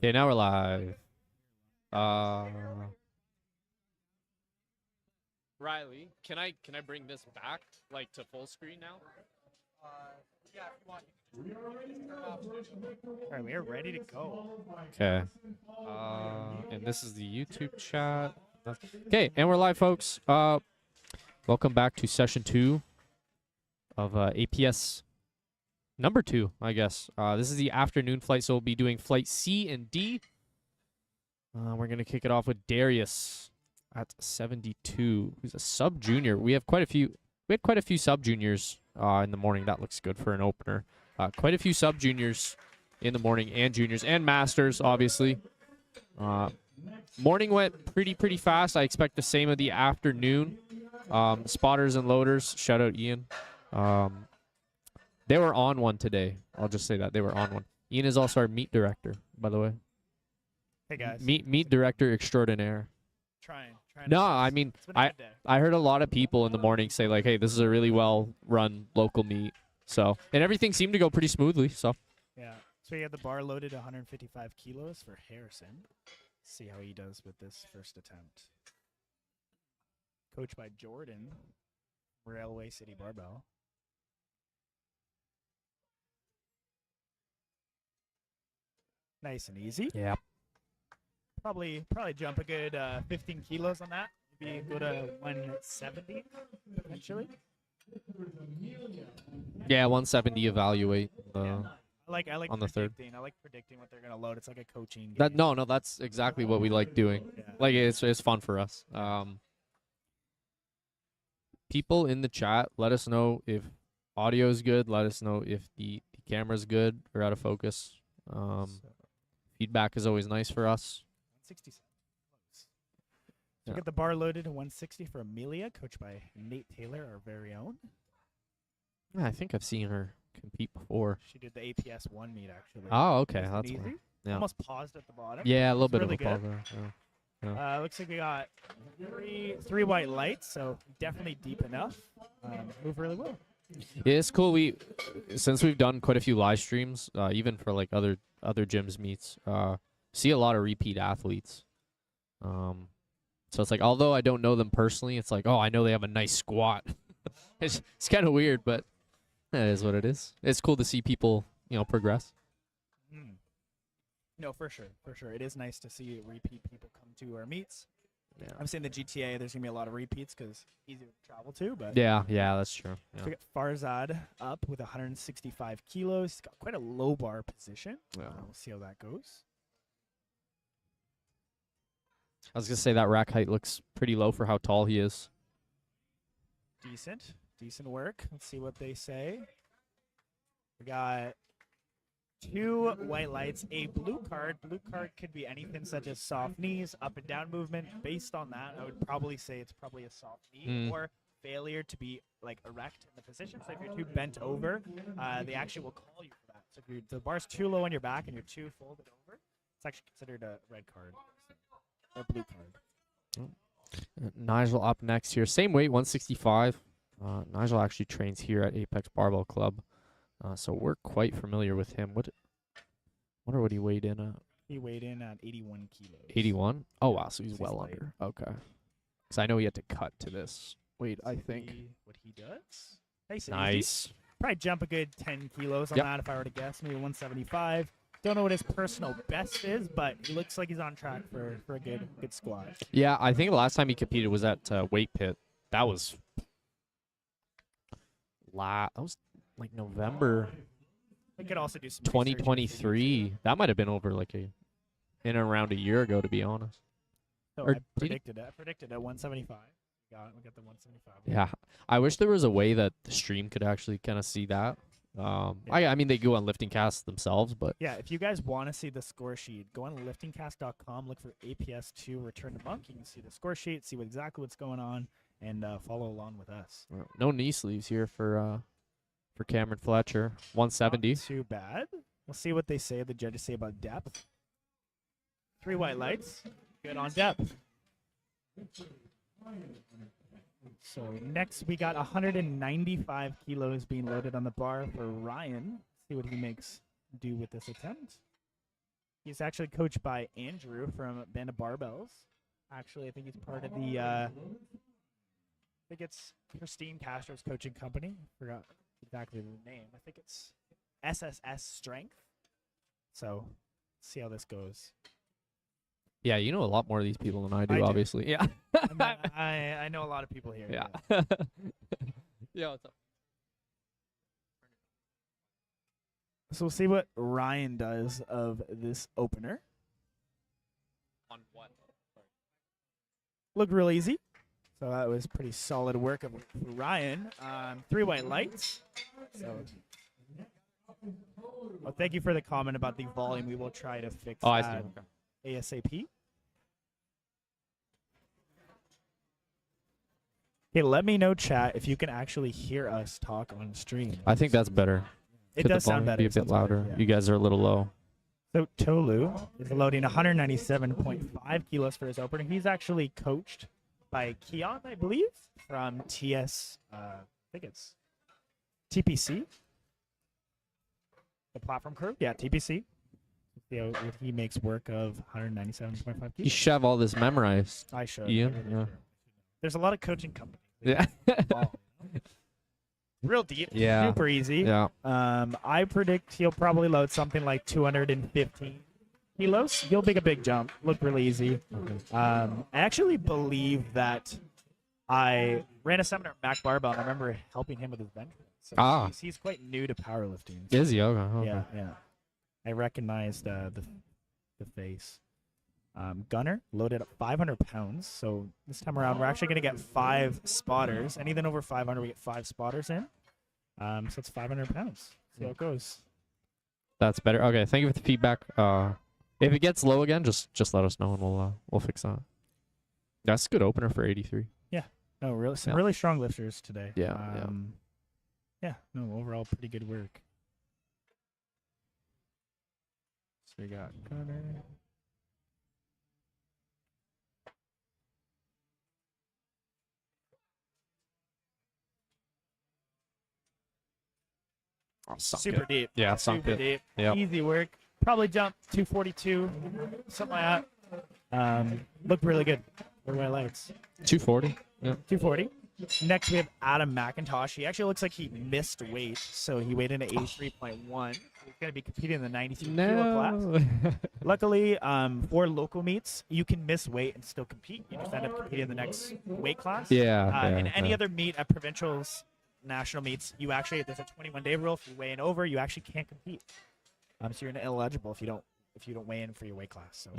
Okay, now we're live. Uh, Riley, can I bring this back like to full screen now? Yeah, if you want, you can just turn off. All right, we are ready to go. Okay. And this is the YouTube chat. Okay, and we're live, folks. Welcome back to session 2 of APS number 2, I guess. This is the afternoon flight, so we'll be doing flight C and D. We're gonna kick it off with Darius at 72, who's a sub junior. We had quite a few sub juniors in the morning. That looks good for an opener. Quite a few sub juniors in the morning, and juniors and masters, obviously. Morning went pretty fast. I expect the same of the afternoon. Spotters and loaders, shout out Ian. They were on one today. I'll just say that they were on one. Ian is also our meet director, by the way. Hey guys. Meet director extraordinaire. Trying. No, I mean, I heard a lot of people in the morning say like, "Hey, this is a really well run local meet." So, and everything seemed to go pretty smoothly. So, yeah. So we had the bar loaded 155 kilos for Harrison. See how he does with this first attempt. Coached by Jordan, Railway City Barbell. Nice and easy. yeah. Probably jump a good 15 kilos on that. Maybe go to 170 potentially. Yeah, 170 evaluate. I like on the third. I like predicting what they're gonna load. It's like a coaching That game. no, that's exactly what we like doing. Yeah. Like it's fun for us. People in the chat, let us know if audio is good. Let us know if the camera's good or out of focus. Feedback is always nice for us. 167. So get the bar loaded to 160 for Amelia, coached by Nate Taylor, our very own. Yeah, I think I've seen her compete before. She did the APS 1 meet, actually. Oh, okay. Nice and That's easy. why. Yeah. Almost paused at the bottom. Yeah, a little It's bit really of a pause good. there. Yeah. Looks like we got three white lights, so definitely deep enough. Move really well. Yeah, it's cool. Since we've done quite a few live streams, even for like other gyms meets, see a lot of repeat athletes. So it's like, although I don't know them personally, it's like, oh, I know they have a nice squat. it's kind of weird, but that is what it is. It's cool to see people, progress. No, for sure. It is nice to see repeat people come to our meets. Yeah. I'm saying the GTA, there's gonna be a lot of repeats because easy to travel to. But Yeah, that's true. Yeah. so we got Farzad up with 165 kilos. He's got quite a low bar position. Yeah. We'll see how that goes. I was gonna say that rack height looks pretty low for how tall he is. Decent work. Let's see what they say. We got 2 white lights, a blue card. Blue card could be anything such as soft knees, up and down movement. Based on that, I would probably say it's probably a soft knee or failure to be like erect in the position. So if you're too bent over, they actually will call you for that. So if the bar's too low on your back and you're too folded over, it's actually considered a red card or blue card. Nigel up next here. Same weight, 165. Nigel actually trains here at Apex Barbell Club. So we're quite familiar with him. Wonder what he weighed in at. He weighed in at 81 kilos. 81? Oh, wow. So he's well light. under. Okay. Because I know he had to cut to this weight, I think. What he does. Nice. Nice. Probably jump a good 10 kilos on that if I were to guess. Maybe 175. Don't know what his personal best is, but he looks like he's on track for a good squat. Yeah, I think the last time he competed was at Weight Pit. That was like November We could also do some 2023. That might have been over like in and around a year ago, to be honest. So Or I predicted it. 175. We got the 175. Yeah, I wish there was a way that the stream could actually kind of see that. I mean, they go on lifting casts themselves, but yeah, if you guys want to see the score sheet, go on liftingcast.com, look for APS2 Return to Monk. You can see the score sheet, see exactly what's going on, and follow along with us. no knee sleeves here for Cameron Fletcher, 170. Not too bad. We'll see what they say. The judges say about depth. 3 white lights. Good on depth. So next we got 195 kilos being loaded on the bar for Ryan. See what he makes do with this attempt. He's actually coached by Andrew from Band of Barbells. Actually, I think he's part of the. I think it's Christine Castro's coaching company. Forgot exactly the name. I think it's SSS Strength. So, see how this goes. Yeah, you know a lot more of these people than I do, I do. obviously. Yeah. I know a lot of people here. Yeah. Yeah, what's up? So we'll see what Ryan does of this opener. On what? Looked real easy. So that was pretty solid work of Ryan. 3 white lights. So, well, thank you for the comment about the volume. We will try to fix Oh, I see. that Okay. ASAP. Okay, let me know, chat, if you can actually hear us talk on stream. I think that's better. It Could the does sound volume better. Be a It bit sounds better, louder. yeah. You guys are a little low. So Tolu is loading 197.5 kilos for his opener. He's actually coached by Keon, I believe, from TS. I think it's TPC, the platform crew. Yeah, TPC. See how he makes work of 197.5 You kilos. should have all this memorized. I should. Ian? I really Yeah. should. There's a lot of coaching companies. Yeah. Real deep. Yeah. Super easy. Yeah. I predict he'll probably load something like 215 kilos. He'll make a big jump. Look really easy. I actually believe that I ran a seminar at Mac Barbell, and I remember helping him with his bench press. So he's quite new to powerlifting. Is he? Okay. Yeah, yeah. I recognized the face. Gunner loaded up 500 pounds. So this time around, we're actually going to get 5 spotters. Anything over 500, we get 5 spotters in. So it's 500 pounds. See how it goes. That's better. Okay, thank you for the feedback. If it gets low again, just let us know and we'll fix that. That's a good opener for 83. No, really, some really strong lifters today. Yeah, yeah. No, overall pretty good work. So we got Gunner. Super deep. Yeah, Super deep. Yep. Easy work. Probably jump 242, something like that. Looked really good. What are my lights? 240. Yeah. 240. Next, we have Adam McIntosh. He actually looks like he missed weight, so he weighed in at 83.1. He's going to be competing in the 92 kilo class. Luckily, for local meets, you can miss weight and still compete. You just end up competing in the next weight class. Yeah. In any other meet at provincials, national meets, you actually there's a 21-day rule. If you weigh in over, you actually can't compete. So you're ineligible if you don't weigh in for your weight class. So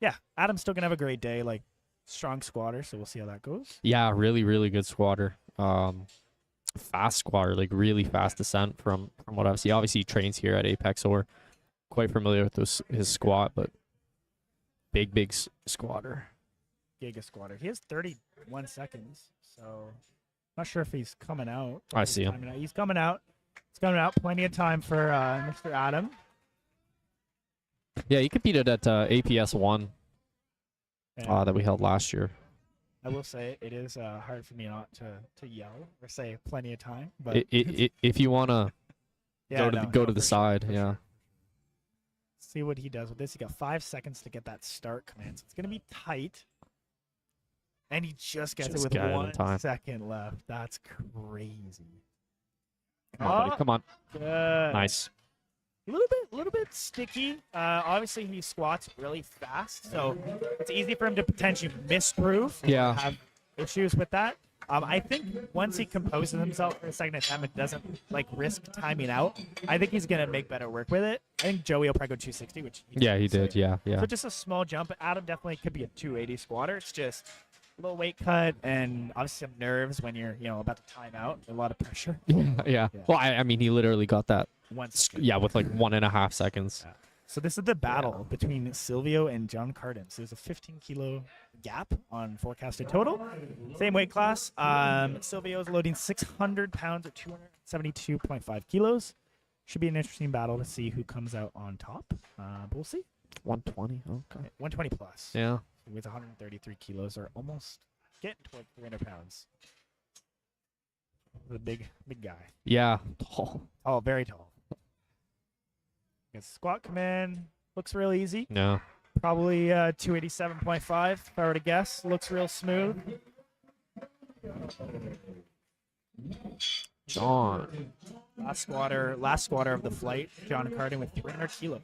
yeah, Adam's still gonna have a great day. Like strong squatter, so we'll see how that goes. Yeah, really, really good squatter. Fast squatter, like really fast descent from what I've seen. Obviously, he trains here at Apex, so we're quite familiar with his squat, but big squatter. Giga squatter. He has 31 seconds, so not sure if he's coming out. I see him. He's coming out. It's coming out. Plenty of time for Mr. Adam. Yeah, he competed at APS 1 that we held last year. I will say it is hard for me not to yell or say plenty of time. But If you want to go to the side, for yeah. sure. See what he does with this. He got 5 seconds to get that start command. So it's going to be tight. And he just gets it with got it in 1 time. second left. That's crazy. Come on, buddy. Come on. Good. Nice. A little bit sticky. Obviously, he squats really fast, so it's easy for him to potentially misgroove. Yeah. Have issues with that. I think once he composes himself for a second attempt and doesn't risk timing out, I think he's gonna make better work with it. I think Joey will probably go 260, which He did. did. Yeah. So just a small jump. Adam definitely could be a 280 squatter. It's just a little weight cut and obviously some nerves when you're about to time out. A lot of pressure. Yeah. Well, I mean, he literally got that. 1 second. Yeah, with like 1.5 seconds. Yeah. So this is the battle between Silvio and John Carden. So there's a 15-kilo gap on forecasted total. Same weight class. Silvio is loading 600 pounds at 272.5 kilos. Should be an interesting battle to see who comes out on top. But we'll see. 120. Okay. 120 plus. Yeah. With 133 kilos, or almost getting toward 300 pounds. The big guy. Yeah. Tall. Oh, very tall. Gets squat command. Looks real easy. Yeah. Probably 287.5 if I were to guess. Looks real smooth. John. Last squatter of the flight. John Carden with 300 kilos.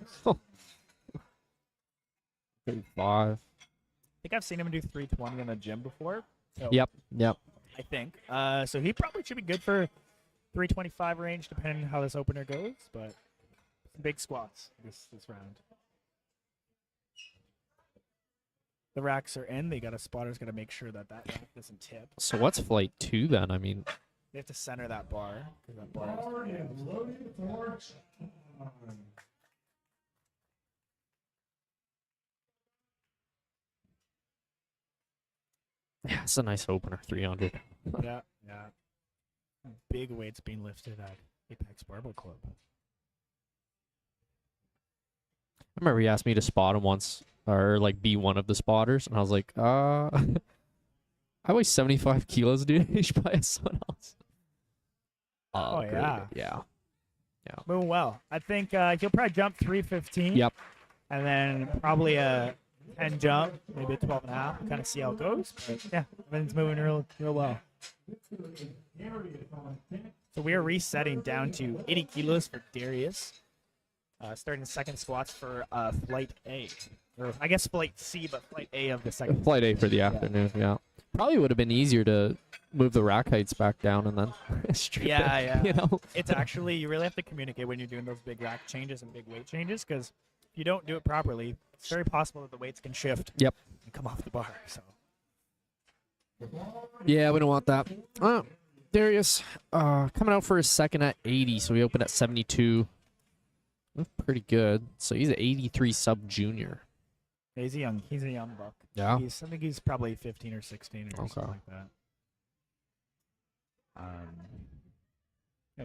35. I think I've seen him do 320 in the gym before. So Yep. I think. So he probably should be good for 325 range, depending on how this opener goes. But some big squats this round. The racks are in. Spotter's got to make sure that rack doesn't tip. So what's flight 2 then? I mean, They have to center that bar. 'Cause that bar is yeah, it's a nice opener, 300. yeah. Big weights being lifted at Apex Barbell Club. I remember he asked me to spot him once, or like be one of the spotters, and I was like, I weigh 75 kilos, dude. You should probably have someone else. Oh, great. yeah. Yeah. Moving well. I think he'll probably jump 315. Yep. And then probably a 10 jump, maybe a 12 and a half. Kind of see how it goes. But yeah, everything's moving real well. So we are resetting down to 80 kilos for Darius. Starting second squats for flight A. Or I guess flight C, but flight A of the second. Flight A for the afternoon, yeah. Probably would have been easier to move the rack heights back down and then strip it, you know? It's actually, you really have to communicate when you're doing those big rack changes and big weight changes, because if you don't do it properly, it's very possible that the weights can shift. Yep. And come off the bar. So. Yeah, we don't want that. Darius, coming out for his second at 80, so he opened at 72. That's pretty good. So he's an 83 sub junior. Yeah, he's a young buck. Yeah. I think he's probably 15 or 16 or something like that.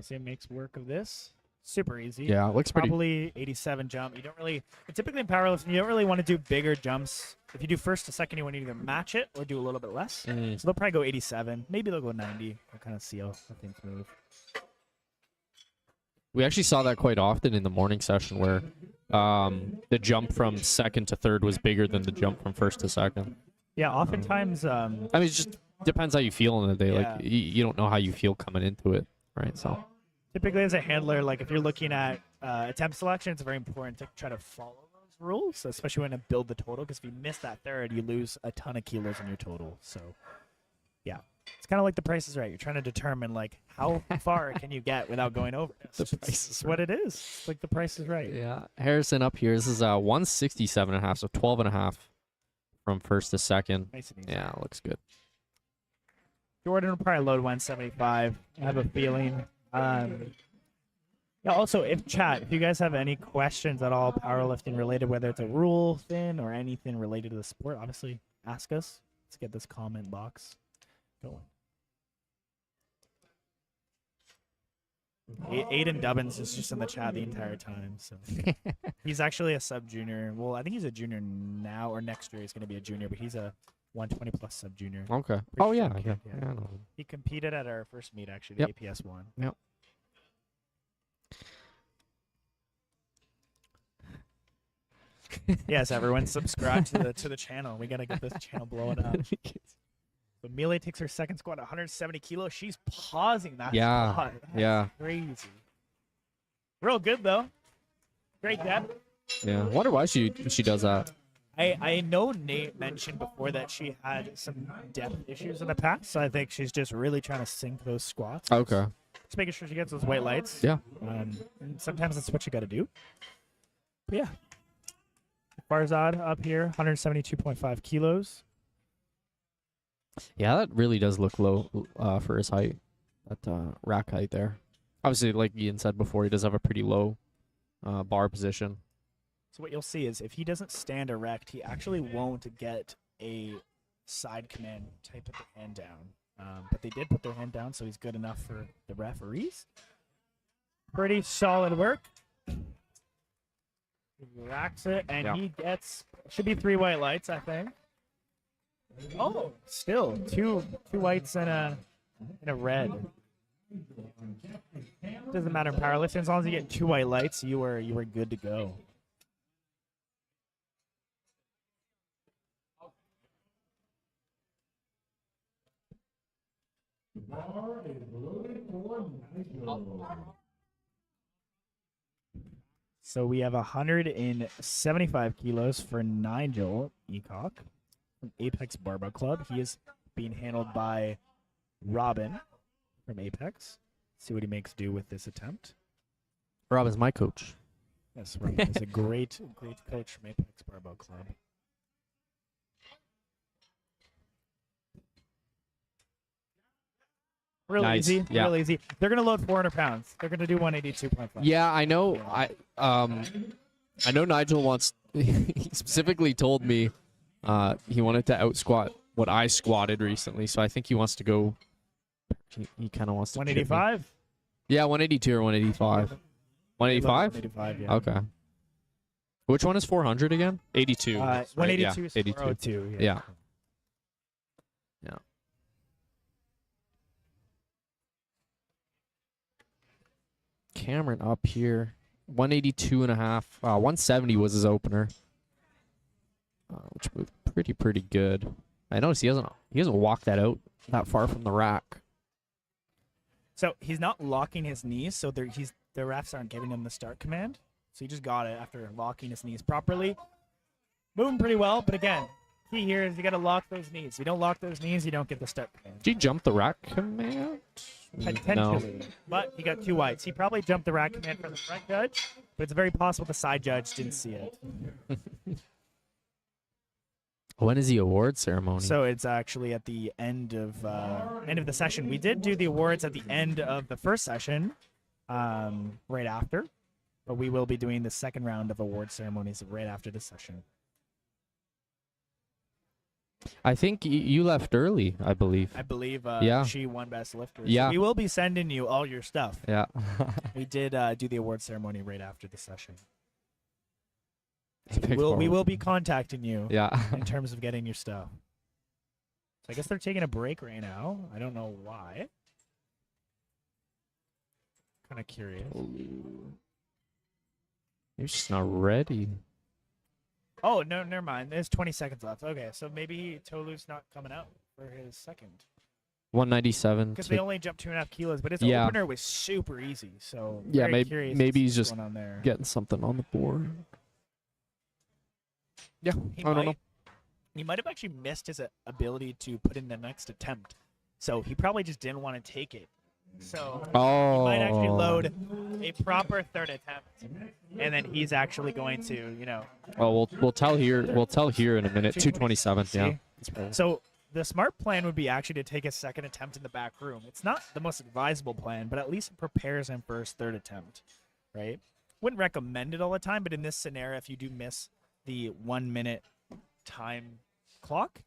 See, it makes work of this. Super easy. Yeah, it looks pretty. Probably 87 jump. You don't really, typically in powerlifting, you don't really want to do bigger jumps. If you do first to second, you want to either match it or do a little bit less. So they'll probably go 87. Maybe they'll go 90. We'll kind of see how things move. We actually saw that quite often in the morning session where the jump from second to third was bigger than the jump from first to second. Yeah, oftentimes. I mean, it just depends how you feel in the day. Yeah. Like, you don't know how you feel coming into it, right? So Typically, as a handler, like if you're looking at attempt selection, it's very important to try to follow those rules, especially when you build the total, because if you miss that third, you lose a ton of kilos in your total. So, yeah. It's kind of like the Price is Right. You're trying to determine like how far can you get without going over. It's what it is. It's like the Price is Right. yeah, Harrison up here. This is 167.5, so 12.5 from first to second. Nice and easy. Yeah, looks good. Jordan will probably load 175. I have a feeling. Yeah. Also, if you guys have any questions at all powerlifting related, whether it's a rule thing or anything related to the sport, obviously ask us. Let's get this comment box going. Aiden Dubbins is just in the chat the entire time. So he's actually a sub junior. Well, I think he's a junior now, or next year he's going to be a junior, but he's a 120 plus sub junior. Okay. Pretty Oh, yeah. sure Yeah. kid, I know. He competed at our first meet, actually, the Yep. APS one. Yep. Yes, everyone subscribe to the channel. We gotta get this channel blowing up. So Melee takes her second squat at 170 kilos. She's pausing that Yeah, squat. That's yeah. crazy. Real good though. Great depth. Yeah. I wonder why she does that. I know Nate mentioned before that she had some depth issues in the past, so I think she's just really trying to sink those squats. Okay. Just making sure she gets those white lights. Yeah. And sometimes that's what you got to do. But yeah. Farzad up here, 172.5 kilos. Yeah, that really does look low for his height. That rack height there. Obviously, like Ian said before, he does have a pretty low bar position. So what you'll see is if he doesn't stand erect, he actually won't get a side command type of hand down. But they did put their hand down, so he's good enough for the referees. Pretty solid work. He racks it, and he gets, should be 3 white lights, I think. Oh, still two whites and a red. Doesn't matter in powerlifting, as long as you get 2 white lights, you are good to go. So we have 175 kilos for Nigel Eacock from Apex Barbell Club. He is being handled by Robin from Apex. See what he makes do with this attempt. Robin's my coach. Yes, Robin is a great coach from Apex Barbell Club. Real Nice. easy, Yeah. real easy. They're gonna load 400 pounds. They're gonna do 182.5. Yeah, I know. I know Nigel wants. He specifically told me he wanted to out squat what I squatted recently, so I think he wants to go. He kind of wants to. chip me. 185. Yeah, 182 or 185. 185. 185. Yeah. Okay. Which one is 400 again? 82. right? 182 Yeah, is 82. 402. Yeah. Yeah. Cameron up here. 182 and a half. 170 was his opener. Which moved pretty good. I noticed he hasn't walked that out that far from the rack. So he's not locking his knees, so the refs aren't giving him the start command. So he just got it after locking his knees properly. Moving pretty well, but again, key here is you got to lock those knees. If you don't lock those knees, you don't get the start command. Did he jump the rack command? Potentially. But he got 2 whites. He probably jumped the rack command for the front judge, but it's very possible the side judge didn't see it. When is the award ceremony? So it's actually at the end of the session. We did do the awards at the end of the first session, right after, but we will be doing the second round of award ceremonies right after the session. I think you left early, I believe. I believe Yeah. she won Best Lifter. So Yeah. we will be sending you all your stuff. Yeah. We did do the award ceremony right after the session. Epic We Bar- will be contacting you Yeah. in terms of getting your stuff. So I guess they're taking a break right now. I don't know why. Kind of curious. He's just not ready. Oh, no, never mind. There's 20 seconds left. Okay, so maybe Tolu's not coming out for his second. 197. Because they only jumped 2.5 kilos, but his Yeah. opener was super easy. So Yeah, very maybe- curious maybe to see he's what's just going on there. getting something on the board. Yeah, He I don't know. He might have actually missed his ability to put in the next attempt. So he probably just didn't want to take it. So Oh. he might actually load a proper third attempt, and then he's actually going to, Oh, we'll tell here. We'll tell here in a minute. 227. Yeah. See? That's right. So the smart plan would be actually to take a second attempt in the back room. It's not the most advisable plan, but at least it prepares him for his third attempt, right? Wouldn't recommend it all the time, but in this scenario, if you do miss the 1 minute time clock,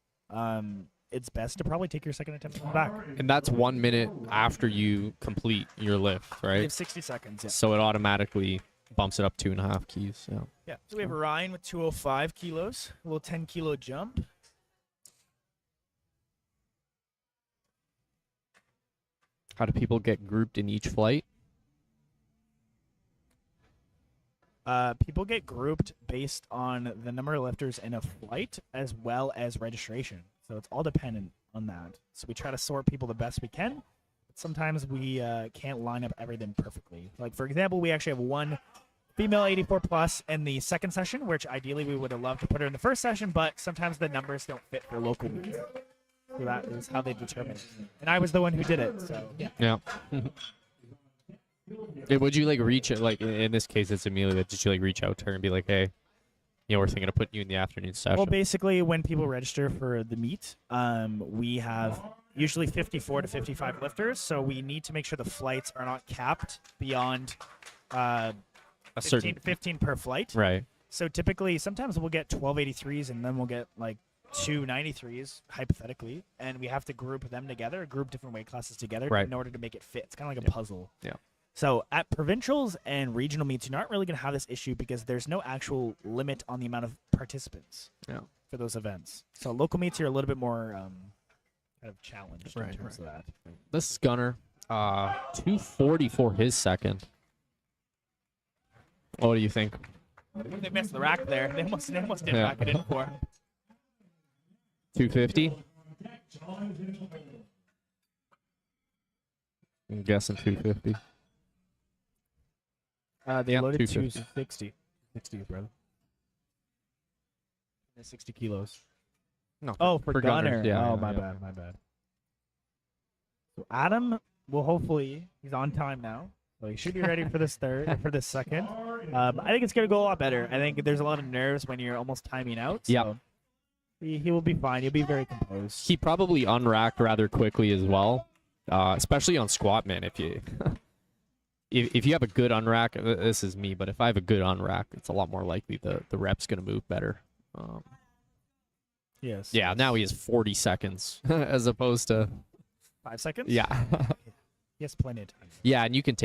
it's best to probably take your second attempt in the back. And that's 1 minute after you complete your lift, You right? have 60 seconds. Yeah. So it automatically bumps it up 2.5 keys. Yeah. Yeah. So we have Ryan with 205 kilos, a little 10-kilo jump. How do people get grouped in each flight? People get grouped based on the number of lifters in a flight as well as registration. So it's all dependent on that. So we try to sort people the best we can. But sometimes we can't line up everything perfectly. Like, for example, we actually have one female 84 plus in the second session, which ideally we would have loved to put her in the first session, but sometimes the numbers don't fit for local meets. So that is how they determine it. And I was the one who did it. So yeah. Yeah. Would you reach it? In this case, it's Amelia. Did you reach out to her and be like, "Hey, we're thinking of putting you in the afternoon session"? Well, basically, when people register for the meet, we have usually 54 to 55 lifters, so we need to make sure the flights are not capped beyond a certain 15 per flight. right. So typically, sometimes we'll get 1283s, and then we'll get two 93s, hypothetically, and we have to group them together, group different weight classes together Right. in order to make it fit. It's kind of like a puzzle. Yeah. So at provincials and regional meets, you're not really going to have this issue because there's no actual limit on the amount of participants Yeah. for those events. So local meets, you're a little bit more kind of challenged Right, in terms of that. This is Gunner. 240 for his second. What do you think? They missed the rack there. They almost didn't Yeah. rack it in for him. 250. I'm guessing 250. They Yeah, loaded 250. 260. 60, brother. 60 kilos. No. Oh, for gunners, Gunner. yeah, Oh, yeah, my yeah. bad, my bad. So Adam will hopefully, he's on time now. So he should be ready for this for this second. I think it's going to go a lot better. I think there's a lot of nerves when you're almost timing out. So Yeah. he will be fine. He'll be very composed. He probably unracked rather quickly as well, especially on squat, man. If you if you have a good unrack, this is me, but if I have a good unrack, it's a lot more likely the rep's going to move better. Yes. Yeah, now he has 40 seconds as opposed to 5 seconds? yeah. He has plenty of time. Yeah, and you can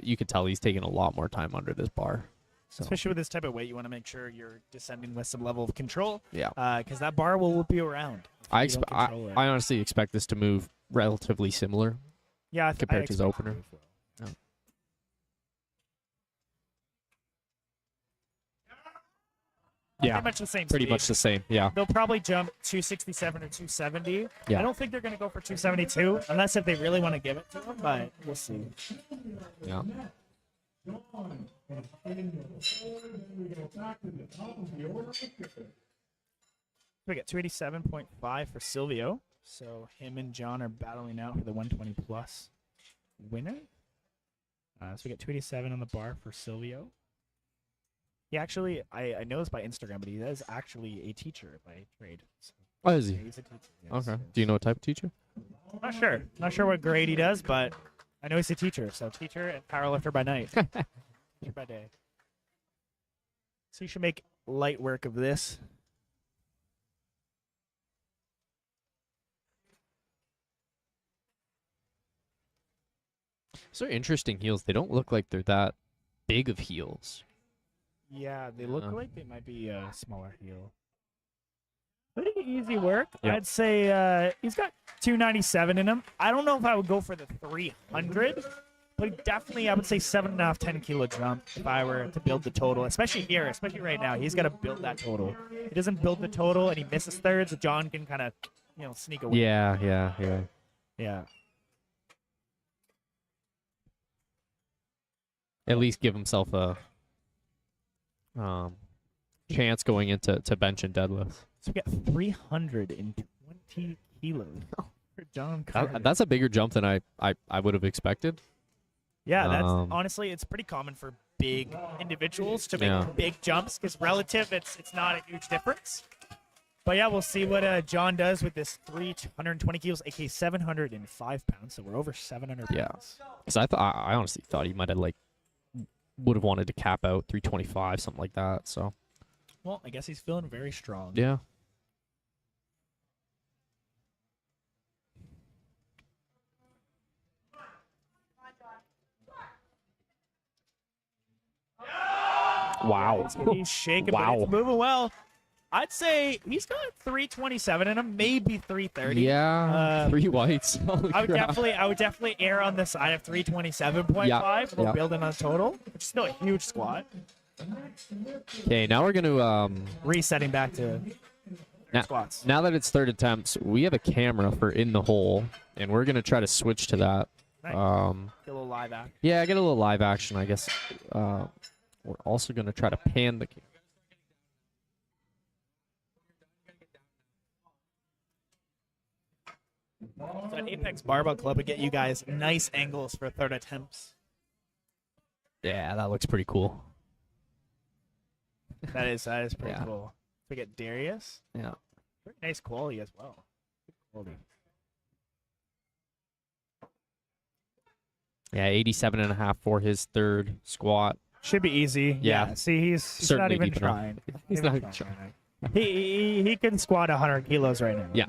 you can tell he's taking a lot more time under this bar. So Especially with this type of weight, you want to make sure you're descending with some level of control. yeah, Because that bar will whip you around. I if you don't control it. honestly expect this to move relatively similar. Yeah, compared to his expect opener. it to as well. Yeah, Pretty much the same. pretty speed. much the same. Yeah, They'll probably jump 267 or 270. Yeah. I don't think they're going to go for 272 unless if they really want to give it to him, but we'll see. yeah. We got 287.5 for Silvio. So him and John are battling out for the 120 plus winner. So we got 287 on the bar for Silvio. He actually, I know this by Instagram, but he is actually a teacher by trade. So Oh, is he? he's a teacher. Yes, Okay. yes. Do you know what type of teacher? Not sure. Not sure what grade he does, but I know he's a teacher. So teacher and powerlifter by night. Teacher by day. So you should make light work of this. So interesting heels. They don't look like they're that big of heels. Yeah, they look Uh. like they might be a smaller heel. Pretty easy work. Yep. I'd say he's got 297 in him. I don't know if I would go for the 300, but definitely I would say 7.5, 10 kilo jump if I were to build the total, especially here, especially right now. He's got to build that total. He doesn't build the total and he misses thirds. John can kind of, sneak away. Yeah. Yeah. At least give himself a chance going into bench and deadlift. So we got 320 kilos for John Carter. That's a bigger jump than I would have expected. Yeah, that's Um, honestly, it's pretty common for big individuals to make Yeah. big jumps because relative, it's not a huge difference. But yeah, we'll see what John does with this 320 kilos, aka 705 pounds. So we're over 700 Yeah. pounds. Because I honestly thought he might have would have wanted to cap out 325, something like that. So Well, I guess he's feeling very strong. yeah. Wow. He's shaking, Wow. but it's moving well. I'd say he's got 327 in him, maybe 330. Yeah. 3 whites. Holy I would crap. definitely err on the side of 327.5. Yeah, We're yeah. building on total, which is still a huge squat. Okay, now we're gonna Resetting back to squats. now that it's third attempts, we have a camera for in the hole, and we're gonna try to switch to that. Nice. Get a little live act. Yeah, get a little live action, I guess. We're also gonna try to pan the. So at Apex Barbell Club, we get you guys nice angles for third attempts. Yeah, that looks pretty cool. That is pretty Yeah. cool. We get Darius. Yeah. Very nice quality as well. Good quality. Yeah, 87.5 for his third squat. Should be easy. Yeah. See, he's not Certainly even deep enough. trying. He's Not not even trying. trying. He can squat 100 kilos right now. Yeah.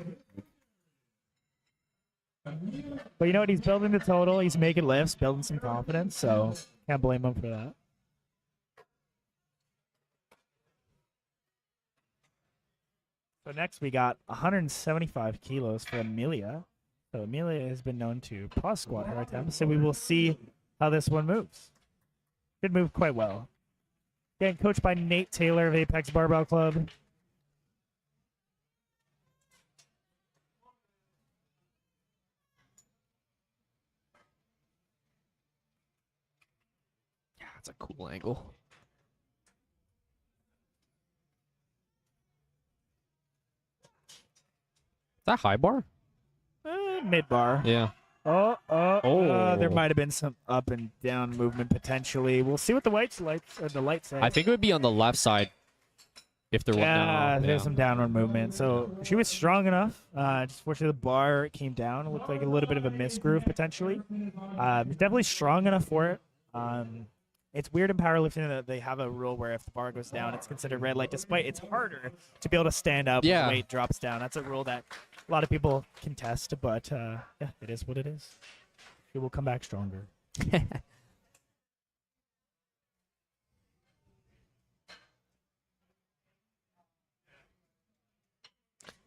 But you know what? He's building the total. He's making lifts, building some confidence. So can't blame him for that. So next we got 175 kilos for Amelia. So Amelia has been known to pause squat her attempts. So we will see how this one moves. Should move quite well. Again, coached by Nate Taylor of Apex Barbell Club. That's a cool angle. Is that high bar? Mid bar. Yeah. There might have been some up and down movement potentially. We'll see what the lights say. I think it would be on the left side if there was. Yeah, No, there's some downward movement. So she was strong enough. Just fortunately, the bar came down. It looked like a little bit of a misgroove potentially. Definitely strong enough for it. It's weird in powerlifting that they have a rule where if the bar goes down, it's considered red light. Despite it's harder to be able to stand up when the weight drops down. That's a rule that a lot of people contest, but yeah, it is what it is. She will come back stronger. Yeah,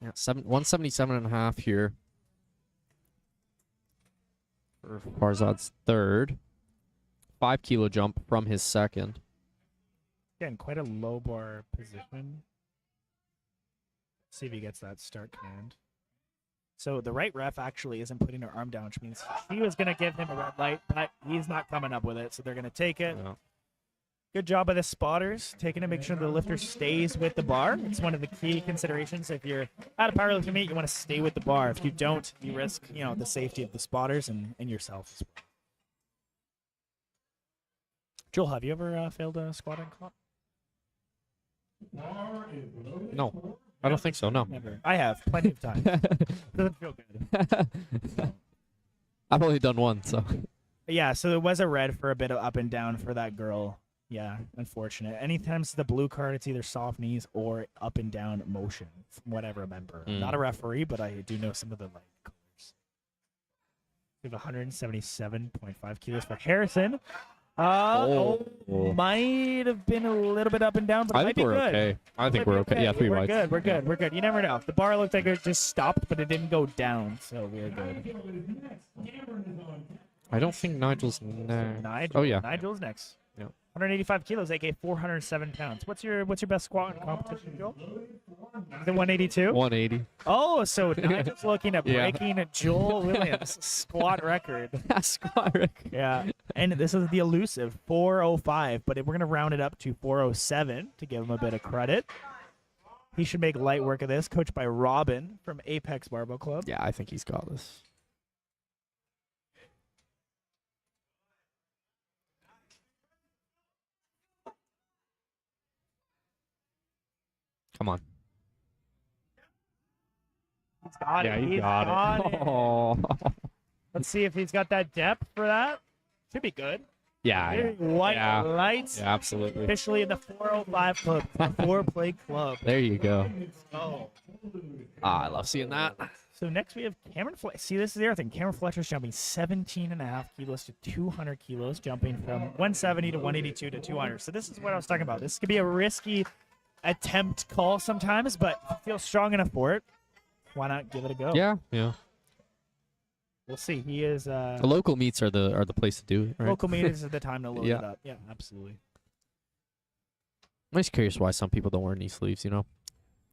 177.5 here for Farzad's third. 5 kilo jump from his second. Again, quite a low bar position. See if he gets that start command. So the right ref actually isn't putting her arm down, which means she was going to give him a red light, but he's not coming up with it, so they're going to take it. Yeah. Good job by the spotters, taking to make sure the lifter stays with the bar. It's one of the key considerations. If you're at a powerlifting meet, you want to stay with the bar. If you don't, you risk, the safety of the spotters and yourself as well. Joel, have you ever failed a squat and comp? No, I don't think so. No. Never. I have plenty of times. Doesn't feel good. I've only done one, so. Yeah, so it was a red for a bit of up and down for that girl. Yeah, unfortunate. Anytime it's the blue card, it's either soft knees or up and down motion, from what I remember. I'm not a referee, but I do know some of the light colors. We have 177.5 kilos for Harrison. Might have been a little bit up and down, but I it might think be we're good. okay. I think we're okay. Yeah, 3 whites. We're good. You never know. The bar looked like it just stopped, but it didn't go down, so we're good. I don't think Nigel's next. Nigel. Oh, yeah. Nigel's next. Yeah. 185 kilos, aka 407 pounds. What's your best squat in competition, Joel? Is it 182? 180. Oh, so Nigel's looking at Yeah. breaking Joel Williams' squat record. Squat record. Yeah, and this is the elusive 405, but we're going to round it up to 407 to give him a bit of credit. He should make light work of this, coached by Robin from Apex Barbell Club. Yeah, I think he's got this. Come on. He's got it. He got it. Oh. Let's see if he's got that depth for that. Should be good. Yeah. White lights. Yeah, absolutely. Officially in the 405 club, the 4-play club. There you go. Oh. I love seeing that. So next we have Cameron Fletcher. See, this is the other thing. Cameron Fletcher's jumping 17.5 kilos to 200 kilos, jumping from 170 to 182 to 200. So this is what I was talking about. This could be a risky attempt call sometimes, but if you feel strong enough for it, why not give it a go? Yeah. We'll see. He is The local meets are the place to do it, right? local meetings is the time to load Yeah. it up. Yeah, absolutely. I'm just curious why some people don't wear knee sleeves,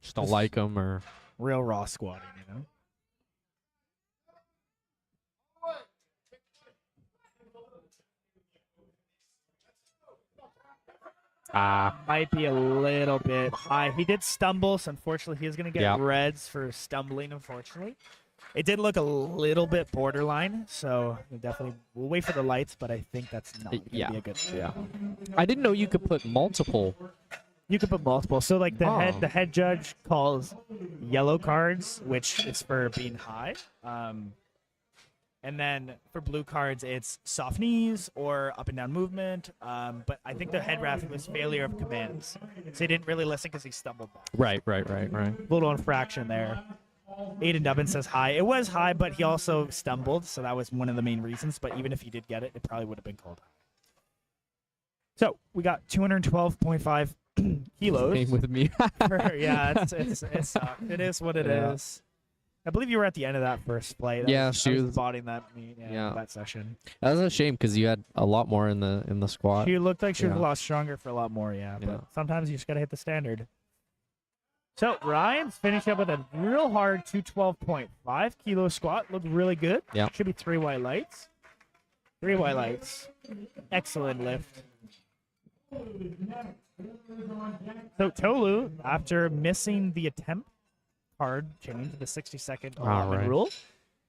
Just don't like them or... Real raw squatting, Might be a little bit high. He did stumble, so unfortunately he is going to get reds for stumbling, unfortunately. It did look a little bit borderline, so we'll wait for the lights, but I think that's not going to be a good thing. Yeah. I didn't know you could put multiple. You could put multiple. So like the head judge calls yellow cards, which is for being high. And then for blue cards, it's soft knees or up and down movement. But I think the head ref was failure of commands. So he didn't really listen because he stumbled back. Right. Little infraction there. Aiden Dubbin says high. It was high, but he also stumbled. So that was one of the main reasons. But even if he did get it, it probably would have been called high. So we got 212.5 kilos. Same with me. It is what it is. I believe you were at the end of that first flight. She was spotting that meet. That session. That was a shame because you had a lot more in the squat. She looked like she was a lot stronger for a lot more. But sometimes you just gotta hit the standard. So Ryan's finished up with a real hard 212.5 kilo squat. Looked really good. Yeah. Should be 3 white lights. 3 white lights. Excellent lift. So Tolu, after missing the attempt card change, the 60-second allotment right. rule,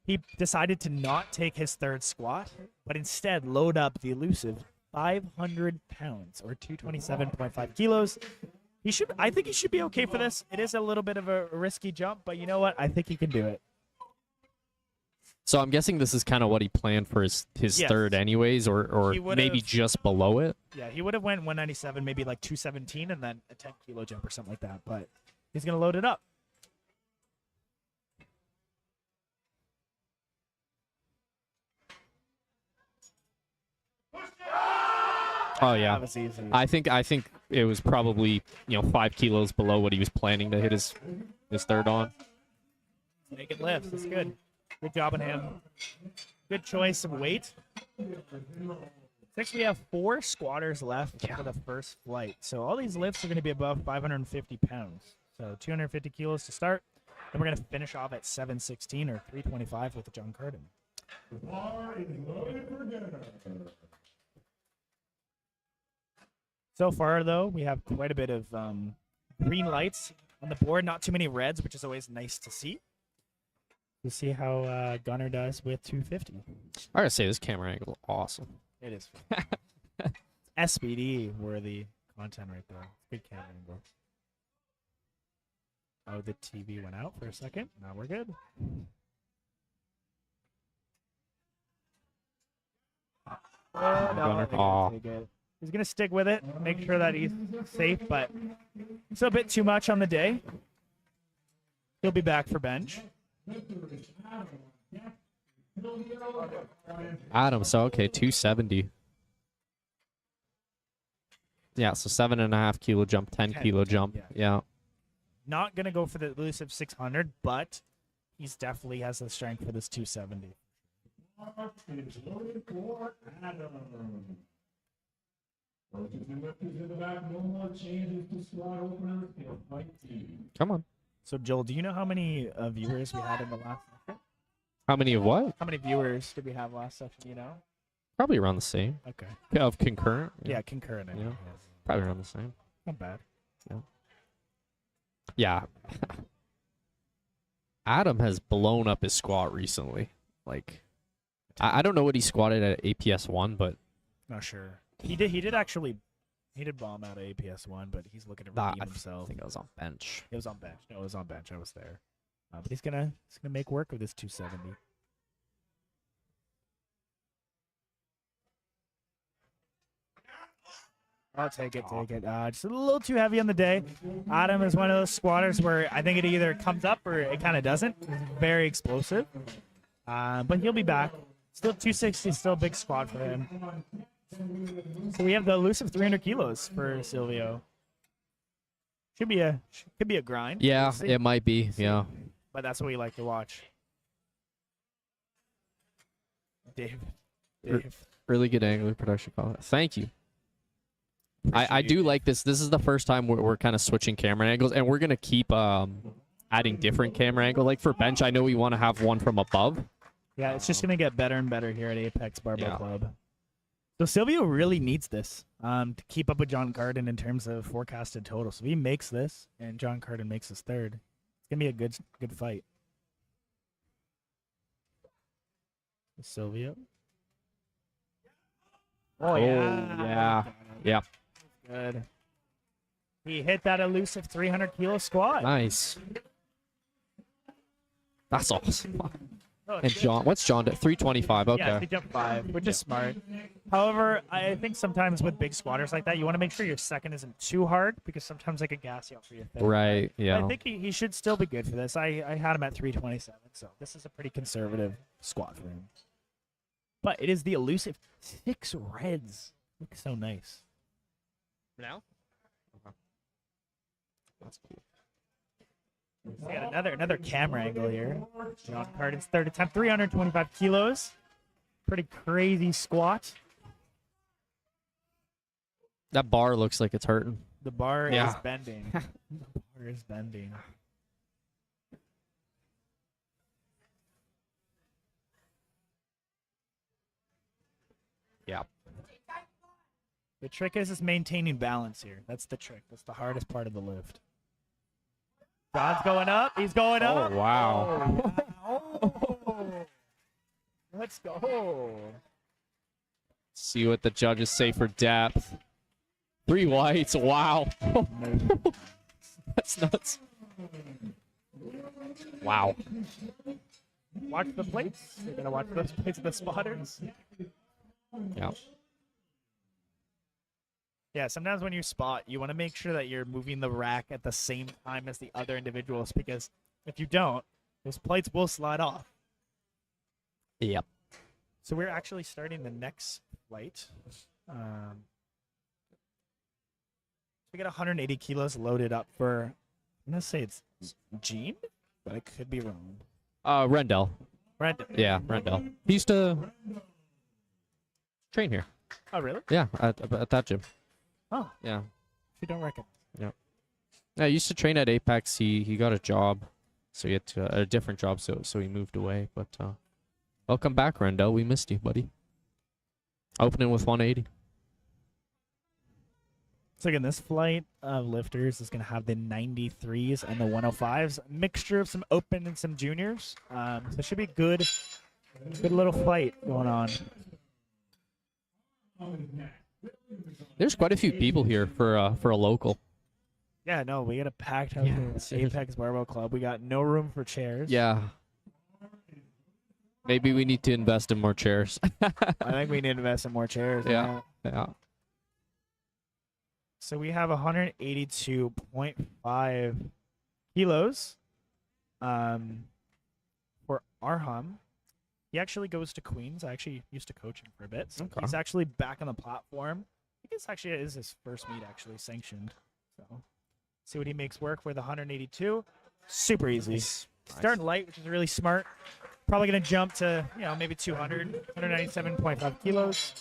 he decided to not take his third squat, but instead load up the elusive 500 pounds or 227.5 kilos. I think he should be okay for this. It is a little bit of a risky jump, but you know what? I think he can do it. So I'm guessing this is kind of what he planned for his Yes. third anyways, or He would've- maybe just below it. Yeah, he would have went 197, maybe like 217, and then a 10-kilo jump or something like that. But he's gonna load it up. Oh yeah. That was easy. I think it was probably 5 kilos below what he was planning to hit his third on. Making lifts. That's good. Good job on him. Good choice of weight. Looks we have 4 squatters left for the first flight. So all these lifts are going to be above 550 pounds. So 250 kilos to start. And we're going to finish off at 716 or 325 with John Carden. So far, though, we have quite a bit of green lights on the board. Not too many reds, which is always nice to see. We'll see how Gunner does with 250. I gotta say, this camera angle is awesome. It is. SPD worthy content right there. Good camera angle. Oh, the TV went out for a second. Now we're good. Oh, no, Aw. he's going to stick with it, make sure that he's safe, but it's a bit too much on the day. He'll be back for bench. Adam, so okay, 270. Yeah, so 7.5 kilo jump, 10-kilo jump. Yeah. Not going to go for the elusive 600, but he's definitely has the strength for this 270. Come on. So, Joel, do you know how many viewers we had in the last session? How many of what? How many viewers did we have last session, you know? Probably around the same. Okay. Of concurrent? Yeah, concurrent. I mean, Yeah. yes. Probably around the same. Not bad. Yeah. Adam has blown up his squat recently. Like, I don't know what he squatted at APS 1, but Not sure. He did actually. He did bomb out of APS 1, but he's looking to redeem I himself. think I was on bench. It was on bench. No, it was on bench. I was there. But he's gonna make work of this 270. I'll take it. Just a little too heavy on the day. Adam is one of those squatters where I think it either comes up or it kind of doesn't. He's very explosive. But he'll be back. Still 260, still a big squat for him. So we have the elusive 300 kilos for Silvio. Could be a grind. Yeah, We'll see. it might be. Yeah. But that's what we like to watch. Dave. Really good angle production call. Thank you. I do like this. This is the first time we're kind of switching camera angles, and we're going to keep adding different camera angle. Like for bench, I know we want to have one from above. Yeah, it's just going to get better and better here at Apex Barbell Club. So Silvio really needs this to keep up with John Carden in terms of forecasted total. So if he makes this, and John Carden makes his third, it's going to be a good fight. Silvio. Oh, yeah. Yeah. Good. He hit that elusive 300 kilo squat. Nice. That's awesome. Oh, And John, what's John at? 325. Okay. Yeah, he jumped 5, which is smart. However, I think sometimes with big squatters like that, you want to make sure your second isn't too hard because sometimes they could gas you out for your third. Right. But Yeah. I think he should still be good for this. I had him at 327, so this is a pretty conservative squat for him. But it is the elusive 6 reds. Looks so nice. Now? Okay. That's cool. We got another camera angle here. John Carden's third attempt, 325 kilos. Pretty crazy squat. That bar looks like it's hurting. The bar Yeah. is bending. The bar is bending. Yeah. The trick is maintaining balance here. That's the trick. That's the hardest part of the lift. John's going up. He's going up. Wow. Oh. Let's go. See what the judges say for depth. 3 whites. Wow. That's nuts. Wow. Watch the plates. You're going to watch those plates of the spotters. Yeah. Yeah, sometimes when you spot, you want to make sure that you're moving the rack at the same time as the other individuals, because if you don't, those plates will slide off. Yep. So we're actually starting the next flight. We got 180 kilos loaded up for, I'm going to say it's Gene, but I could be wrong. Rendell. Brandon. Yeah, Rendell. He used to train here. Oh, really? Yeah, at that gym. Oh, Yeah. you don't reckon. Yeah, he used to train at Apex. He got a job, so he had a different job, so he moved away. But welcome back, Rendell. We missed you, buddy. Opening with 180. So again, this flight of lifters is going to have the 93s and the 105s, mixture of some open and some juniors. So it should be good little fight going on. There's quite a few people here for a local. Yeah, no, we got a packed house at Apex Barbell Club. We got no room for chairs. Yeah. Maybe we need to invest in more chairs. I think we need to invest in more chairs. Yeah. Yeah. So we have 182.5 kilos for Arham. He actually goes to Queens. I actually used to coach him for a bit. So Okay. he's actually back on the platform. I think this actually is his first meet actually sanctioned. So see what he makes work with 182. Super easy. Nice. Starting light, which is really smart. Probably going to jump to, maybe 200, 197.5 kilos.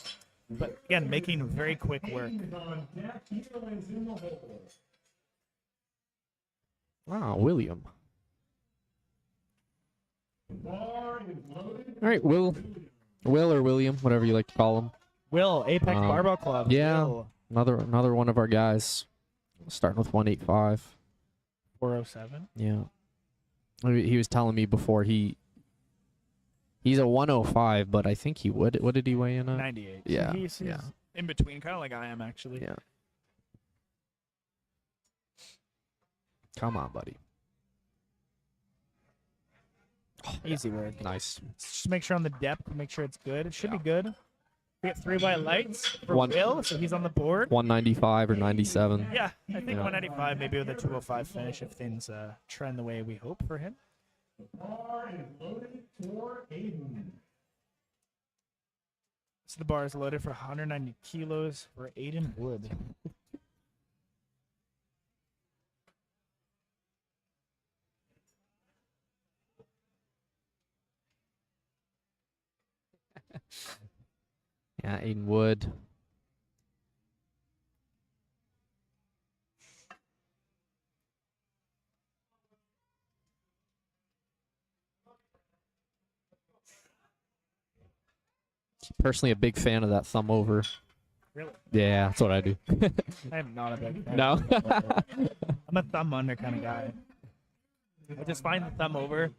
But again, making very quick work. Wow, William. All right, Will or William, whatever you like to call him. Will, Apex Barbell Club. Yeah, Will. another one of our guys. Starting with 185. 407. Yeah. He was telling me before he's a 105, but I think he would. What did he weigh in at? 98. Yeah. So he's yeah. in between, kind of like I am, actually. Yeah. Come on, buddy. Easy work. Nice. Just make sure on the depth, make sure it's good. It should be good. We get 3 white lights for One- Will, so he's on the board. 195 or 97. Yeah, I think Yeah. 195, maybe with a 205 finish if things trend the way we hope for him. So the bar is loaded for 190 kilos for Aiden Wood. Yeah, Aiden Wood. Personally, a big fan of that thumb over. Really? Yeah, that's what I do. I am not a big fan. No? I'm a thumb under kind of guy. I just find the thumb over.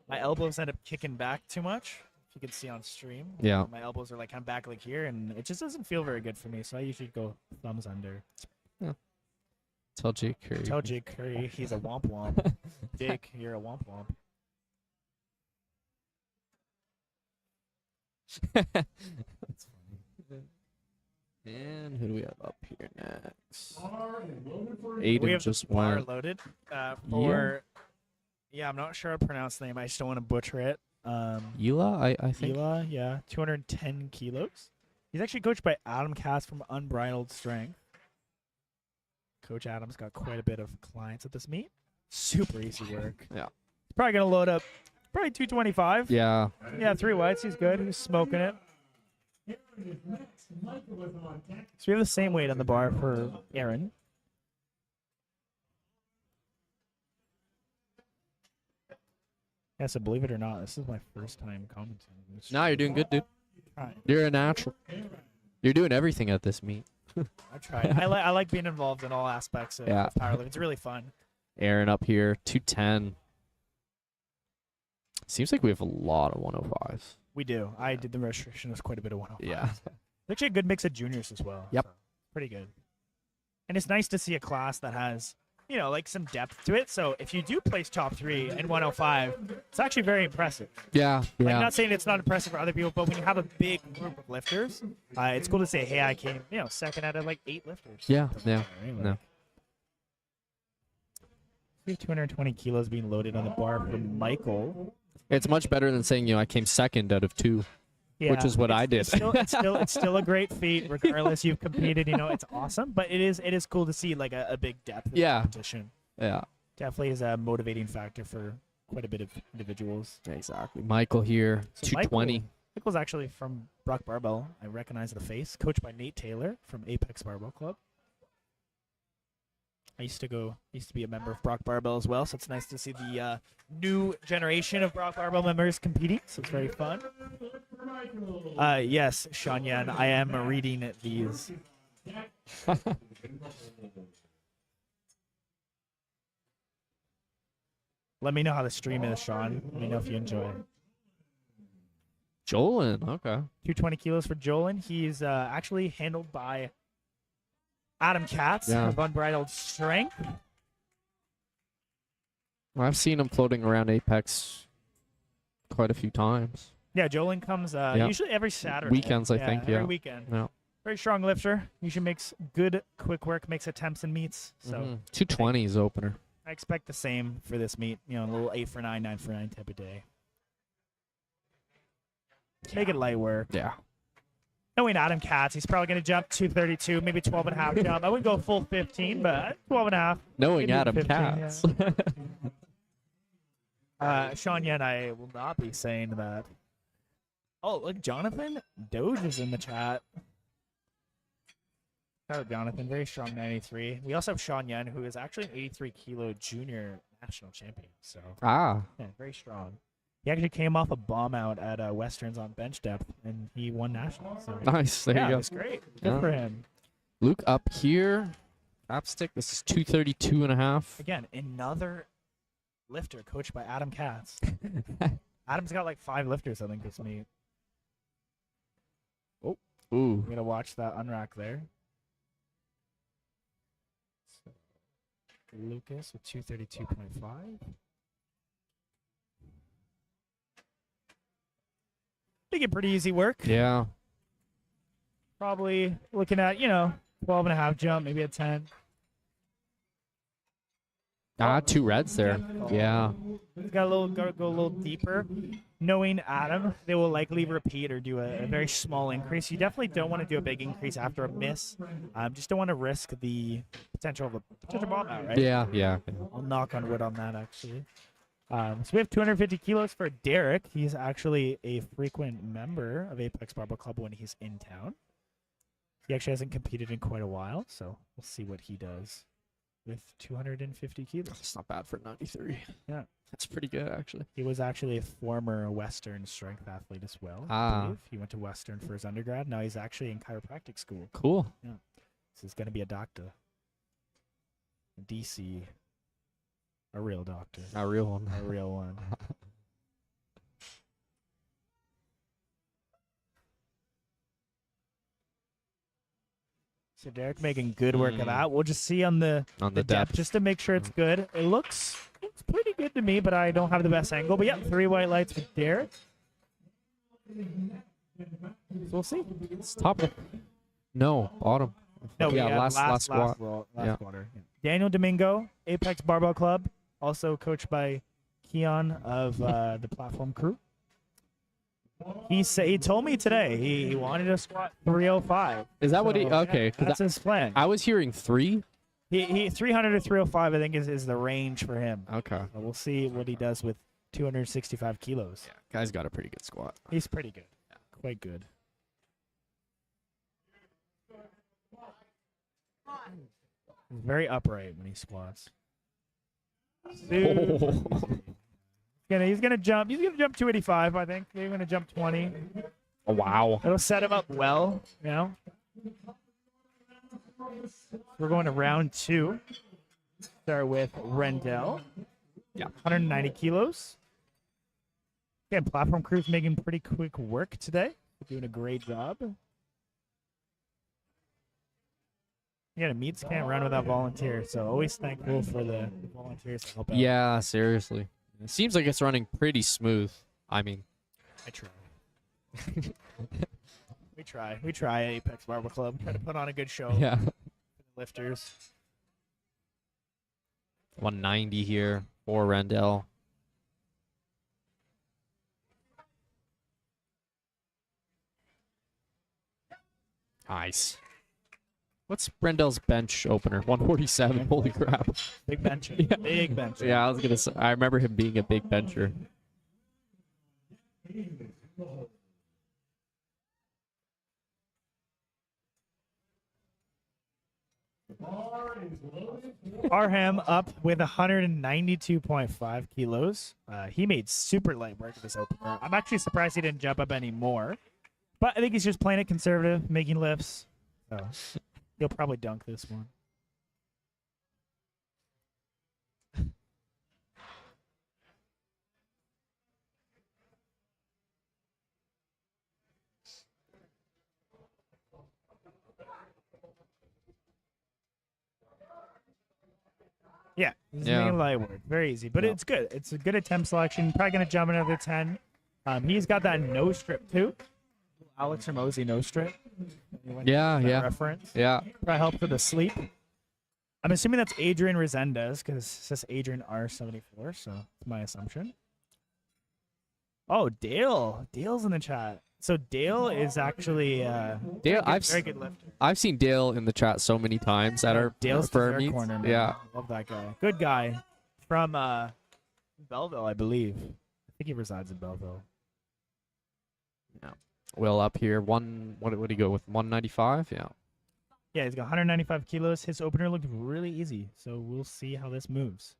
My elbows end up kicking back too much. If you can see on stream. Yeah. My elbows are like kind of back like here, and it just doesn't feel very good for me. So I usually go thumbs under. Tell Jake Curry. Tell Jake Curry he's a womp womp. Jake, you're a womp womp. That's funny. And who do we have up here next? We Aiden have just bar went. loaded for. Yeah, I'm not sure how to pronounce the name. I just don't want to butcher it. Yula, I think. Gila, yeah, 210 kilos. He's actually coached by Adam Cass from Unbridled Strength. Coach Adam's got quite a bit of clients at this meet. Super easy work. Yeah. He's probably gonna load up probably 225. Yeah. Yeah, 3 whites. He's good. He's smoking it. So we have the same weight on the bar for Aaron. Yeah, so believe it or not, this is my first time commenting. No, you're doing good, dude. Right. You're a natural. You're doing everything at this meet. I tried. I like being involved in all aspects of Yeah. powerlifting. It's really fun. Aaron up here, 210. Seems like we have a lot of 105s. We do. I did the restriction. There's quite a bit of 105. Yeah. Actually, a good mix of juniors as well. Yep. So pretty good. And it's nice to see a class that has, like some depth to it. So if you do place top 3 in 105, it's actually very impressive. Yeah. Like, not saying it's not impressive for other people, but when you have a big group of lifters, it's cool to say, hey, I came, second out of like 8 lifters. Yeah. Yeah. Anyway. No. We have 220 kilos being loaded on the bar from Michael. It's much better than saying, I came second out of 2. Yeah, Which is what I did. It's still a great feat, regardless you've competed. It's awesome, but it is cool to see like a big depth of competition. Yeah. Definitely is a motivating factor for quite a bit of individuals. Exactly. Michael here, So 220. Michael's actually from Brock Barbell. I recognize the face. Coached by Nate Taylor from Apex Barbell Club. I used to be a member of Brock Barbell as well, so it's nice to see the new generation of Brock Barbell members competing. So it's very fun. Yes, Sean Yan, I am reading these. Let me know how the stream is, Sean. Let me know if you enjoy it. Jolin, okay. 220 kilos for Jolin. He's actually handled by Adam Katz of Unbridled Strength. Well, I've seen him floating around Apex quite a few times. Yeah, Jolin comes usually every Saturday. Weekends, I think, Every weekend. Yeah. Very strong lifter. Usually makes good quick work, makes attempts and meets. So 220 is opener. I expect the same for this meet. A little 8 for 9, 9 for 9 type of day. Make it light work. Yeah. Knowing Adam Katz, he's probably going to jump 232, maybe 12 and a half jump. I wouldn't go full 15, but 12 and a half. Knowing Maybe Adam 15, Katz. Sean Yen, I will not be saying that. Oh, look, Jonathan Doge is in the chat. Shout out Jonathan, very strong 93. We also have Sean Yen, who is actually an 83 kilo junior national champion. So very strong. He actually came off a bomb out at Westerns on bench depth, and he won nationals. So. Nice. There you go. That's great. Good for him. Luke up here. Apstick. This is 232 and a half. Again, another lifter coached by Adam Katz. Adam's got like 5 lifters, I think, this meet. Oh. Ooh. We're going to watch that unrack there. So, Lucas with 232.5. Making pretty easy work. Yeah. Probably looking at, 12 and a half jump, maybe a 10. 2 reds there. Yeah. Got to go a little deeper. Knowing Adam, they will likely repeat or do a very small increase. You definitely don't want to do a big increase after a miss. Just don't want to risk the potential of a potential bomb out, right? Yeah. I'll knock on wood on that, actually. So we have 250 kilos for Derek. He's actually a frequent member of Apex Barbell Club when he's in town. He actually hasn't competed in quite a while, so we'll see what he does with 250 kilos. That's not bad for 93. Yeah. That's pretty good, actually. He was actually a former Western strength athlete as well. Ah. I believe. He went to Western for his undergrad. Now he's actually in chiropractic school. Cool. Yeah. So he's going to be a doctor. A DC. A real doctor. A real one. A real one. So Derek making good work of that. We'll just see on the depth just to make sure it's good. It looks pretty good to me, but I don't have the best angle. But yeah, 3 white lights with Derek. So we'll see. It's top. No, bottom. No, yeah, last squat. Last quarter. Yeah. Daniel Domingo, Apex Barbell Club, also coached by Keon of the Platform Crew. He told me today he wanted to squat 305. Is that what he? Okay, yeah, that's his plan. I was hearing 3. He 300 to 305, I think, is the range for him. Okay. So we'll see what he does with 265 kilos. Yeah, guy's got a pretty good squat. He's pretty good. Yeah. Quite good. He's very upright when he squats. He's gonna jump 285, I think. He's gonna jump 20. Oh, wow. It'll set him up well, We're going to round 2. Start with Rendell. Yeah. 190 kilos. Again, platform crew's making pretty quick work today. Doing a great job. Yeah, the meets can't run without volunteers, so always thankful for the volunteers to help out. Yeah, seriously. It seems like it's running pretty smooth. I mean, I try. We try. We try at Apex Barbell Club. Try to put on a good show. yeah. For the lifters. 190 here for Rendell. Nice. What's Rendell's bench opener? 147. Holy crap. Big bench. Yeah. Big bench. Yeah, I was gonna say. I remember him being a big bencher. Arham up with 192.5 kilos. He made super light work of this opener. I'm actually surprised he didn't jump up any more. But I think he's just playing it conservative, making lifts. So he'll probably dunk this one. Yeah, he's Yeah. making light work. Very easy, but Yeah. it's good. It's a good attempt selection. Probably going to jump another 10. He's got that nose strip, too. Alex Hermosi nose strip. Anyone Yeah, knows that yeah. reference? Yeah. Probably help with the sleep. I'm assuming that's Adrian Resendez because it says Adrian R74, so that's my assumption. Oh, Dale. Dale's in the chat. So Dale is actually Dale, very good lifter. I've seen Dale in the chat so many times at our Dale's firm dessert meets. corner, man. Yeah. Love that guy. Good guy from Belleville, I believe. I think he resides in Belleville. Will up here. What would he go with? 195? Yeah. Yeah, he's got 195 kilos. His opener looked really easy, so we'll see how this moves.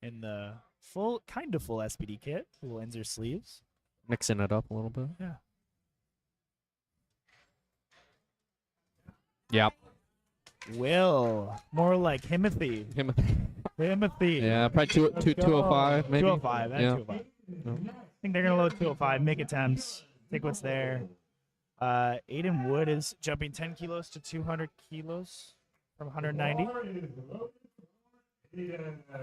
In the kind of full SPD kit, little Inzer sleeves. Mixing it up a little bit. Yeah. Yep. Will. More like Himothy. Himothy. Yeah, probably 205 maybe. 205. Yeah. 205. No. I think they're going to load 205, make attempts, take what's there. Aiden Wood is jumping 10 kilos to 200 kilos from 190.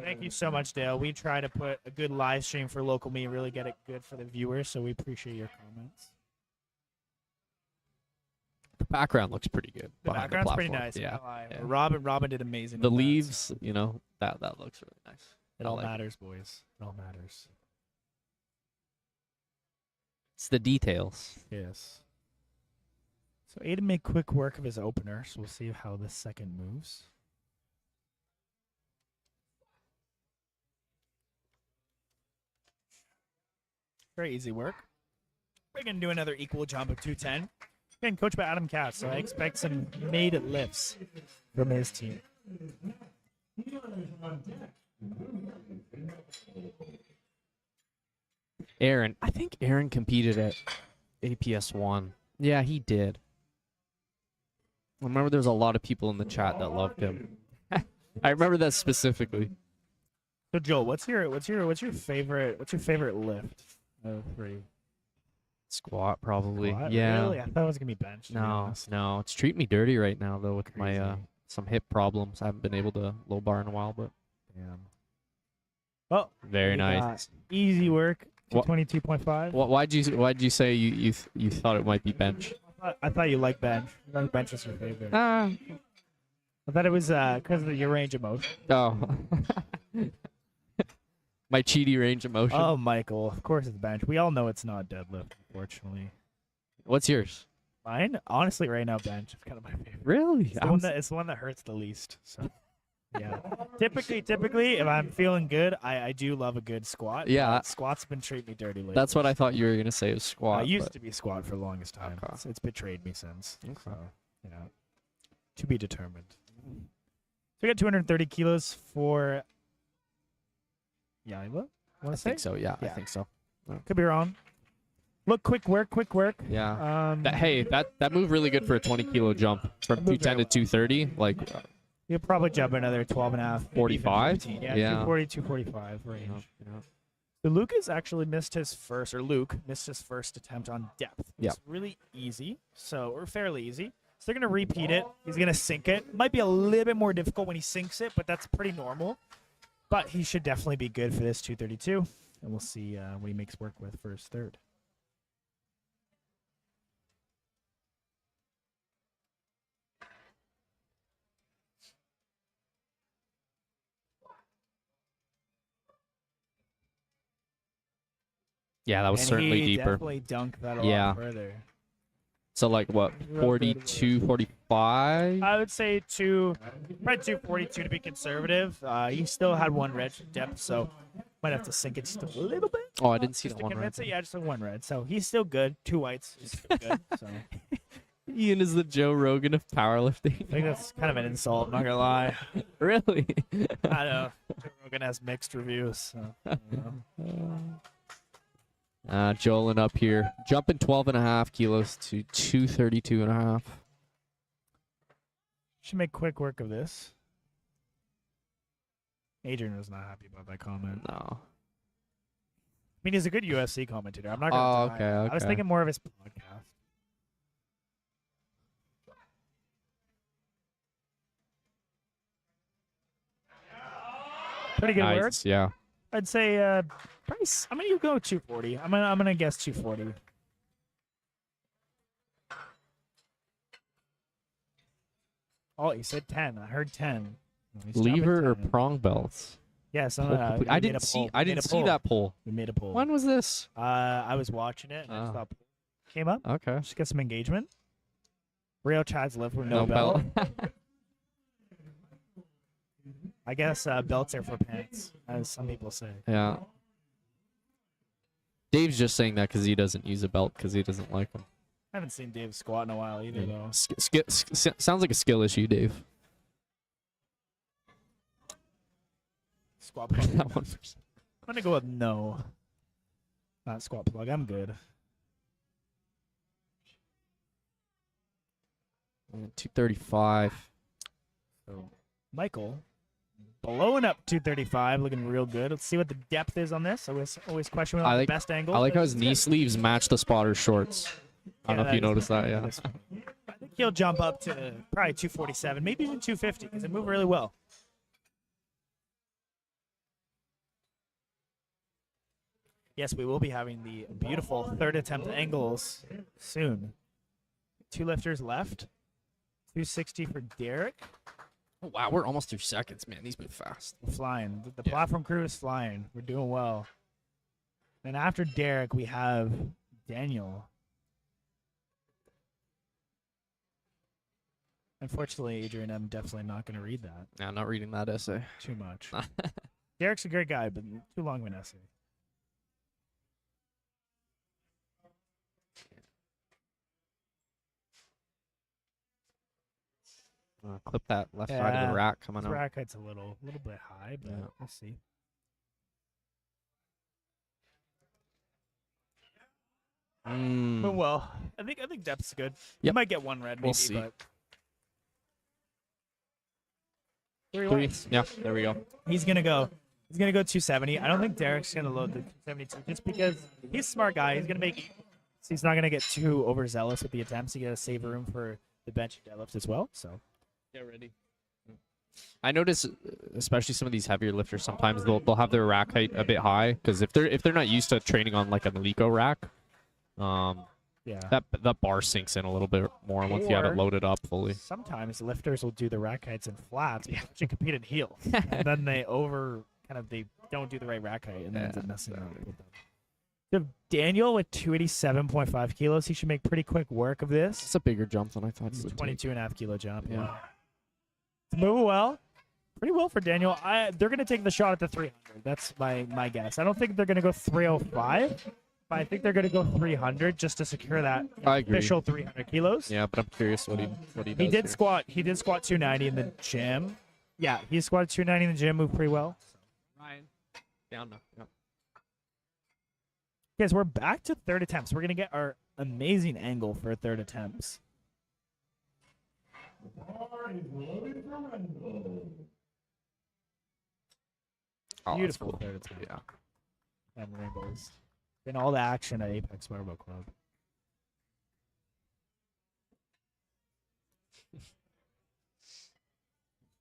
Thank you so much, Dale. We try to put a good live stream for local me, really get it good for the viewers, so we appreciate your comments. The background looks pretty good. The behind background's pretty platform. nice. Yeah. Yeah. Yeah. Robin did amazing. The with that, leaves, so you know, that looks really nice. it I all like it. matters, boys. It all matters. It's the details. Yes. So Aiden made quick work of his opener, so we'll see how this second moves. Very easy work. We're going to do another equal jump of 210. Again, coached by Adam Katz, so I expect some made lifts from his team. Aaron, I think Aaron competed at APS 1. Yeah, he did. I remember there was a lot of people in the chat that loved him. I remember that specifically. So Joel, what's your favorite lift of three? Squat, probably. Squat? Yeah. Really? I thought it was gonna be bench. to be No, honest. no. It's treating me dirty right now though with my Crazy. some hip problems. I haven't been able to low bar in a while, but Damn. Well, very we nice. got easy work. What- 22.5. Why'd you say you thought it might be bench? I thought you liked bench. I thought bench was your favorite. Ah. I thought it was because of your range of motion. Oh. My cheaty range of motion. Oh, Michael. Of course it's bench. We all know it's not deadlift, unfortunately. What's yours? Mine, honestly, right now, bench is kind of my favorite. Really? It's the one that hurts the least. So, yeah. Typically, if I'm feeling good, I do love a good squat. Yeah. but squats have been treating me dirty lately. That's what I thought you were gonna say was squat. I used but- to be squat for the longest time. Okay. It's betrayed me since. Okay. So, yeah. To be determined. So we got 230 kilos for Yaila. I think so. Yeah, I Yeah. think so. Could be wrong. Look, quick work, quick work. Yeah. That move really good for a 20-kilo jump from Moved 210 to very 230. Like, You'll probably jump another 12 and a half. maybe even 45? 15. Yeah, Yeah. 240, 245 range. yeah. So Lucas actually missed his first, or Luke missed his first attempt on depth. Yep. It's really easy, or fairly easy. So they're going to repeat it. He's going to sink it. Might be a little bit more difficult when he sinks it, but that's pretty normal. But he should definitely be good for this 232. And we'll see what he makes work with for his third. Yeah, that was And certainly he deeper. definitely dunked that a Yeah. lot further. So like what, 42, 45? I would say probably 242 to be conservative. He still had one red depth, so might have to sink it just a little bit. Oh, I didn't see Just that to one right convince it, there. yeah, just a one red. So he's still good. 2 whites, he's still good. So Ian is the Joe Rogan of powerlifting. I think that's kind of an insult. I'm not gonna lie. Really? I know Joe Rogan has mixed reviews. So, I don't know. Joelin up here, jumping 12.5 kilos to 232.5. Should make quick work of this. Adrian was not happy about that comment. No. I mean, he's a good UFC commentator. I'm not gonna deny it. I was okay. thinking more of his podcast. Pretty good Nice, work. yeah. I'd say price. I'm gonna go 240. I'm gonna guess 240. Oh, you said 10. I heard 10. He's jumping Lever or 10. prong belts? Yes, Pull complete. I didn't see that pull. We made a poll. When was this? I was watching it and I Oh. just thought came up. Okay. Just get some engagement. Real Chad's live with No no belt. belt. I guess belts are for pants, as some people say. Yeah. Dave's just saying that because he doesn't use a belt because he doesn't like them. I haven't seen Dave squat in a while either, though. Sounds like a skill issue, Dave. Squat plug. That one first. I'm gonna go with no. Not squat plug. I'm good. 235. So Michael blowing up 235, looking real good. Let's see what the depth is on this. Always question on the best angle. I like how his It's knee good. sleeves match the spotter's shorts. I don't know if you noticed that, yeah. I think he'll jump up to probably 247, maybe even 250, because it moved really well. Yes, we will be having the beautiful third attempt angles soon. 2 lifters left. 260 for Derek. Oh, wow, we're almost through seconds, man. These move fast. We're flying. The Yeah. platform crew is flying. We're doing well. Then after Derek, we have Daniel. Unfortunately, Adrian, I'm definitely not going to read that Yeah, I'm not reading that essay. too much. Derek's a great guy, but too long of an essay. Clip that left side of Yeah, the rack coming His out. rack height's a little bit high, but Yeah. we'll see. But well, I think depth's good. You Yep. might get one red, maybe, We'll see. but 3 Three. whites. Yeah, there we go. He's gonna go 270. I don't think Derek's gonna load the 72 just because he's a smart guy. He's gonna he's not gonna get too overzealous with the attempts. He gotta save room for the bench and deadlifts as well. So Get ready. I notice, especially some of these heavier lifters, sometimes they'll have their rack height a bit high because if they're not used to training on like a Maliko rack, yeah. that bar sinks in a little bit more once you have Or- it loaded up fully. Sometimes lifters will do the rack heights in flats to compete in heels, and then they don't do the right rack height, and then ends up messing up with them. So Daniel with 287.5 kilos, he should make pretty quick work of this. It's a bigger jump than I thought. It's It a would 22.5 kilo jump. Yeah. Yeah. It's moving well. Pretty well for Daniel. They're going to take the shot at the 300. That's my guess. I don't think they're going to go 305, but I think they're going to go 300 just to secure that I agree. official 300 kilos. Yeah, but I'm curious what he does. He did here. squat. He did squat 290 in the gym. Yeah, he squatted 290 in the gym. Moved pretty well. Ryan, down now. Yep. Okay, so we're back to third attempts. We're going to get our amazing angle for third attempts. Oh, that's Beautiful cool. third attempt. Yeah. And rainbows. And all the action at Apex Barbell Club.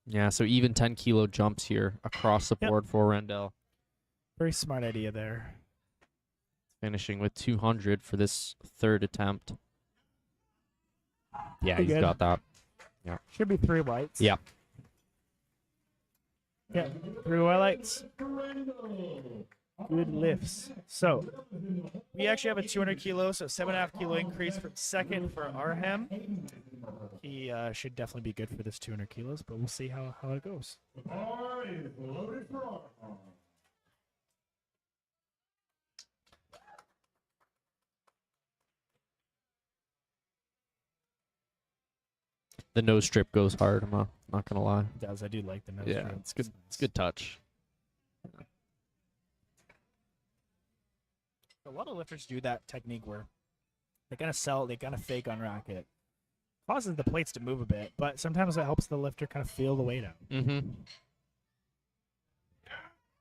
Yeah, so even 10 kilo jumps here across the Yep. board for Rendell. Very smart idea there. Finishing with 200 for this third attempt. Yeah, Pretty he's good. got that. Should be 3 whites. Yeah. Yeah, 3 white lights. Good lifts. So, we actually have a 200 kilo, so 7.5 kilo increase from second for Arhem. He should definitely be good for this 200 kilos, but we'll see how it goes. The nose strip goes hard. I'm not gonna lie. It does. I do like the nose. Yeah, strip. it's good. It's good touch. A lot of lifters do that technique where they kind of fake on racket. Causes the plates to move a bit, but sometimes it helps the lifter kind of feel the weight out. Mm-hmm.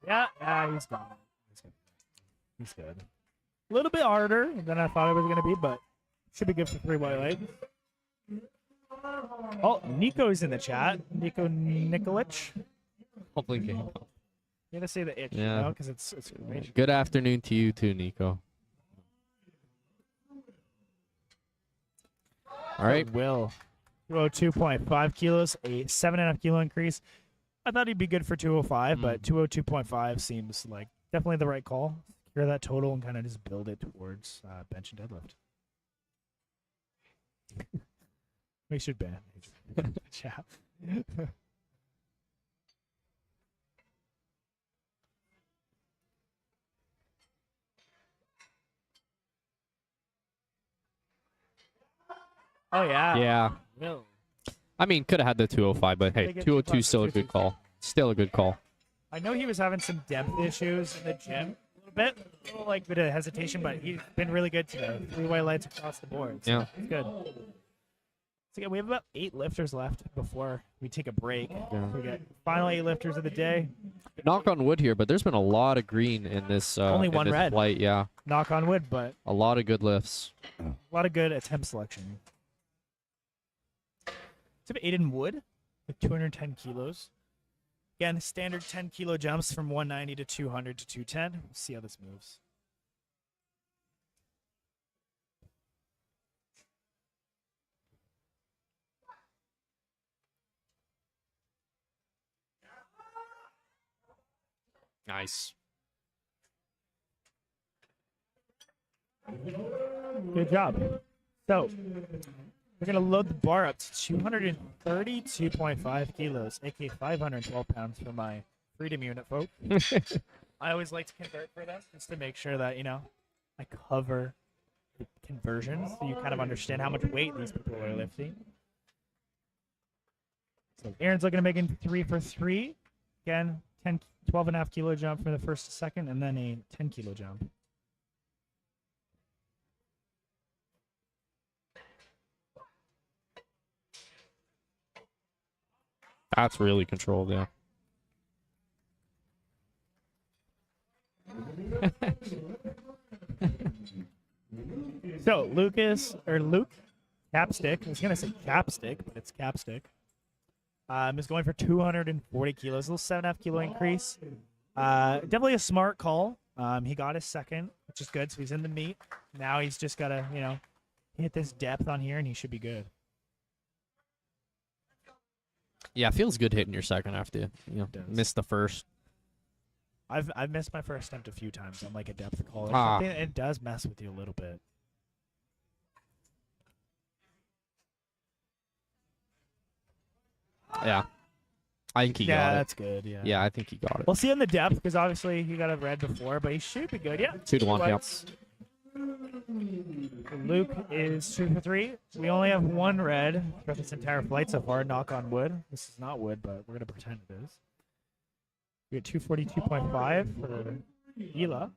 Yeah, he's gone. He's good. A little bit harder than I thought it was going to be, but should be good for 3 white lights. Oh, Nico's in the chat. Nico Nikolic. Hopefully, I'm gonna say the itch, Yeah. you know, because it's great. good afternoon to you too, Nico. All right. Will. 202.5 kilos, a 7.5 kilo increase. I thought he'd be good for 205, but 202.5 seems like definitely the right call. Secure that total and kind of just build it towards bench and deadlift. We should ban. Chat. Oh yeah. Yeah. Will. I mean, could have had the 205, but hey, They get 202 is still a 205. good call. Still a good call. I know he was having some depth issues in the gym a little bit, a little like bit of hesitation, but he's been really good today. 3 white lights across the board. So Yeah. it's good. So again, we have about 8 lifters left before we take a break. Yeah. We get final 8 lifters of the day. Knock on wood here, but there's been a lot of green in this. Only in one this red. flight. Yeah, Knock on wood, but a lot of good lifts. a lot of good attempt selection. So 8 in wood with 210 kilos. Again, standard 10 kilo jumps from 190 to 200 to 210. We'll see how this moves. Nice. Good job. So, we're going to load the bar up to 232.5 kilos, aka 512 pounds for my freedom unit folk. I always like to convert for them just to make sure that, you know, I cover the conversions so you kind of understand how much weight these people are lifting. So, Aaron's looking to make it 3 for 3. Again, 12.5 kilo jump for the first to second, and then a 10 kilo jump. That's really controlled. Yeah. So Luke, Capstick. I was gonna say Capstick, but it's Capstick. Is going for 240 kilos, a little 7.5 kilo increase. Definitely a smart call. He got his second, which is good. So he's in the meet. Now he's just gotta, you know, hit this depth on here, and he should be good. Yeah, it feels good hitting your second after you does. miss the first. I've missed my first attempt a few times on like a depth call or Ah. something. It does mess with you a little bit. Yeah, I think he Yeah, got it. that's good. Yeah. Yeah, I think he got it. We'll see on the depth because obviously he got a red before, but he should be good. Yeah. 2 to 1. Yep. Lights. Luke is 2 for 3. We only have 1 red for this entire flight so far. Knock on wood. This is not wood, but we're gonna pretend it is. We get 242.5 for Hila.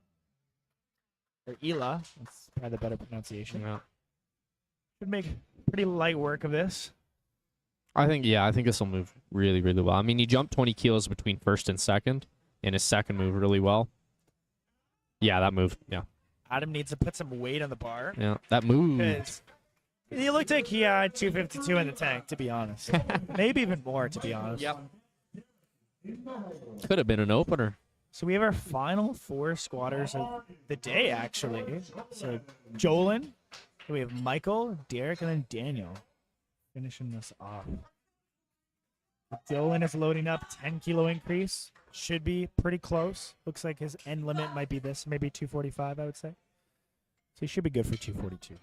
or Ela. That's probably the better pronunciation. Yeah. Should make pretty light work of this. I think this will move really, really well. I mean, he jumped 20 kilos between first and second, and his second moved really well. Yeah, that moved. Yeah. Adam needs to put some weight on the bar. Yeah, that moved. Because he looked like he had 252 in the tank, to be honest. Maybe even more, to be honest. Yep. Could have been an opener. So we have our final 4 squatters of the day, actually. So Jolin, we have Michael, Derek, and then Daniel finishing this off. Dylan is loading up, 10 kilo increase. Should be pretty close. Looks like his end limit might be this, maybe 245, I would say. So he should be good for 242.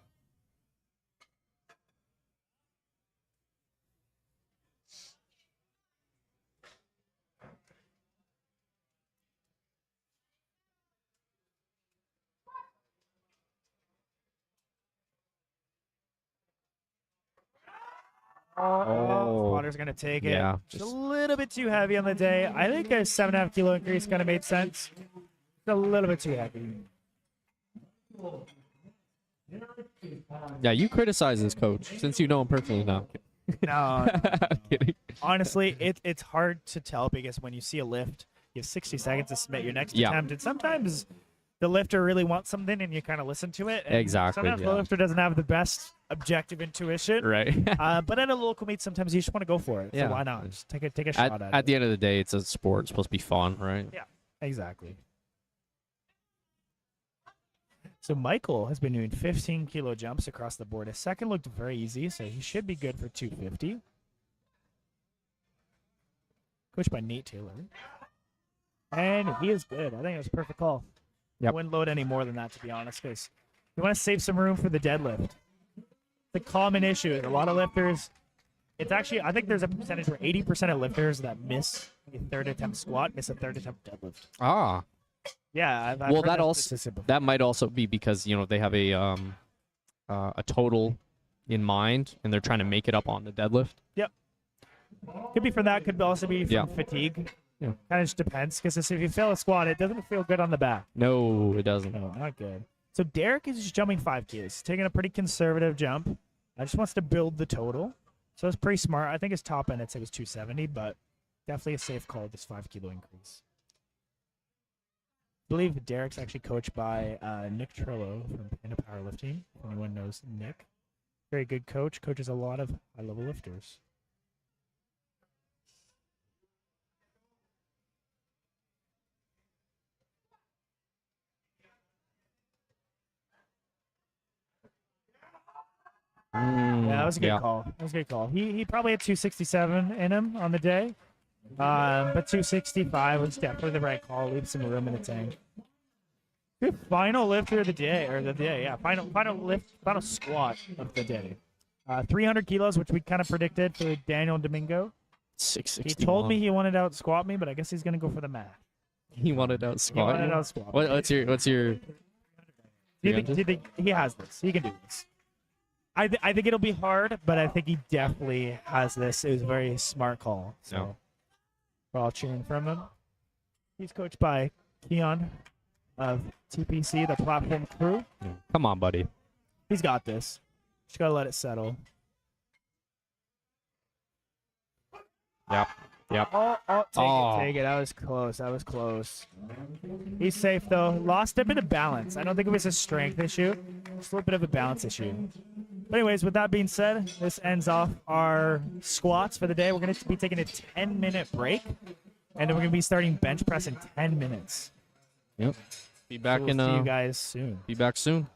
Squatter's going to take it. Yeah, Just a little bit too heavy on the day. I think a 7.5 kilo increase kind of made sense. Just a little bit too heavy. Yeah, you criticize this coach since you know him personally now. No, Kidding. honestly, it's hard to tell because when you see a lift, you have 60 seconds to submit your next attempt. And sometimes the lifter really wants something and you kind of listen to it. And Exactly, Sometimes the lifter doesn't have the best objective intuition. Right. But at a local meet, sometimes you just want to go for it. Yeah. So why not? Just take a shot at it. At the end of the day, it's a sport. It's supposed to be fun, right? Yeah, exactly. So Michael has been doing 15 kilo jumps across the board. His second looked very easy, so he should be good for 250. Coached by Nate Taylor. And he is good. I think it was a perfect call. Yep. I wouldn't load any more than that, to be honest, because you want to save some room for the deadlift. The common issue is a lot of lifters. It's actually, I think there's a percentage where 80% of lifters that miss a third attempt squat miss a third attempt deadlift. Ah. Yeah, I've Well, heard that also statistic before. that might also be because they have a total in mind and they're trying to make it up on the deadlift. Could be from that. Could also be from Yeah. fatigue. Yeah. Kind of just depends. Because if you fail a squat, it doesn't feel good on the back. No, it doesn't. No, not good. So Derek is just jumping 5 kilos. He's taking a pretty conservative jump. I just wants to build the total. So it's pretty smart. I think his top end, I'd say, was 270, but definitely a safe call, this 5 kilo increase. I believe Derek's actually coached by Nick Trillo from Panda Powerlifting. If anyone knows Nick. Very good coach. Coaches a lot of high-level lifters. Yeah, that was a good call. That was a good call. He probably had 267 in him on the day. But 265 was definitely the right call. Leave some room in the tank. Good final lifter of the day, final squat of the day. 300 kilos, which we kind of predicted for Daniel Domingo. 661. He told me he wanted to out squat me, but I guess he's gonna go for the math. He wanted to out He squat. wanted you? to out squat me. What's your? Do you think he has this? He can do this. I think it'll be hard, but I think he definitely has this. It was a very smart call. So No. we're all cheering from him. He's coached by Keon of TPC, the platform crew. Come on, buddy. He's got this. Just gotta let it settle. Yep. Oh, take it. That was close. That was close. He's safe, though. Lost a bit of balance. I don't think it was a strength issue. Just a little bit of a balance issue. But anyways, with that being said, this ends off our squats for the day. We're going to be taking a 10-minute break, and then we're going to be starting bench press in 10 minutes. Yep. Be back So we'll in. see you guys soon. Be back soon.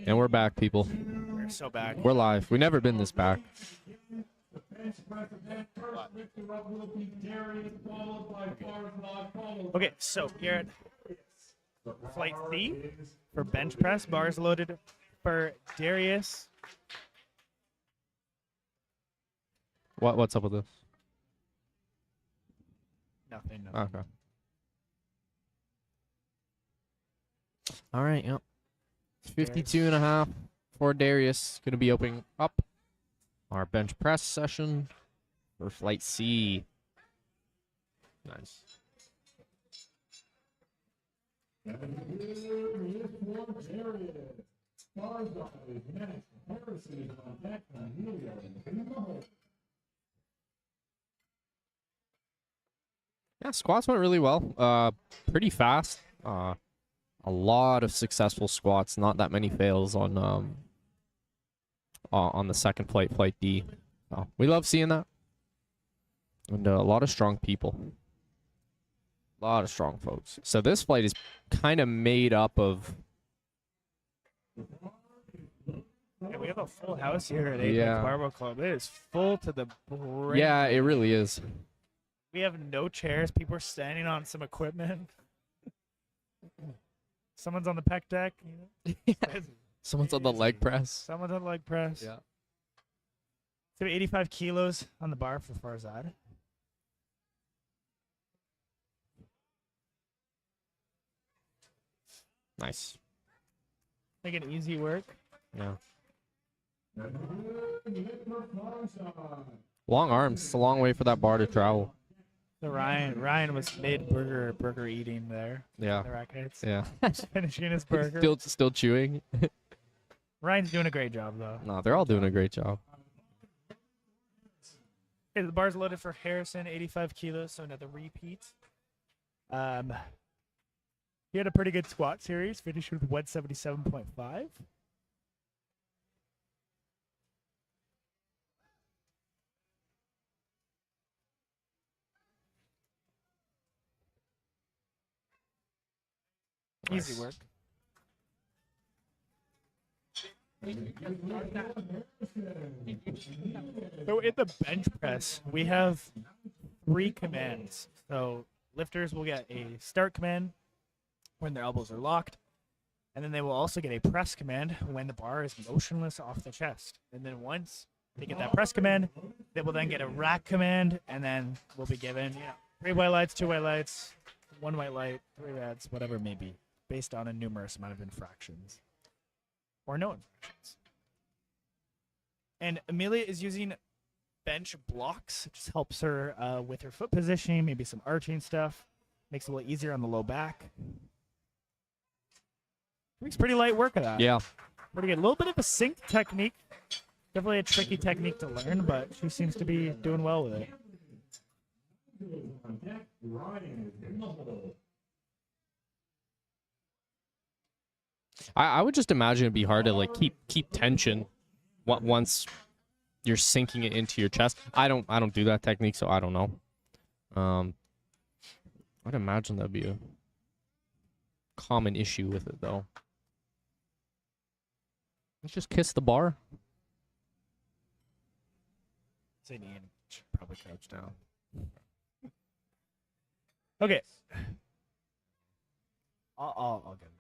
And we're back, people. We're so back. We're live. We've never been this back. Okay, so here at flight C for bench press, bars loaded for Darius. What's up with this? Nothing. Okay. All right, yep. 52.5 for Darius. Going to be opening up our bench press session for flight C. Nice. Yeah, squats went really well. Pretty fast. A lot of successful squats. Not that many fails on the second flight, flight D. We love seeing that. And a lot of strong people. A lot of strong folks. So this flight is kind of made up of. Yeah, we have a full house here at Apex Barbell Club. It is full to the brim. Yeah, it really is. We have no chairs. People are standing on some equipment. Someone's on the pec deck. You know? Someone's on the leg press. Someone's on the leg press. Yeah. So 85 kilos on the bar for Farzad. Nice. Making easy work. Yeah. Long arms. It's a long way for that bar to travel. So Ryan was mid burger eating there. Yeah. The rackets. Yeah. Just finishing his burger. Still chewing. Ryan's doing a great job though. No, they're all doing a great job. Okay, the bar's loaded for Harrison, 85 kilos, so another repeat. He had a pretty good squat series, finished with 177.5. Nice. Easy work. So in the bench press, we have 3 commands. So lifters will get a start command when their elbows are locked, and then they will also get a press command when the bar is motionless off the chest. And then once they get that press command, they will then get a rack command, and then we'll be given 3 white lights, 2 white lights, 1 white light, 3 reds, whatever it may be, based on a numerous amount of infractions or no infractions. And Amelia is using bench blocks. It just helps her with her foot positioning, maybe some arching stuff. Makes it a little easier on the low back. Makes pretty light work of that. Yeah. Pretty good. A little bit of a sink technique. Definitely a tricky technique to learn, but she seems to be doing well with it. I would just imagine it'd be hard to like keep tension once you're sinking it into your chest. I don't do that technique, so I don't know. I'd imagine that'd be a common issue with it though. Let's just kiss the bar. St. Ian should probably crouch down. Okay. I'll get it.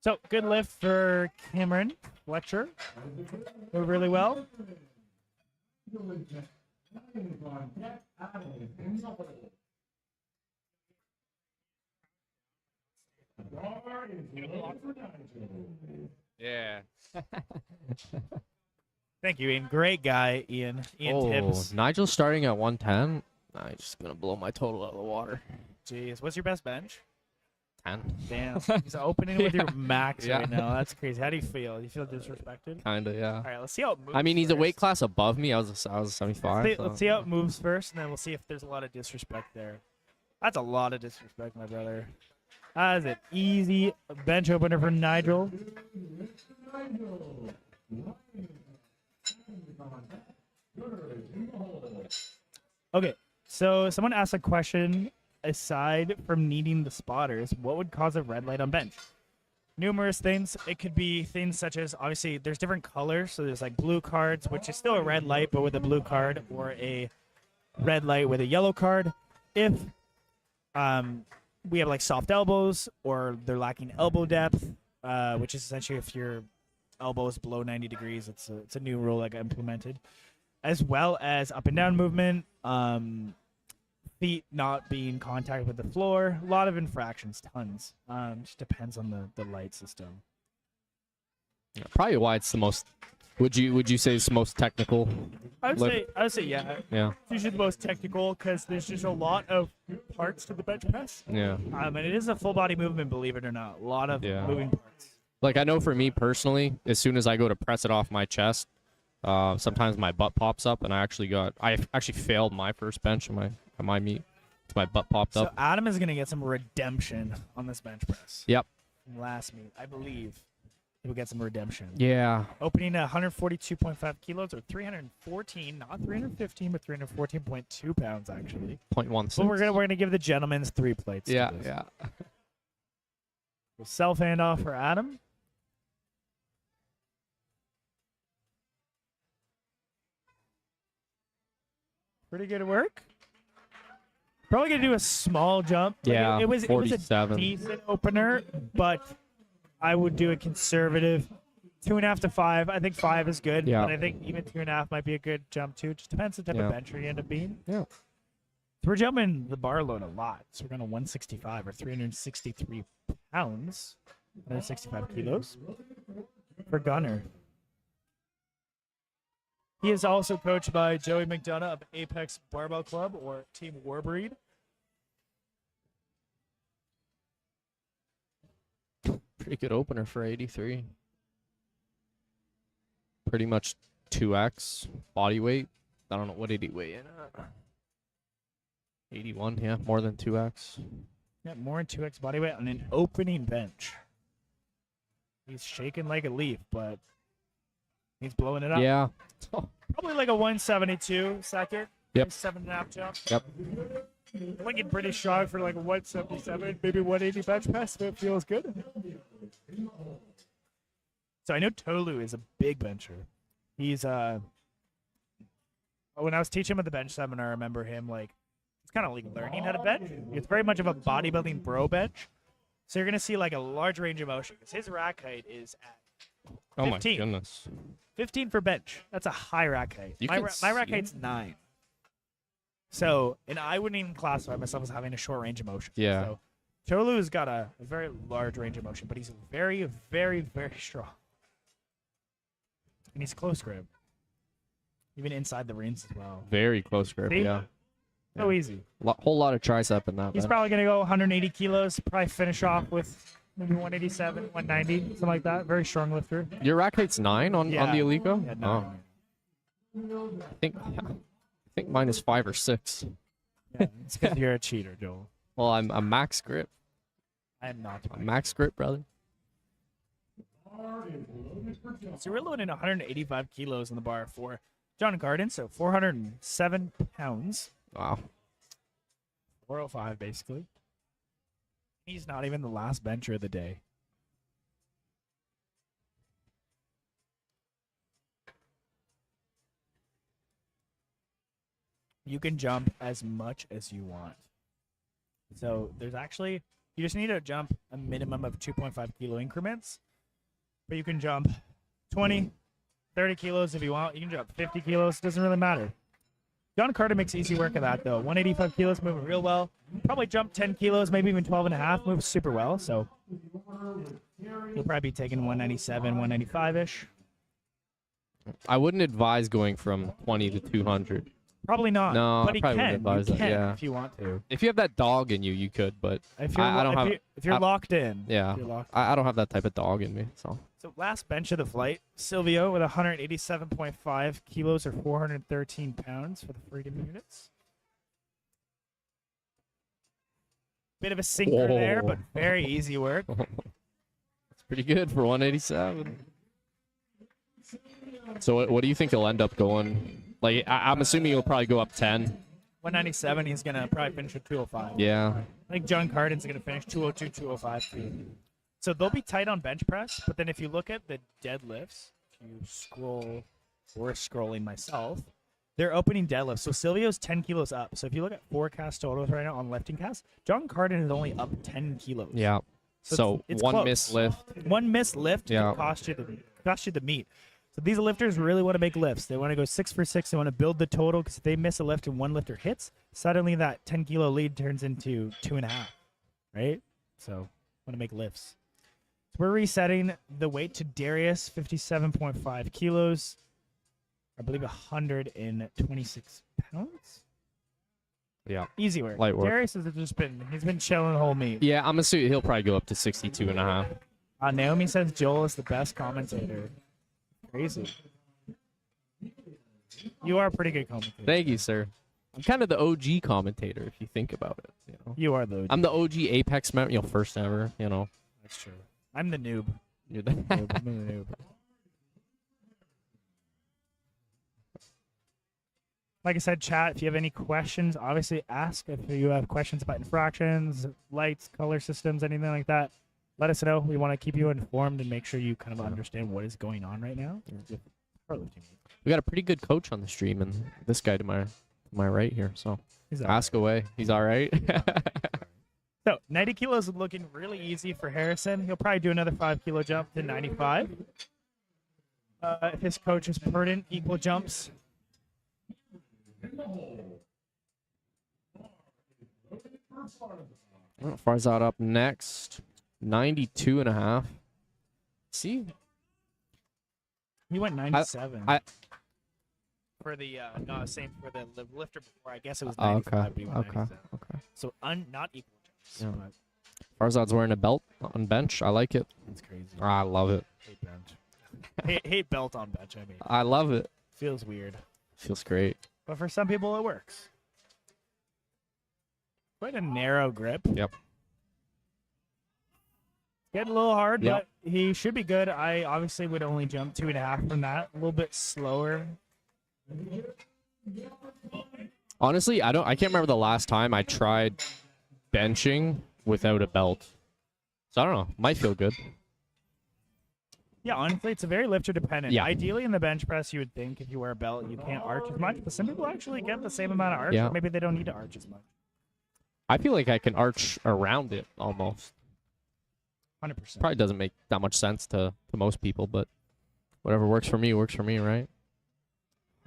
So, good lift for Cameron Fletcher. Moved really well. Yeah. Thank you, Ian. Great guy, Ian. Ian Tibbs. Nigel's starting at 110. I'm just gonna blow my total out of the water. Jeez, what's your best bench? 10. Damn. He's opening with your max Yeah. right now. That's crazy. How do you feel? Do you feel disrespected? Kinda, yeah. All right, let's see how it moves. I mean, he's a weight first. class above me. I was a 75. Let's see how it moves first, and then we'll see if there's a lot of disrespect there. That's a lot of disrespect, my brother. That is an easy bench opener for Nigel. Okay, so someone asked a question aside from needing the spotters, what would cause a red light on bench? Numerous things. It could be things such as, obviously, there's different colors. So there's like blue cards, which is still a red light, but with a blue card, or a red light with a yellow card. If we have like soft elbows, or they're lacking elbow depth, which is essentially if your elbow is below 90 degrees, it's a new rule that got implemented, as well as up and down movement, feet not being in contact with the floor. A lot of infractions, tons. Just depends on the light system. Yeah, probably why it's the most. Would you say it's the most technical? I would say yeah. Yeah. It's usually the most technical because there's just a lot of parts to the bench press. Yeah. And it is a full body movement, believe it or not. A lot of moving parts. Like I know for me personally, as soon as I go to press it off my chest, sometimes my butt pops up, and I actually failed my first bench in my meet. My butt popped up. So Adam is gonna get some redemption on this bench press. Yep. From last meet, I believe he will get some redemption. Yeah. Opening at 142.5 kilos, or 314, not 315, but 314.2 pounds actually. 0.16. But we're gonna give the gentleman's 3 plates. Yeah, to this. yeah. Self handoff for Adam. Pretty good work. Probably gonna do a small jump. Like Yeah, it was a 47. decent opener, but I would do a conservative 2.5 to 5. I think 5 is good, Yeah. but I think even 2.5 might be a good jump too. Just depends the type of bencher you end up being. Yeah. So we're jumping the bar load a lot. So we're going to 165 or 363 pounds, 165 kilos for Gunner. He is also coached by Joey McDonough of Apex Barbell Club, or Team Warbreed. Pretty good opener for 83. Pretty much 2x body weight. I don't know, what did he weigh in at? 81, yeah, more than 2x. Yeah, more than 2x body weight on an opening bench. He's shaking like a leaf, but he's blowing it up. Yeah. Probably like a 172 second. Yep. 7.5 jump. Yep. Looking pretty strong for like a 177, maybe 180 bench press, but it feels good. So I know Tolu is a big bencher. He's when I was teaching him at the bench seminar, I remember him like it's kind of like learning how to bench. It's very much of a bodybuilding bro bench. So you're gonna see like a large range of motion because his rack height is at 15. Oh my goodness. 15 for bench. That's a high rack height. You My can rack see height's 9. So, and I wouldn't even classify myself as having a short range of motion. Yeah. So, Tolu's got a very large range of motion, but he's very, very, very strong. And he's close grip. Even inside the rings as well. Very close grip, See? yeah. So easy. Whole lot of tricep in that. He's bench. probably going to go 180 kilos, probably finish off with maybe 187, 190, something like that. Very strong lifter. Your rack height's 9 on the Alico? Yeah, Oh. I think mine is 5 or 6. Yeah, it's because you're a cheater, Joel. Well, I'm max grip. I'm not. I'm max grip, brother. So we're loading 185 kilos in the bar for John Garden, so 407 pounds. Wow. 405, basically. He's not even the last bencher of the day. You can jump as much as you want. So there's actually, you just need to jump a minimum of 2.5 kilo increments. But you can jump 20, 30 kilos if you want. You can jump 50 kilos. Doesn't really matter. John Carter makes easy work of that, though. 185 kilos, moving real well. Probably jump 10 kilos, maybe even 12 and a half. Moves super well, so he'll probably be taking 197, 195-ish. I wouldn't advise going from 20 to 200. Probably not. No, but I he probably can. wouldn't advise You that, can yeah. if you want to. If you have that dog in you, you could, but If you're, I don't have. if you're locked in. Yeah, if you're locked I don't have that type of dog in me. So last bench of the flight, Silvio with 187.5 kilos or 413 pounds for the freedom units. Bit of a sinker there, but very easy work. it's pretty good for 187. So what do you think he'll end up going? Like I'm assuming he'll probably go up 10. 197, he's going to probably finish with 205. Yeah. I think John Carden's going to finish 202, 205 too. So they'll be tight on bench press, but then if you look at the deadlifts, if you scroll, or scrolling myself, they're opening deadlifts. So Silvio's 10 kilos up. So if you look at forecast totals right now on lifting cast, John Carden is only up 10 kilos. Yeah. So it's one close. missed lift. One missed lift Yeah. can cost you the meet. So these lifters really want to make lifts. They want to go 6 for 6. They want to build the total because if they miss a lift and one lifter hits, suddenly that 10 kilo lead turns into 2.5, right? So want to make lifts. So we're resetting the weight to Darius, 57.5 kilos. I believe 126 pounds. Yeah. Easy work. Light work. Darius has just he's been chilling the whole meet. Yeah, I'm assuming he'll probably go up to 62.5. Naomi says Joel is the best commentator. Crazy. You are a pretty good commentator. Thank you, sir. I'm kind of the OG commentator, if you think about it. You know, You are the OG. I'm the OG Apex member, first ever. That's true. I'm the noob. You're the I'm the noob. Like I said, chat, if you have any questions, obviously ask. If you have questions about infractions, lights, color systems, anything like that, let us know. We want to keep you informed and make sure you kind of understand what is going on right now. We got a pretty good coach on the stream, and this guy to my right here. So ask away. He's all right. So 90 kilos is looking really easy for Harrison. He'll probably do another 5 kilo jump to 95. If his coach is prudent, equal jumps. Farzad up next. 92.5. See? He went 97. I for the same for the lifter before. I guess it was Oh, 95. okay. But he went Okay. 97. Okay. So not equal jumps. Yeah. But Farzad's wearing a belt on bench. I like it. that's crazy. I love it. Hate bench. hate belt on bench. I mean, I love it. feels weird, Feels great. but for some people it works. Quite a narrow grip. Yep. Getting a little hard, Yep. but he should be good. I obviously would only jump 2.5 from that. A little bit slower. Honestly, I can't remember the last time I tried benching without a belt. So I don't know. Might feel good. Yeah, honestly, it's a very lifter dependent. Yeah. Ideally, in the bench press, you would think if you wear a belt, you can't arch as much. But some people actually get the same amount of arch. Yeah. Or maybe they don't need to arch as much. I feel like I can arch around it almost. 100%. Probably doesn't make that much sense to most people, but whatever works for me, right?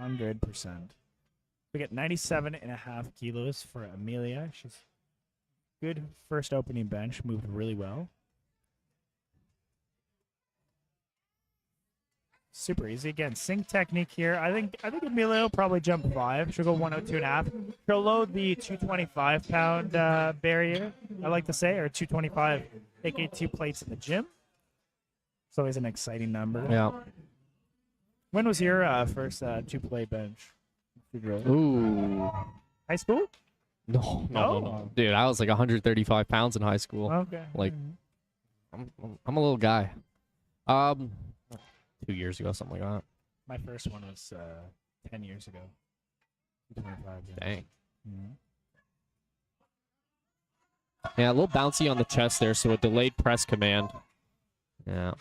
100%. We get 97.5 kilos for Amelia. She's good first opening bench. Moved really well. Super easy. Again, sync technique here. I think Amelia will probably jump 5. She'll go 102.5. She'll load the 225-pound barrier, I like to say, or 225, aka 2 plates in the gym. It's always an exciting number. Yeah. When was your first 2-plate bench? Ooh. High school? No. Oh. Dude, I was like 135 pounds in high school. Okay. Like, I'm a little guy. 2 years ago, something like that. My first one was 10 years ago. 25. Yeah. Dang. Mhm. Yeah, a little bouncy on the chest there, so a delayed press command. Yeah.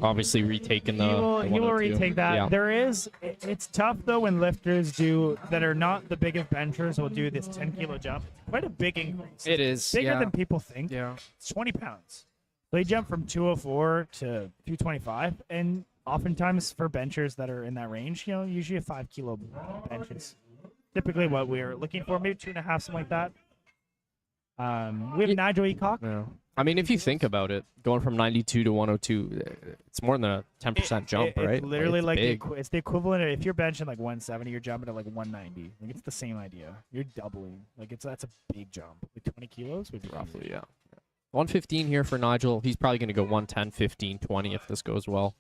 Obviously retaking the He will 102. retake that. Yeah. There is. It's tough though when lifters that are not the biggest benchers will do this 10 kilo jump. Quite a big increase. It is. Bigger yeah. than people think. Yeah. It's 20 pounds. They jump from 204 to 225, and oftentimes for benchers that are in that range, usually a 5 kilo bench is typically what we're looking for, maybe 2.5, something like that. We have Nigel Eacock. Yeah. I mean, if you think about it, going from 92 to 102, it's more than a 10% jump, right? It's literally it's like big. it's the equivalent of if you're benching like 170, you're jumping at like 190. Like it's the same idea. You're doubling. Like that's a big jump. Like 20 kilos would be Roughly, yeah. 115 here for Nigel. He's probably going to go 110, 15, 20 if this goes well.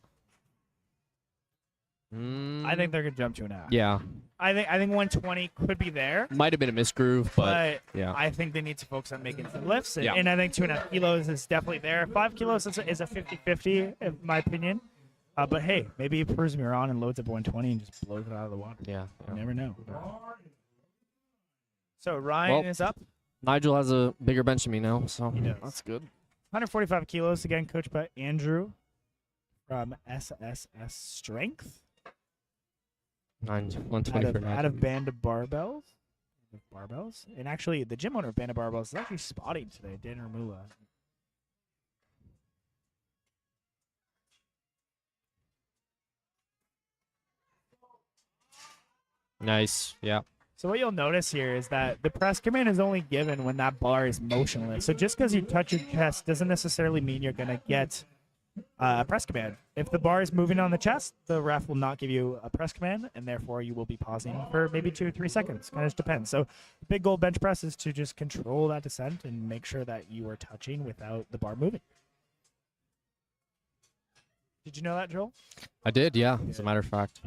I think they're gonna jump 2.5. Yeah. I think 120 could be there, Might have been a misgroove, but yeah. I think they need to focus on making some lifts, and, Yeah. and I think 2.5 kilos is definitely there. 5 kilos is a 50-50 in my opinion. But hey, maybe he proves me wrong and loads up 120 and just blows it out of the water. Yeah. You never know. So Ryan Well, is up. Nigel has a bigger bench than me now, so He does. that's good. 145 kilos, again, coached by Andrew from SSS Strength. 120 for Out of Nigel. Band of Barbells. And actually, the gym owner of Band of Barbells is actually spotting today, Dan Ramula. Nice. Yeah. So what you'll notice here is that the press command is only given when that bar is motionless. So just because you touch your chest doesn't necessarily mean you're going to get a press command. If the bar is moving on the chest, the ref will not give you a press command, and therefore you will be pausing for maybe 2 or 3 seconds. Kind of just depends. So the big goal bench press is to just control that descent and make sure that you are touching without the bar moving. Did you know that, Joel? I did, yeah, as a matter of fact.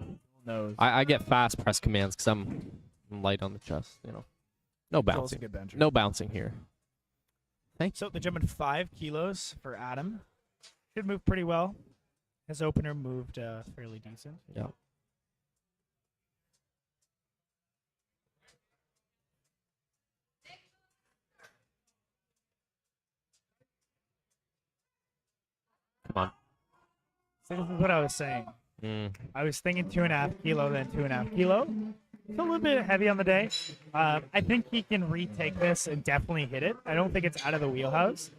No. I get fast press commands because I'm light on the chest, you know. No Joel's a bouncing. good bencher. No bouncing here. So the jumping 5 kilos for Adam. Should move pretty well. His opener moved fairly decent. Yeah. Come on. So this is what I was saying. I was thinking 2.5 kilo, then 2.5 kilo. It's a little bit heavy on the day. I think he can retake this and definitely hit it. I don't think it's out of the wheelhouse.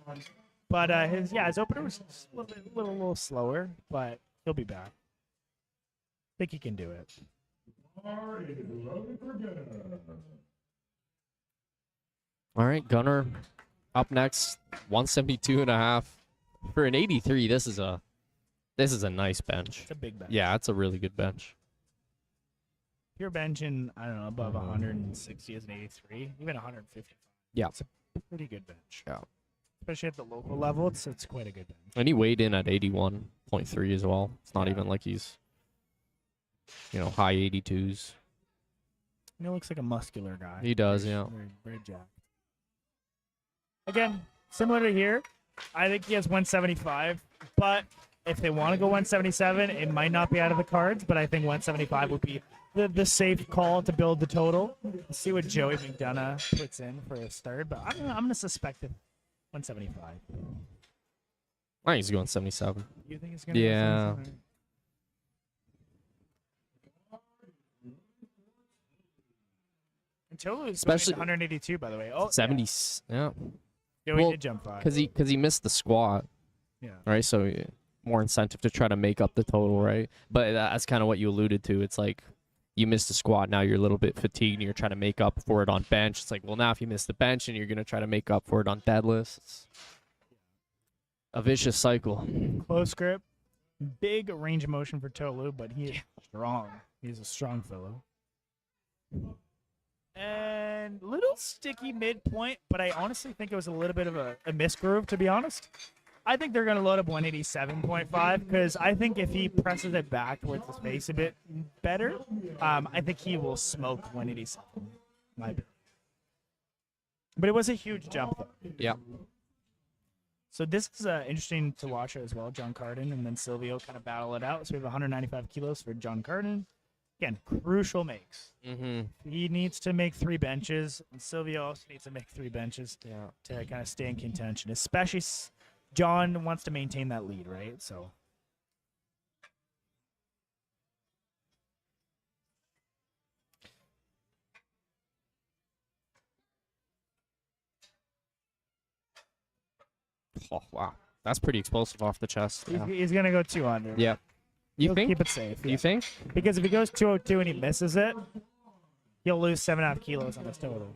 But his opener was just a little slower, but he'll be back. I think he can do it. All right, Gunner up next, 172.5 for an 83. This is a nice bench. It's a big bench. Yeah, it's a really good bench. If you're benching, I don't know, above 160 as an 83, even 150. Yeah. It's a pretty good bench. Yeah. Especially at the local level, it's quite a good bench. And he weighed in at 81.3 as well. It's not even like he's, high 82s. He looks like a muscular guy. He does, yeah. Very jacked. Again, similar to here, I think he has 175, but if they want to go 177, it might not be out of the cards, but I think 175 would be the safe call to build the total. Let's see what Joey McDonough puts in for a start, but I'm going to suspect it 175. I think he's going 77. You think it's going to Yeah. go 177? And Tolu is Especially 182, by the way. Oh, 70. Yeah. Joey Well, did jump 5. Because he missed the squat, Yeah. right? So more incentive to try to make up the total, right? But that's kind of what you alluded to. It's like you missed the squat, now you're a little bit fatigued, and you're trying to make up for it on bench. It's like, well, now if you miss the bench and you're going to try to make up for it on deadlifts, it's a vicious cycle. Close grip, big range of motion for Tolu, but he is strong. He's a strong fellow. And little sticky midpoint, but I honestly think it was a little bit of a misgroove, to be honest. I think they're going to load up 187.5 because I think if he presses it back towards his face a bit better, I think he will smoke 187. My opinion. But it was a huge jump, though. Yeah. So this is interesting to watch as well. John Carden and then Silvio kind of battle it out. So we have 195 kilos for John Carden. Again, crucial makes. He needs to make 3 benches, and Silvio also needs to make 3 benches to kind of stay in contention. Especially John wants to maintain that lead, right? So. Oh, wow. That's pretty explosive off the chest. He's going to go 200. Yeah. You He'll think? keep it safe. You think? Because if he goes 202 and he misses it, he'll lose 7.5 kilos on his total.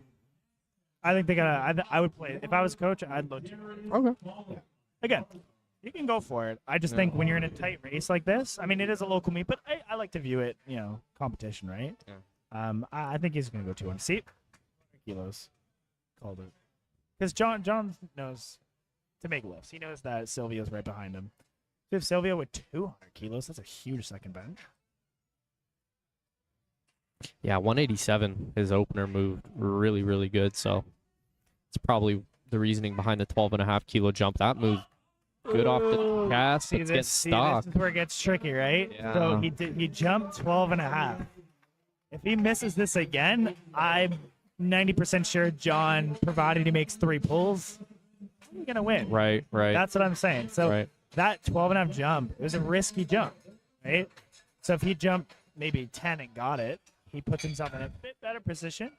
I think they gotta. I would play. If I was a coach, I'd load 200. Okay. Yeah. Again, you can go for it. I just think when you're in a tight race like this, I mean, it is a local meet, but I like to view it, competition, right? Yeah. I think he's gonna go 200. See, kilos, called it. Because John knows to make lifts. He knows that Silvio's right behind him. So if Silvio with 200 kilos, that's a huge second bench. Yeah, 187. His opener moved really, really good. So it's probably the reasoning behind the 12.5 kilo jump. That moved good off the chest. It's getting stuck. This is where it gets tricky, right? Yeah. So he jumped 12.5. If he misses this again, I'm 90% sure John, provided he makes 3 pulls, he's going to win. Right. That's what I'm saying. So Right. that 12.5 jump, it was a risky jump, right? So if he jumped maybe 10 and got it, he puts himself in a bit better position.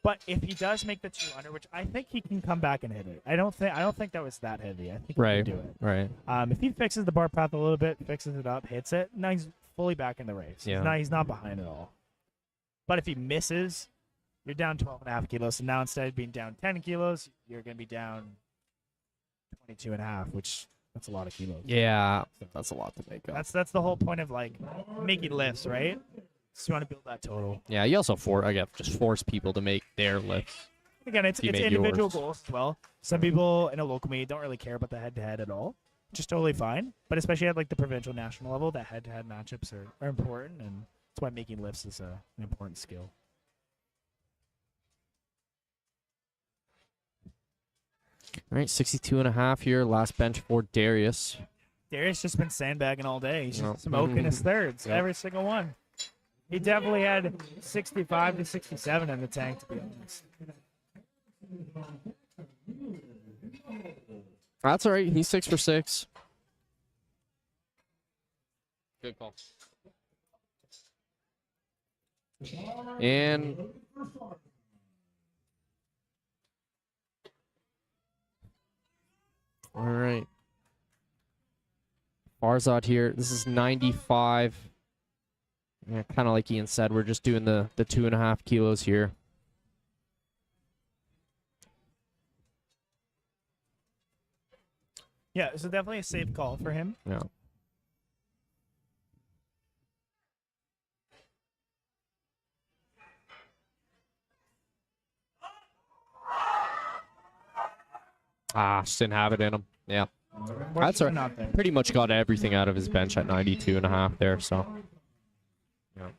But if he does make the 200, which I think he can come back and hit it. I don't think that was that heavy. I think he can do it. Right. If he fixes the bar path a little bit, fixes it up, hits it, now he's fully back in the race. Yeah. He's not behind at all. But if he misses, you're down 12.5 kilos. So now instead of being down 10 kilos, you're going to be down 22.5, which that's a lot of kilos. Yeah, that's a lot to make up. That's the whole point of like making lifts, right? So you want to build that total. Yeah, you also just force people to make their lifts. Again, it's You make individual yours. goals as well. Some people in a local meet don't really care about the head-to-head at all, which is totally fine. But especially at like the provincial, national level, that head-to-head matchups are important, and that's why making lifts is an important skill. All right, 62.5 here. Last bench for Darius. Darius just been sandbagging all day. He's Yep. just smoking his thirds, Yep. every single one. He definitely had 65 to 67 in the tank, to be honest. That's all right. He's 6 for 6. Good call. And all right. Farzad here. This is 95. Yeah, kind of like Ian said, we're just doing the 2.5 kilos here. Yeah, so definitely a safe call for him. Yeah. Just didn't have it in him. Yeah. That's all right. Not there. Pretty much got everything out of his bench at 92.5 there, so. Yeah.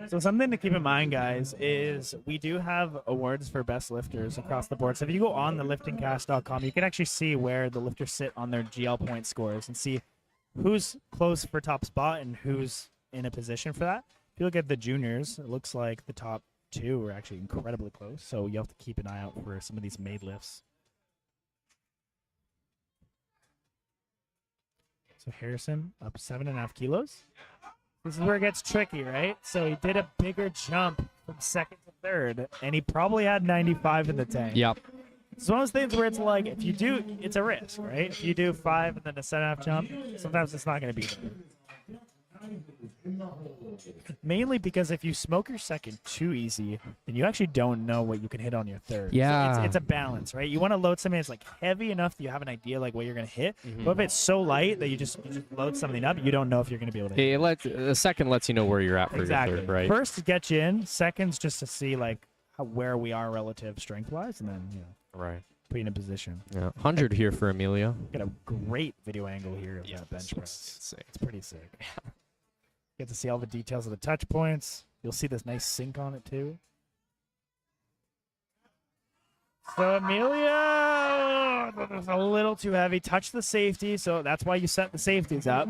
So something to keep in mind, guys, is we do have awards for best lifters across the board. So if you go on the liftingcast.com, you can actually see where the lifters sit on their GL point scores and see who's close for top spot and who's in a position for that. If you look at the juniors, it looks like the top 2 are actually incredibly close. So you have to keep an eye out for some of these made lifts. So Harrison up 7.5 kilos. This is where it gets tricky, right? So he did a bigger jump from second to third, and he probably had 95 in the tank. Yep. It's one of those things where it's like, if you do, it's a risk, right? If you do 5 and then a 7.5 jump, sometimes it's not going to be there. Mainly because if you smoke your second too easy, then you actually don't know what you can hit on your third. So Yeah. it's a balance, right? You want to load something that's like heavy enough that you have an idea like what you're going to hit. But if it's so light that you just load something up, you don't know if you're going to be able to hit. The second lets you know where you're at for Exactly. your third, right? First to get you in, second's just to see like where we are relative strength-wise, and then Right. put you in a position. Yeah. 100 here for Amelia. Get a great video angle here of that bench press. Sick. It's pretty sick. Get to see all the details of the touch points. You'll see this nice sync on it too. So Amelia, that's a little too heavy. Touch the safety, so that's why you set the safeties up.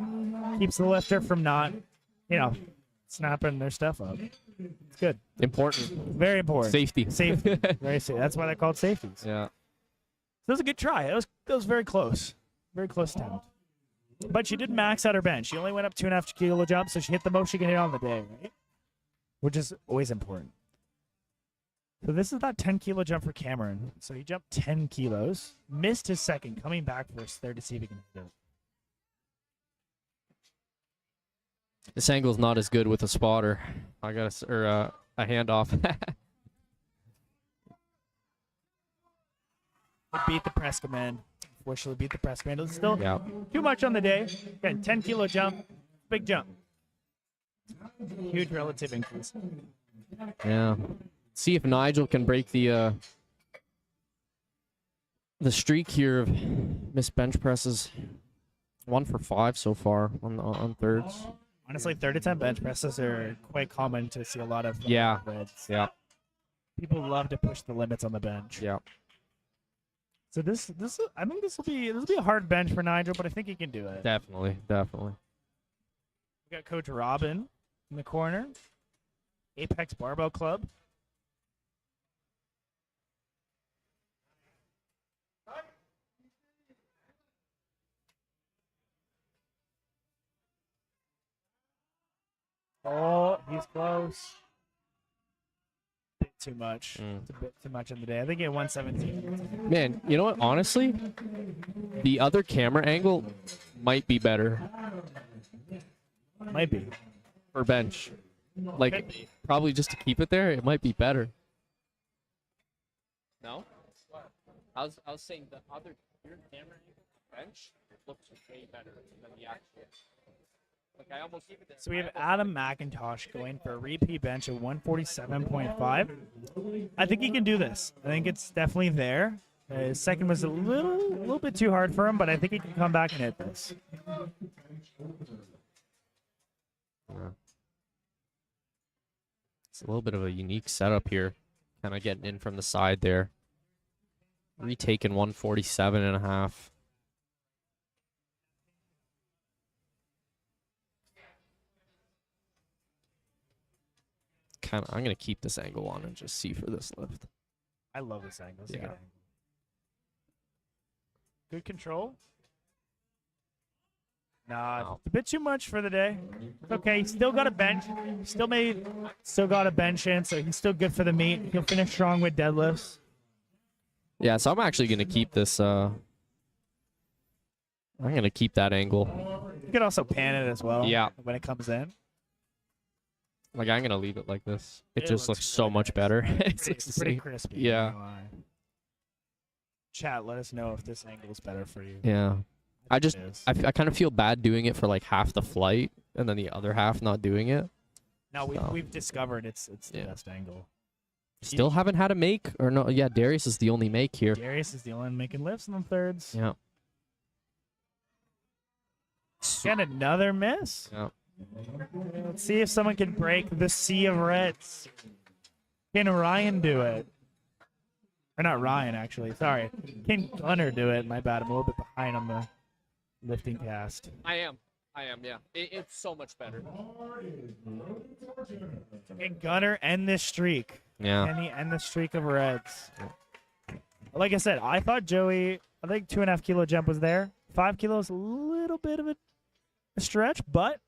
Keeps the lifter from not, snapping their stuff up. It's good. Important. Very important. Safety. Safety. Very safe. That's why they're called safeties. Yeah. That was a good try. That was very close. Very close attempt. But she did max out her bench. She only went up 2.5 kilo jump, so she hit the most she can hit on the day, right? Which is always important. So this is that 10 kilo jump for Cameron. So he jumped 10 kilos, missed his second, coming back for his third to see if he can hit it. This angle's not as good with a spotter. I got a handoff. He beat the press command. Unfortunately, beat the press command. It's still Yeah. too much on the day. Again, 10 kilo jump, big jump. Huge relative increase. Yeah. See if Nigel can break the streak here of missed bench presses. 1 for 5 so far on thirds. Honestly, 30 to 10 bench presses are quite common to see a lot of Yeah. reds. Yeah. People love to push the limits on the bench. Yeah. So I think this will be a hard bench for Nigel, but I think he can do it. Definitely. We got Coach Robin in the corner. Apex Barbell Club. Oh, he's close. Bit too much. It's a bit too much in the day. I think he had 117. Man, you know what? Honestly, the other camera angle might be better Might be. for bench. Could Like, be. probably just to keep it there, it might be better. No? I was saying the other your camera angle bench looks way better than the actual. Like I almost keep it there. So we have Adam McIntosh going for a repeat bench of 147.5. I think he can do this. I think it's definitely there. His second was a little bit too hard for him, but I think he can come back and hit this. It's a little bit of a unique setup here. Kind of getting in from the side there. Retaking 147.5. I'm gonna keep this angle on and just see for this lift. I love this angle. It's a Yeah. good angle. Good control. Nah, No. it's a bit too much for the day. It's okay. He's still got a bench. Still got a bench in, so he's still good for the meet. He'll finish strong with deadlifts. Yeah, so I'm actually gonna keep this. I'm gonna keep that angle. You can also pan it as well. Yeah. When it comes in. Like I'm gonna leave it like this. It just looks looks so really much nice. better. It's It's pretty insane. crispy. Yeah. not gonna lie. Chat, let us know if this angle is better for you. Yeah. I just It is. I kind of feel bad doing it for like half the flight and then the other half not doing it. No, So. we've discovered it's the Yeah. best angle. Still haven't had a make or no? Yeah, Darius is the only make here. Darius is the only one making lifts in the thirds. Yeah. Again, another miss. Yeah. Let's see if someone can break the sea of reds. Can Ryan do it? Or not Ryan, actually. Sorry. Can Gunner do it? My bad. I'm a little bit behind on the lifting cast. I am, yeah. It's so much better. Can Gunner end this streak? Yeah. Can he end the streak of reds? Like I said, I thought Joey, I think 2.5 kilo jump was there. 5 kilos, a little bit of a stretch, but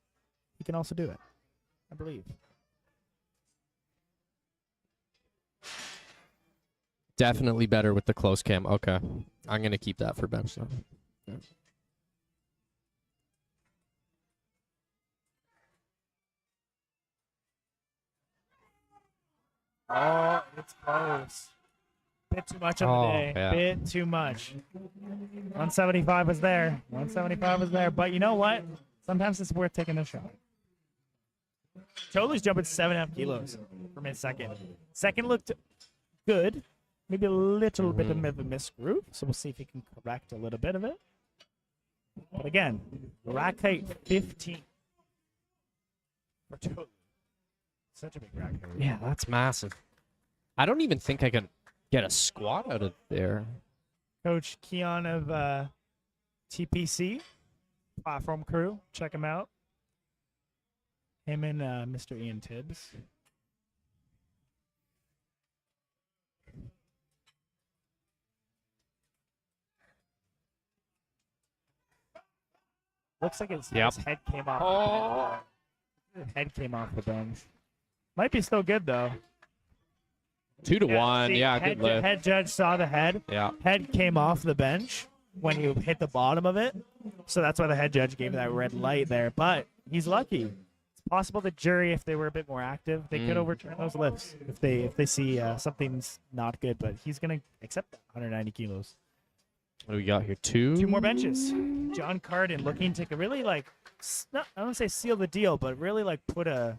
he can also do it, I believe. Definitely better with the close cam. Okay. I'm going to keep that for bench though. Yeah. Oh, it's close. Bit too much on the day. yeah. Bit too much. 175 was there. 175 was there. But you know what? Sometimes it's worth taking a shot. Totally jumping 7.5 kilos for mid-second. Second looked good. Maybe a little bit of a misgroove. So we'll see if he can correct a little bit of it. But again, rack height 15. For Totally. Such a big rack height. Yeah, that's massive. I don't even think I can get a squat out of there. Coach Keon of TPC, platform crew. Check him out. Him and Mr. Ian Tibbs. Looks like his head came off. His head came off the bench. Might be still good though. 2 to 1. See, Yeah, head, good lift. head judge saw the head. Yeah. Head came off the bench when you hit the bottom of it. So that's why the head judge gave that red light there. But he's lucky. It's possible the jury, if they were a bit more active, they could overturn those lifts if they see something's not good. But he's gonna accept that 190 kilos. What do we got here? 2? 2 more benches. John Carden looking to really like, I don't say seal the deal, but really like put a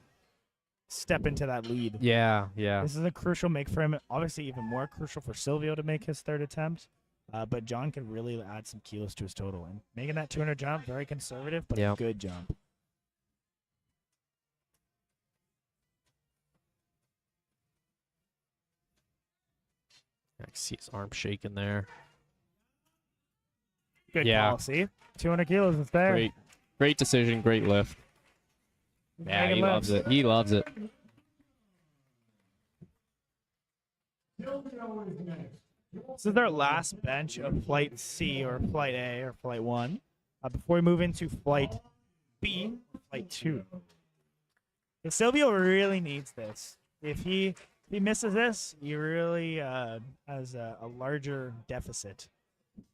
step into that lead. Yeah, yeah. This is a crucial make for him. Obviously, even more crucial for Silvio to make his third attempt. But John can really add some kilos to his total. And making that 200 jump, very conservative, but a good jump. I can see his arm shaking there. Good Yeah. call. See? 200 kilos is there. Great decision, great lift. Yeah, Making he loves lifts. it. He loves it. This is their last bench of Flight C or Flight A or Flight 1 before we move into Flight B, Flight 2. And Silvio really needs this. If he misses this, he really has a larger deficit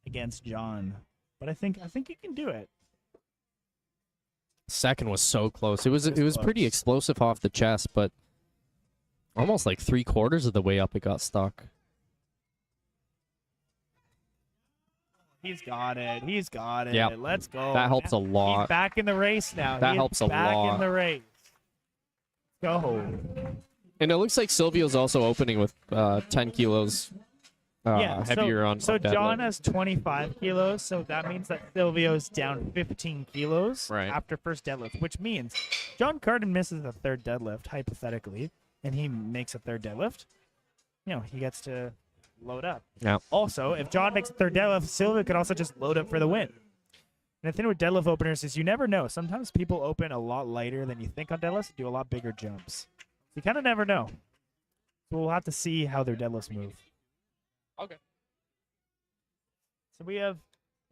against John. But I think he can do it. Second was so close. It was pretty close. explosive off the chest, but almost like 3/4 of the way up it got stuck. He's got it. He's got it. Yep. Let's go. That helps a He's lot. back in the race now. That He is helps a back lot. in the race. Go. And it looks like Silvio's also opening with 10 kilos heavier on So deadlift. John has 25 kilos, so that means that Silvio's down 15 kilos Right. after first deadlift, which means John Carden misses a third deadlift, hypothetically, and he makes a third deadlift. You know, he gets to load up. Yeah. Also, if John makes a third deadlift, Silvio could also just load up for the win. And the thing with deadlift openers is you never know. Sometimes people open a lot lighter than you think on deadlifts and do a lot bigger jumps. You kind of never know. So we'll have to see how their deadlifts move. Okay. So we have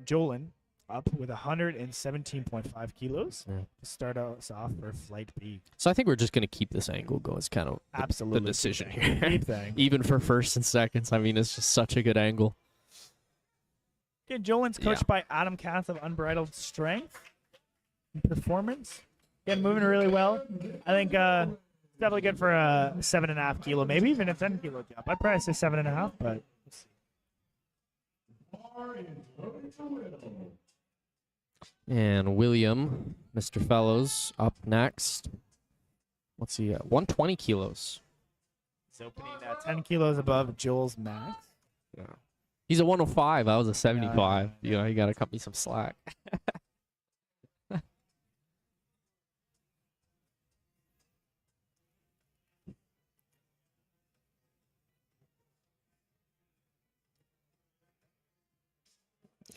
Jolin up with 117.5 kilos Yeah. to start us off for Flight B. So I think we're just going to keep this angle going. It's kind of Absolutely. the decision Keep here. Keep thing. Even for first and seconds. I mean, it's just such a good angle. Again, Jolin's coached by Adam Katz of Unbridled Strength and Performance. Again, moving really well. I think definitely good for a 7.5 kilo, maybe even a 10 kilo jump. I'd probably say 7.5, but let's see. And William, Mr. Fellows, up next. What's he at? 120 kilos. He's opening 10 kilos above Joel's max. Yeah. He's a 105. I was a 75. Yeah. You know, you got to cut me some slack.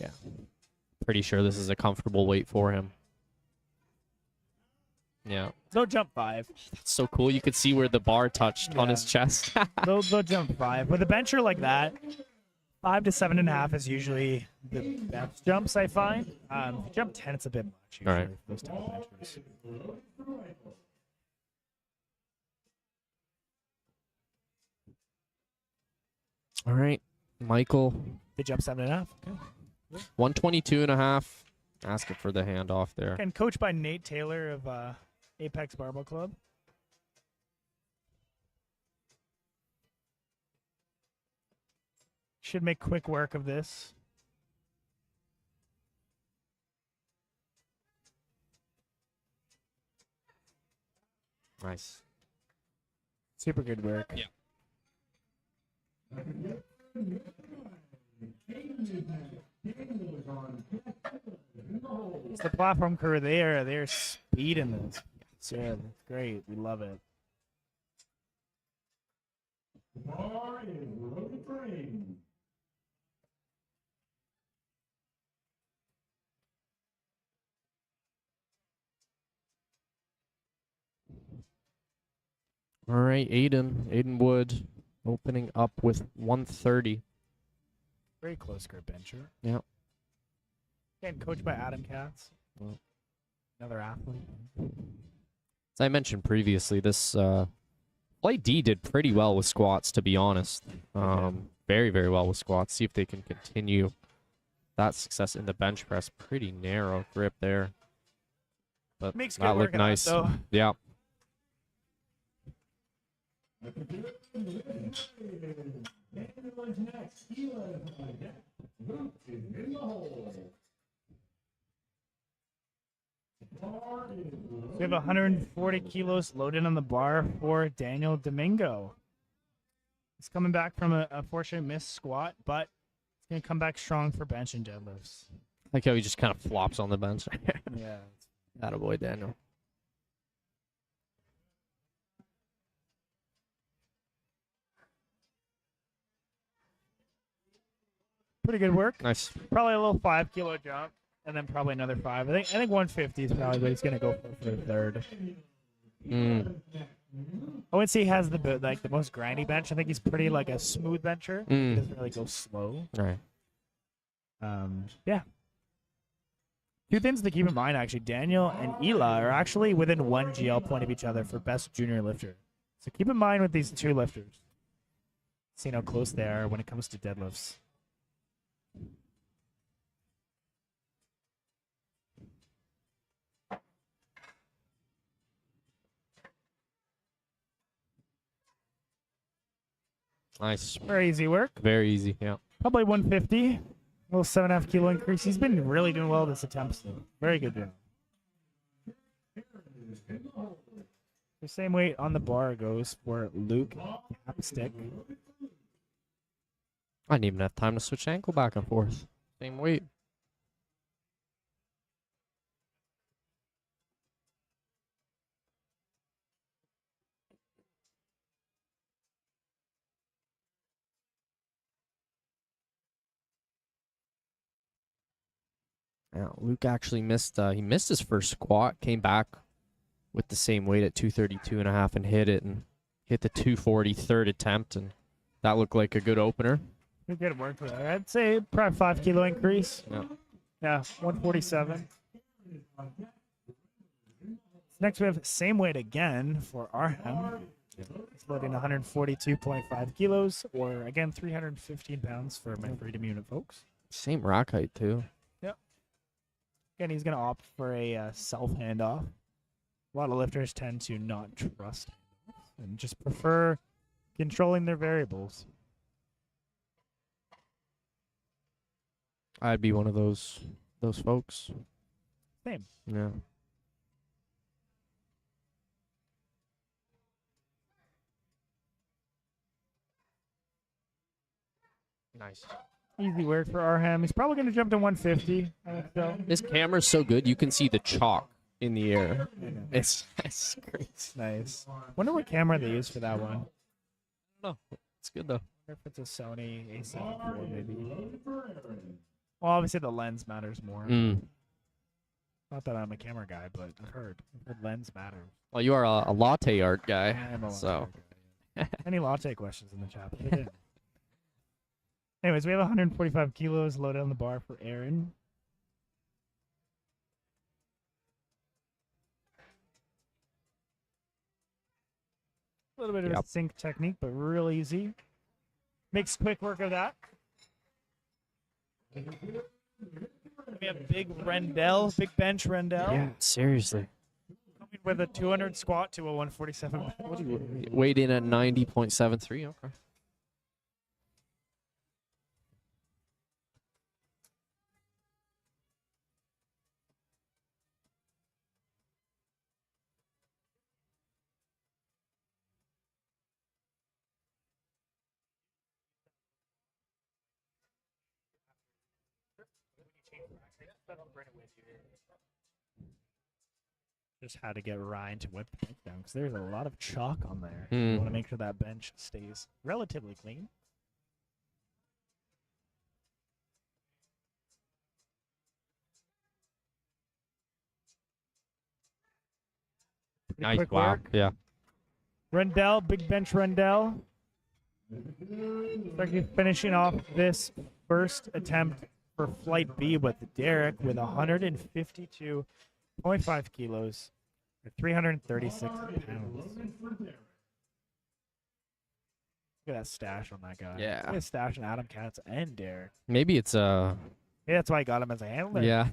Yeah. Pretty sure this is a comfortable weight for him. Yeah. They'll jump 5. That's so cool. You could see where the bar touched on his chest. They'll jump 5. With a bencher like that, 5 to 7.5 is usually the best jumps I find. If you jump 10, it's a bit much usually All right. for those type of benchers. All right. Michael, They jump 7.5. Okay. 122.5. Asking for the handoff there. And coached by Nate Taylor of Apex Barbell Club. Should make quick work of this. Nice. Super good work. Yeah. It's the platform crew. They're speeding this. Yeah, that's great. We love it. All right, Aiden Wood opening up with 130. Very close grip bencher. Yeah. Again, coached by Adam Katz. Well. Another athlete. As I mentioned previously, this Flight D did pretty well with squats, to be honest. Very, very well with squats. See if they can continue that success in the bench press. Pretty narrow grip there. But Makes that good work looked nice. though. Yeah. We have 140 kilos loaded on the bar for Daniel Domingo. He's coming back from a unfortunate missed squat, but he's going to come back strong for bench and deadlifts. Like how he just kind of flops on the bench. Yeah. Attaboy, Daniel. Pretty good work. Nice. Probably a little 5 kilo jump, and then probably another 5. I think 150 is probably what he's going to go for the third. I wouldn't say he has the most grindy bench. I think he's pretty like a smooth bencher. He Mm. doesn't really go slow. Right. Yeah. Two things to keep in mind, actually. Daniel and Ela are actually within 1 GL point of each other for best junior lifter. So keep in mind with these two lifters. See how close they are when it comes to deadlifts. Nice. Very easy work. Very easy. Yeah. Probably 150. A little 7.5 kilo increase. He's been really doing well this attempt. So very good job. The same weight on the bar goes for Luke Capstick. I didn't even have time to switch ankle back and forth. Same weight. Yeah, Luke actually missed. He missed his first squat. Came back with the same weight at 232.5 and hit it, and hit the 240 third attempt, and that looked like a good opener. Good work for that. I'd say probably 5 kilo increase. Yeah. Yeah, 147. Next we have same weight again for Arhem. He's loading 142.5 kilos, or again 315 pounds for my freedom unit folks. Same rack height too. Again, he's going to opt for a self handoff. A lot of lifters tend to not trust and just prefer controlling their variables. I'd be one of those folks. Same. Yeah. Nice. Easy work for Arhem. He's probably going to jump to 150. I think so. This camera's so good you can see the chalk in the air. It's crazy. Nice. Wonder what camera they use for that one. No, it's good though. I wonder if it's a Sony A7 IV maybe. Well, obviously the lens matters more. Not that I'm a camera guy, but I've heard lens matters. Well, you are a latte art guy, I am a so. latte guy, yeah. Any latte questions in the chat? Put it in. Anyways, we have 145 kilos loaded on the bar for Aaron. A little bit of a sync technique, but real easy. Makes quick work of that. We have big Rendell, big bench Rendell. Yeah, seriously. Coming with a 200 squat to a 147. Weighed in at 90.73. Okay. Just had to get Ryan to whip the bench down because there's a lot of chalk on there. Hmm. You want to make sure that bench stays relatively clean. Pretty Nice. quick Wow. work. Yeah. Rendell, big bench Rendell. Finishing off this first attempt for Flight B with Derek with 152.5 kilos or 336 pounds. Look at that stash on that guy. Yeah. Look at his stash on Adam Katz and Derek. Maybe it's Yeah, that's why I got him as a handler. yeah.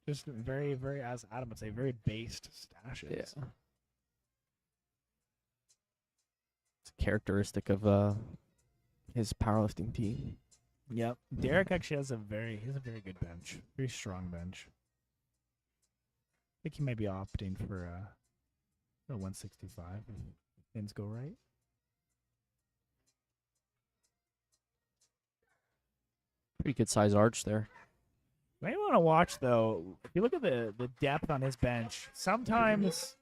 Just very, very, as Adam would say, very based stashes. Yeah. It's a characteristic of his powerlifting team. Yep. Derek actually has a very good bench. Very strong bench. I think he might be opting for a 165 if things go right. Pretty good size arch there. You might want to watch though. If you look at the depth on his bench, sometimes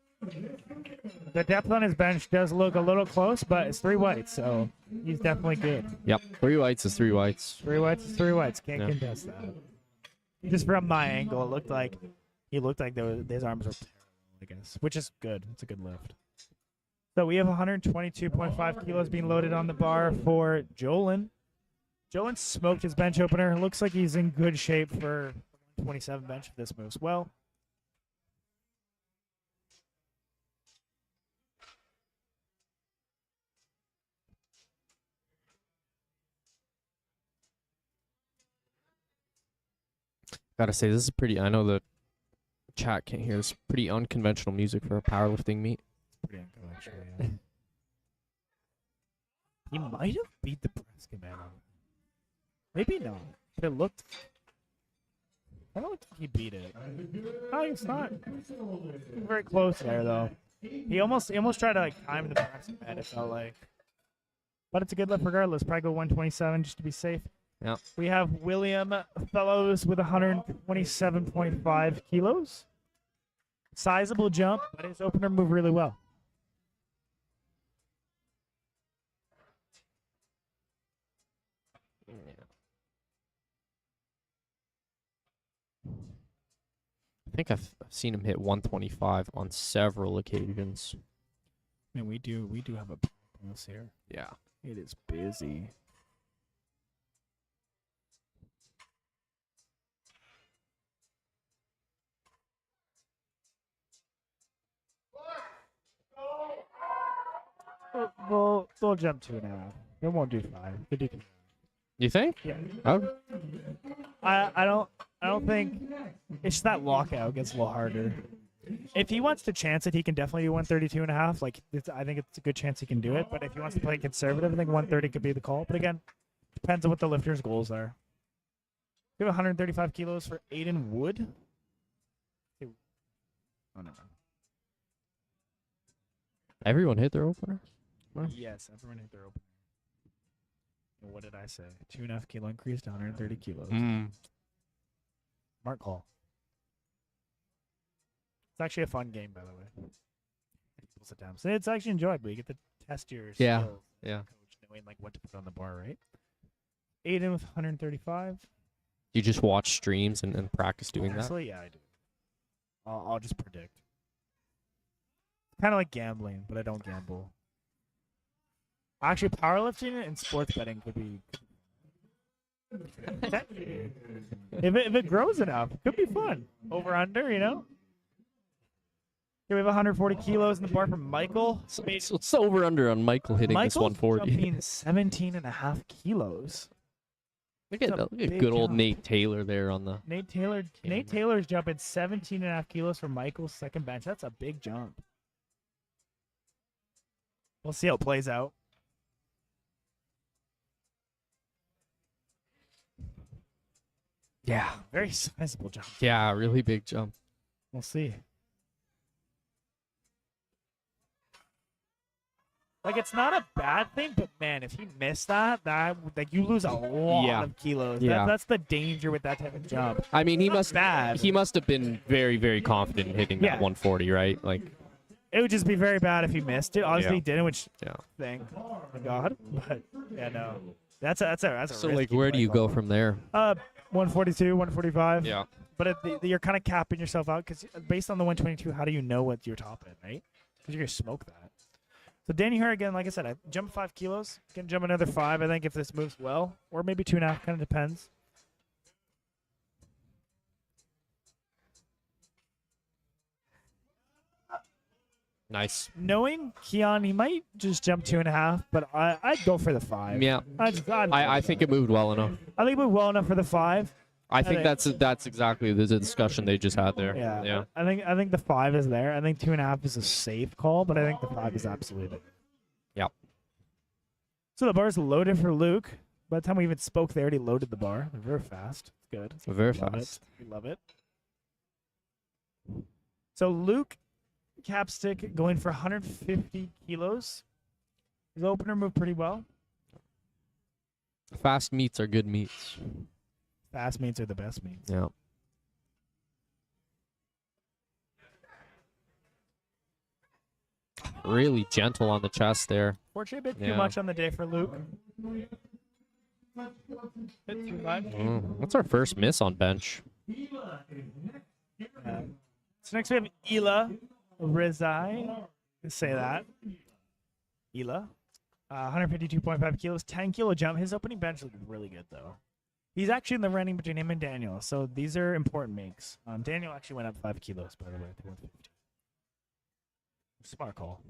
the depth on his bench does look a little close, but it's 3 whites, so he's definitely good. Yep. 3 whites is 3 whites. 3 whites is 3 whites. Can't Yeah. contest that. Just from my angle, it looked like he looked like his arms were I guess, which is good. It's a good lift. So we have 122.5 kilos being loaded on the bar for Jolin. Jolin smoked his bench opener. Looks like he's in good shape for 27 bench if this moves well. Gotta say, this is pretty. I know the chat can't hear this. Pretty unconventional music for a powerlifting meet. Pretty unconventional, yeah. He might have beat the press command. Maybe not. It looked. I don't think he beat it. No, it's not. Very close there, though. He almost tried to like time the press command. It felt like. But it's a good lift regardless. Probably go 127 just to be safe. Yeah. We have William Fellows with 127.5 kilos. Sizable jump, but his opener moved really well. I think I've seen him hit 125 on several occasions. Man, we do have a bonus here. Yeah. It is busy. They'll jump 2.5. They won't do 5. They do 2. You think? Yeah. Oh. I don't think it's just that lockout gets a little harder. If he wants to chance it, he can definitely do 132.5. Like I think it's a good chance he can do it. But if he wants to play conservative, I think 130 could be the call. But again, depends on what the lifter's goals are. We have 135 kilos for Aiden Wood. Oh no. Everyone hit their opener? Wow. Yes, everyone hit their opener. And what did I say? 2.5 kilo increase to 130 kilos. Mark call. It's actually a fun game, by the way. People sit down. So it's actually enjoyable. You get to test your skills. Yeah. Coach knowing like what to put on the bar, right? Aiden with 135. You just watch streams and practice doing Honestly, yeah, I do. I'll just predict. Kind of like gambling, but I don't gamble. Actually, powerlifting and sports betting could be. if it grows enough, it could be fun. Over under, you know. Here we have 140 kilos in the bar from Michael. that. So it's over under on Michael hitting this 140. Jumping 17.5 kilos. Look at big good old jump. Nate Taylor there on the. Nate Taylor's jumping 17.5 kilos from Michael's second bench. That's a big jump. We'll see how it plays out. Yeah. Very sizable jump. Yeah, really big jump. We'll see. Like, it's not a bad thing, but man, if he missed that like you lose a lot of kilos. Yeah. That's the danger with that type of jump. I mean, he Not must bad. he must have been very, very confident in hitting Yeah. that 140, right? Like, It would just be very bad if he missed it. Obviously, Yeah. he didn't, which yeah. thank God. But yeah, no, that's a So like, risky where do play you call. go from there? 142, 145. Yeah. But you're kind of capping yourself out because based on the 122, how do you know what you're topping, right? Because you're gonna smoke that. So Danny Hur again, like I said, I jumped 5 kilos. Can jump another 5, I think, if this moves well, or maybe 2.5. Kind of depends. Nice. Knowing Keon, he might just jump 2.5, but I'd go for the 5. Yeah. I think it moved well enough. I think it moved well enough for the 5. I think that's exactly the discussion they just had there. Yeah. Yeah. I think the 5 is there. I think 2.5 is a safe call, but I think the 5 is absolutely. Yeah. So the bar's loaded for Luke. By the time we even spoke, they already loaded the bar. They're very fast. It's good. Very Love fast. it. We love it. So Luke Capstick going for 150 kilos. His opener moved pretty well. Fast meets are good meets. Fast meets are the best meets. Yeah. Really gentle on the chest there. Fortunately, a bit too Yeah. much on the day for Luke. Bit too much. What's our first miss on bench? So next we have Ela. Rizai, say that. Ela, 152.5 kilos, 10 kilo jump. His opening bench looked really good though. He's actually in the running between him and Daniel, so these are important makes. Daniel actually went up 5 kilos, by the way, to 150. Smart call.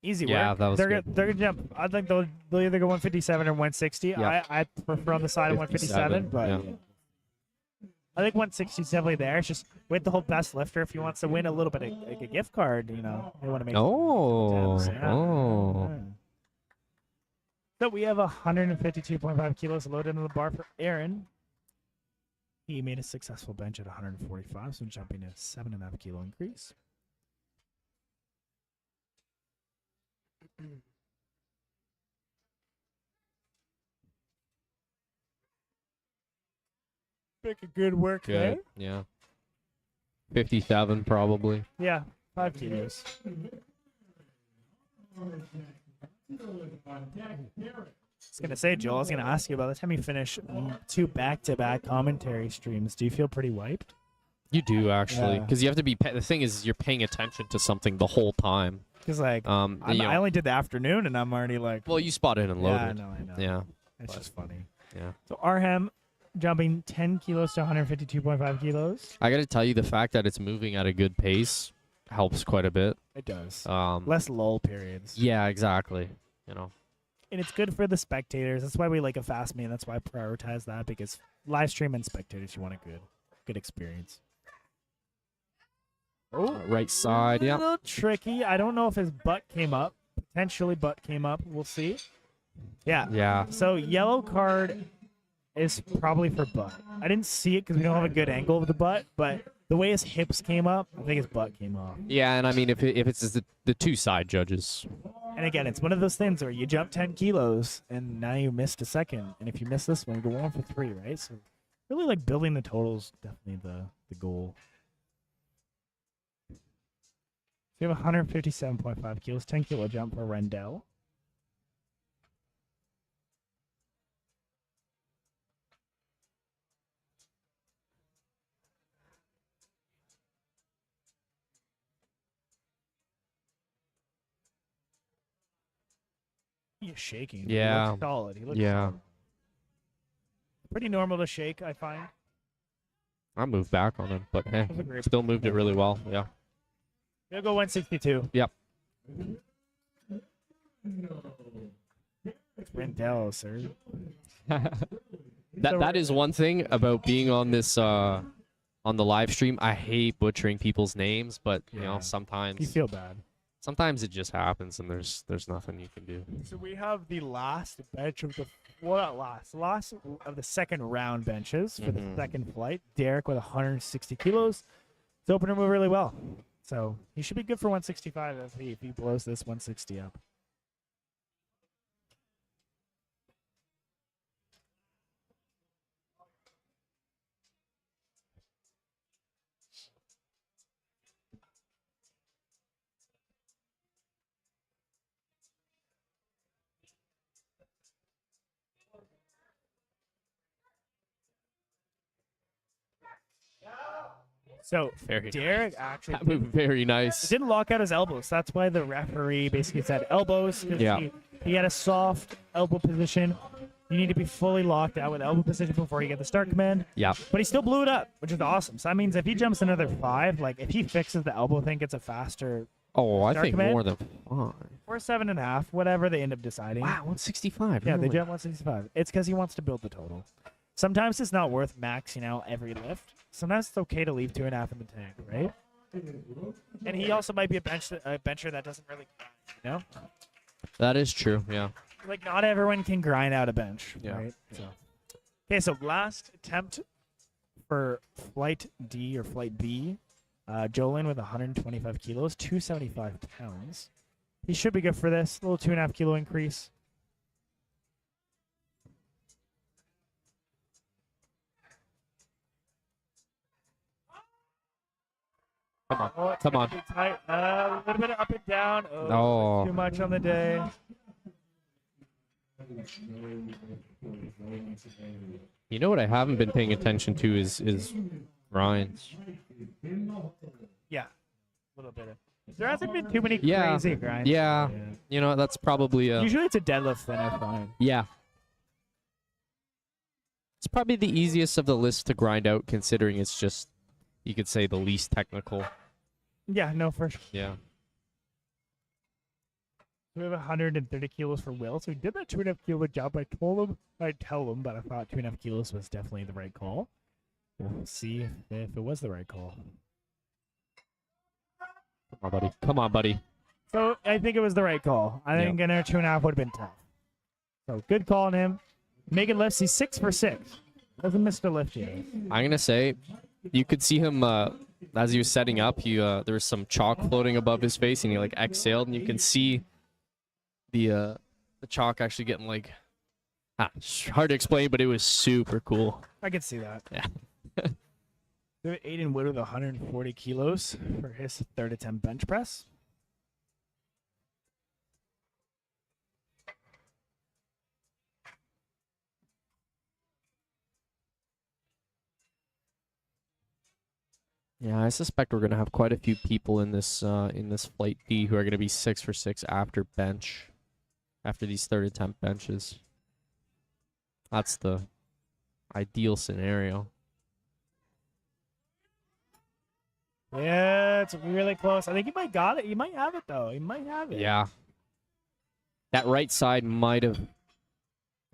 Easy Yeah, work. that was they're good. They're gonna jump. I think they'll either go 157 or 160. Yeah. I prefer on the side of 157, but yeah. I think 160 is definitely there. It's just with the whole best lifter. If he wants to win a little bit of like a gift card, you know, they want to make. Oh, Yeah. So we have 152.5 kilos loaded into the bar for Aaron. He made a successful bench at 145, so jumping a 7.5 kilo increase. Make a good work there. Good. Yeah. 57 probably. Yeah, 5 kilos. I was gonna say, Joel, I was gonna ask you, by the time you finish 2 back-to-back commentary streams, do you feel pretty wiped? You do actually, Yeah. because you have to be. The thing is, you're paying attention to something the whole time. Because like, You know, I only did the afternoon, and I'm already like, well, you spotted and loaded. yeah, I know. Yeah. It's just funny. Yeah. So Arhem jumping 10 kilos to 152.5 kilos. I got to tell you, the fact that it's moving at a good pace helps quite a bit. It does. Less lull periods. Yeah, exactly. You know. And it's good for the spectators. That's why we like a fast meet. That's why I prioritize that, because live stream and spectators, you want a good experience. Oh, Right side. a Yeah. little tricky. I don't know if his butt came up. Potentially butt came up. We'll see. Yeah. Yeah. So yellow card is probably for butt. I didn't see it because we don't have a good angle of the butt, but the way his hips came up, I think his butt came off. Yeah, and I mean, if it's the two side judges. And again, it's one of those things where you jump 10 kilos and now you missed a second. And if you miss this one, you go 1 for 3, right? So really like building the totals, definitely the goal. So you have 157.5 kilos, 10 kilo jump for Rendell. He is shaking. Yeah. He looks solid. He looks Yeah. solid. Pretty normal to shake, I find. I moved back on him, but hey, That was a great still moved it really well. Yeah. We'll go 162. Yep. Rendell, sir. That is one thing about being on this on the live stream. I hate butchering people's names, but you know, Yeah. sometimes You feel bad. sometimes it just happens and there's nothing you can do. So we have the last bench of the last of the second round benches for the second flight. Derek with 160 kilos. His opener moved really well, so he should be good for 165 if he blows this 160 up. So Very Derek actually That moved very nice. didn't lock out his elbows. That's why the referee basically said elbows. 'Cause Yeah. he had a soft elbow position. You need to be fully locked out with elbow position before you get the start command. Yeah. But he still blew it up, which is awesome. So that means if he jumps another 5, like if he fixes the elbow thing, gets a faster Oh, I Start think command? more than 5. or 7.5, whatever they end up deciding. Wow, 165. Yeah, they really? jump 165. It's because he wants to build the total. Sometimes it's not worth maxing out every lift. Sometimes it's okay to leave 2.5 in the tank, right? And he also might be a bencher that doesn't really, you know? That is true. Yeah. Like not everyone can grind out a bench, Yeah. right? So, okay, so last attempt for flight D or flight B, Jolin with 125 kilos, 275 pounds. He should be good for this. A little 2.5 kilo increase. Come on. Oh, it's Come gonna on. be tight. A little bit of up and down. Oh, No. too much on the day. You know what I haven't been paying attention to is grinds. Yeah, a little bit. There hasn't been too many Yeah. crazy grinds. Yeah. You know, that's probably Usually it's a deadlift then I find. yeah. It's probably the easiest of the list to grind out, considering it's just, you could say, the least technical. Yeah, no, for sure. Yeah. We have 130 kilos for Will, so he did that 2.5 kilo jump. I told him I'd tell him, but I thought 2.5 kilos was definitely the right call. We'll see if it was the right call. Come on, buddy. Come on, buddy. So I think it was the right call. I think getting a 2.5 would have been tough. So good call on him. Making lifts, he's 6 for 6. Doesn't miss the lift yet. I'm gonna say, you could see him as he was setting up. There was some chalk floating above his face, and he like exhaled, and you can see the chalk actually getting like it's hard to explain, but it was super cool. I can see that. Yeah. Aiden Wood with 140 kilos for his third attempt bench press. Yeah, I suspect we're gonna have quite a few people in this flight D who are gonna be 6 for 6 after these third attempt benches. That's the ideal scenario. Yeah, it's really close. I think he might got it. He might have it though. He might have it. Yeah. That right side might have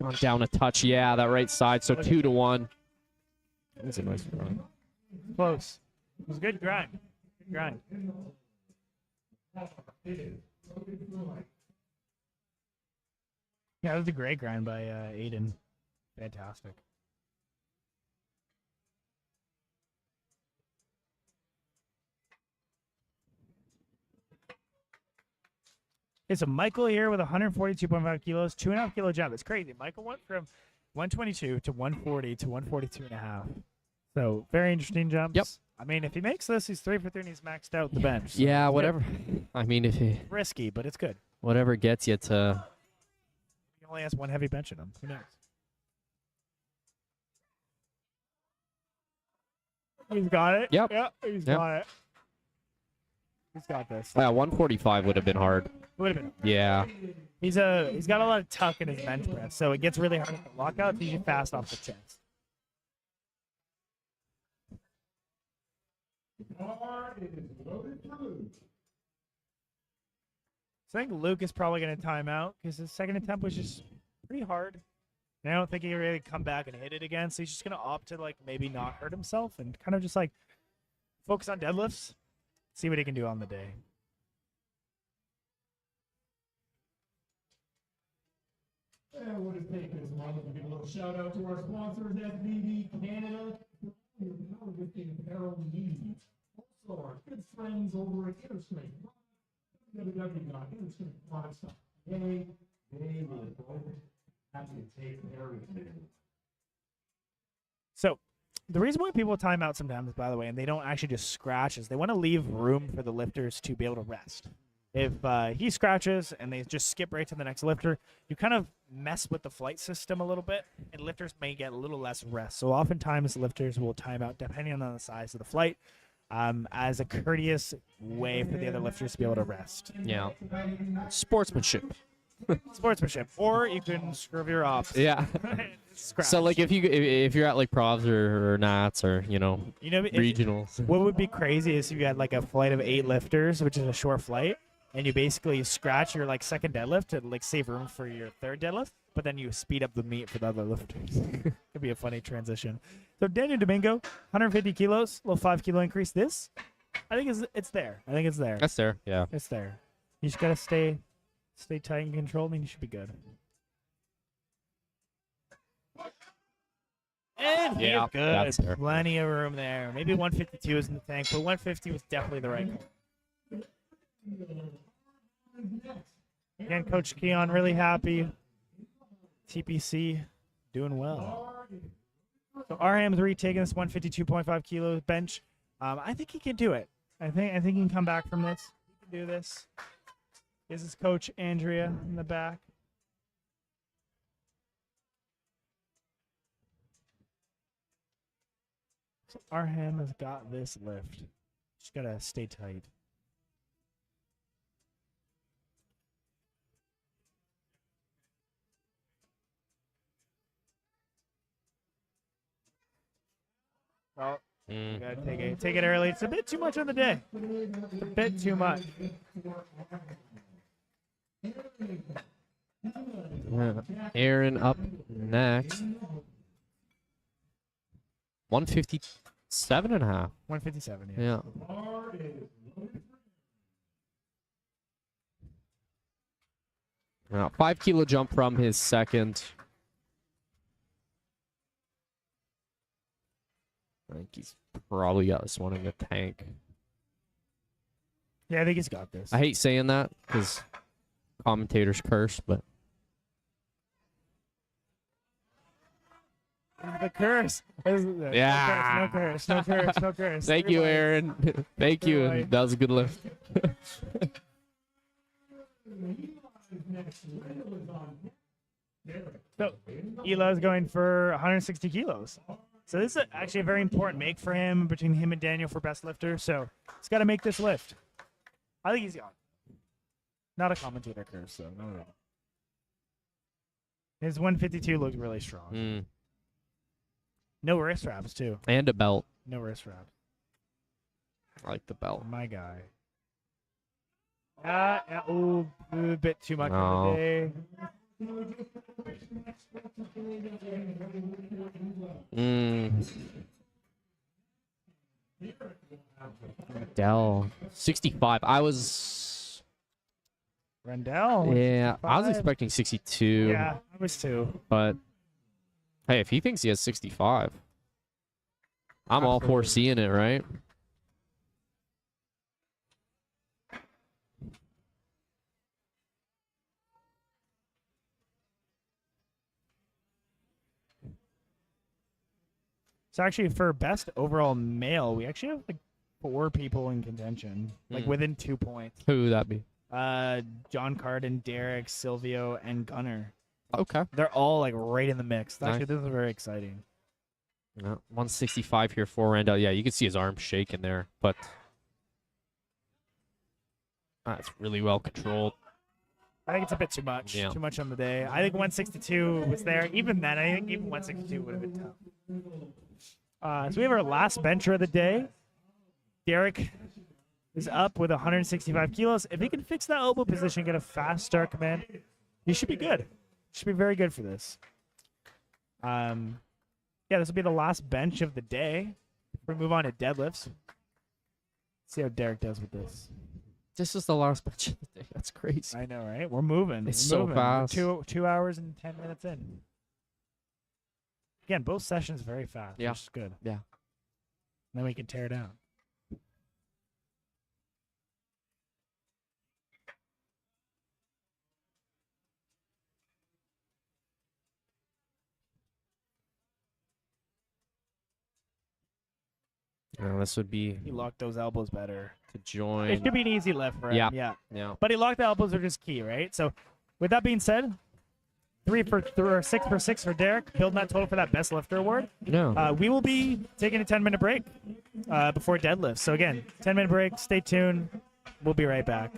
gone down a touch. Yeah, that right side. So 2-1. That's a nice run. Close. It was a good grind. Good grind. Yeah, it was a great grind by Aiden. Fantastic. Okay, so Michael here with 142.5 kilos, 2.5 kilo jump. It's crazy. Michael went from 122 to 140 to 142.5. So very interesting jumps. Yep. I mean, if he makes this, he's 3 for 3 and he's maxed out the bench. So Yeah, it's whatever. I mean, if he, good. Risky, but it's good. whatever gets you to. He only has one heavy bench in him. Who knows? He's got it. Yep. Yeah, he's got it. He's got this. Yeah, 145 would have been hard. Would have been. Yeah. He's got a lot of tuck in his bench press, so it gets really hard to lock out. He's usually fast off the chest. So I think Luke is probably going to time out because his second attempt was just pretty hard. And I don't think he can really come back and hit it again. So he's just going to opt to like maybe not hurt himself and kind of just like focus on deadlifts, see what he can do on the day. And what is taking this moment to give a little shout out to our sponsors, SBD Canada, your powerlifting apparel needs. Also, our good friends over at InnerStrength, www.innerstrength.com. They will have to take care of you. So the reason why people time out sometimes, by the way, and they don't actually just scratch is they want to leave room for the lifters to be able to rest. If he scratches and they just skip right to the next lifter, you kind of mess with the flight system a little bit, and lifters may get a little less rest. So oftentimes lifters will time out depending on the size of the flight as a courteous way for the other lifters to be able to rest. Yeah. Sportsmanship. Sportsmanship. Or you can screw your ops. Yeah. Scratch. So like if you're at like provs or Nats or regionals. What would be crazy is if you had like a flight of 8 lifters, which is a short flight, and you basically scratch your like second deadlift to like save room for your third deadlift, but then you speed up the meet for the other lifters. Could be a funny transition. So Daniel Domingo, 150 kilos, little 5 kilo increase. This, I think it's there. I think it's there. That's there. Yeah. It's there. You just gotta stay tight and controlled, and you should be good. And he's Yeah, good. that's there. Plenty of room there. Maybe 152 is in the tank, but 150 was definitely the right call. Again, Coach Keon really happy. TPC doing well. So RM3 taking this 152.5 kilo bench. I think he can do it. I think he can come back from this. He can do this. This is Coach Andrea in the back. Arham has got this lift. Just gotta stay tight. Oh, you gotta take it early. It's a bit too much on the day. It's a bit too much. Yeah. Aaron up next. 157 and a half. 157. Yeah. Yeah, 5 kilo jump from his second. I think he's probably got this one in the tank. Yeah, I think he's got this. I hate saying that because commentators curse, but The curse. Yeah. No curse. No curse. No curse. thank you, Aaron. Thank you. Everybody. That was a good lift. So Eli's going for 160 kilos. So this is actually a very important make for him, between him and Daniel, for best lifter. So he's got to make this lift. I think he's got it. Not a commentator curse, though. No, no. His 152 looked really strong. Mm. No wrist wraps, too. And a belt. No wrist wraps. I like the belt. My guy. Ooh, a bit too much on No. the day. Dell 65. I was Rendell. yeah. I was 65. expecting 62. Yeah, I was too. But hey, if he thinks he has 65, I'm all for Absolutely. seeing it, right? So actually, for best overall male, we actually have like 4 people in contention, like Hmm. within 2 points. Who would that be? John Carden, Derek, Silvio, and Gunner. Okay. They're all like right in the mix. Nice. Actually, this is very exciting. Yeah, 165 here for Randall. Yeah, you can see his arm shaking there, but that's really well controlled. I think it's a bit too much. Yeah. Too much on the day. I think 162 was there. Even then, I think even 162 would have been tough. So we have our last bencher of the day. Derek is up with 165 kilos. If he can fix that elbow position, get a fast start command, he should be good. Should be very good for this. Yeah, this will be the last bench of the day. We move on to deadlifts. See how Derek does with this. This is the last match of the day. That's crazy. I know, right? We're moving. It's We're so moving. fast. We're 2 hours and 10 minutes in. Again, both sessions very fast. Yeah. Which is good. Yeah. Then we can tear down. This would be He locked those elbows better. to It join. should be an easy lift for him. Yeah. Yeah. Yeah. But he locked the elbows, which is key, right? So, with that being said, 6 for 6 for Derek, building that total for that best lifter award. No. We will be taking a 10-minute break before deadlift. So again, 10-minute break. Stay tuned. We'll be right back.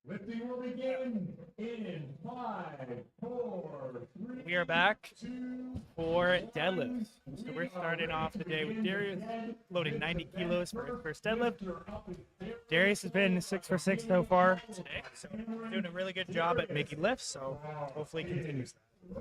Lifting will begin in 5, 4, 3. We are back for deadlifts. So we're starting off the day with Darius loading 90 kilos for his first deadlift. Darius has been 6 for 6 so far today, so doing a really good job at making lifts, so hopefully he continues that.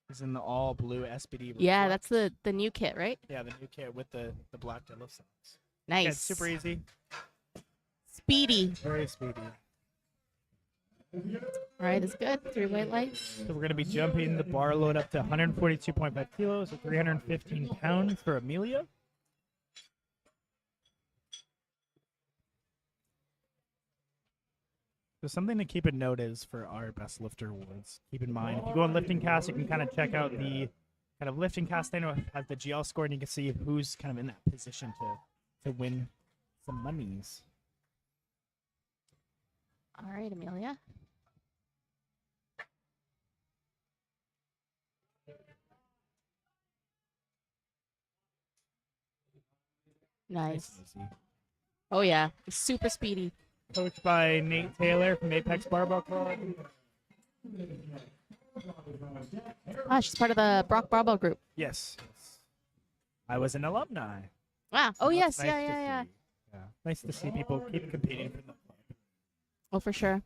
He's in the all blue SBD. Yeah, reflex. that's the new kit, right? Yeah, the new kit with the black deadlift socks. Nice. Yeah, it's super easy, Speedy. very speedy. All right, that's good. 3 white lights. So we're going to be jumping the bar load up to 142.5 kilos or 315 pounds for Amelia. So something to keep a note is for our best lifter awards. Keep in mind, if you go on Lifting Cast, you can kind of check out the kind of Lifting Cast thing has the GL score, and you can see who's kind of in that position to win some monies. All right, Amelia. Nice. and easy. Oh, yeah. Super speedy. Coached by Nate Taylor from Apex Barbell Club. Ah, she's part of the Brock Barbell group. Yes. I was an alumni. Wow. Oh, So yes. it's nice Yeah, to yeah, yeah. see. Yeah. Nice to see people keep competing for the club. Oh, for sure.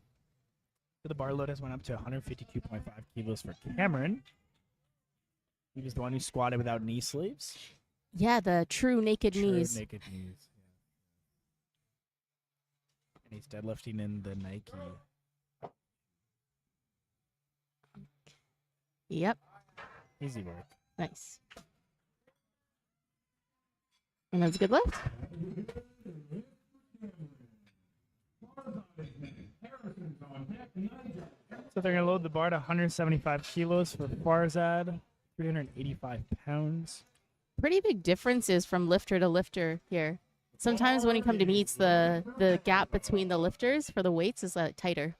So the bar load has went up to 152.5 kilos for Cameron. He was the one who squatted without knee sleeves. Yeah, the true naked True knees. naked knees. Yeah. And he's deadlifting in the Nike. Yep. Easy work. Nice. And that's a good lift. So they're going to load the bar to 175 kilos for Farzad, 385 pounds. Pretty big differences from lifter to lifter here. Sometimes when you come to meets, the gap between the lifters for the weights is tighter.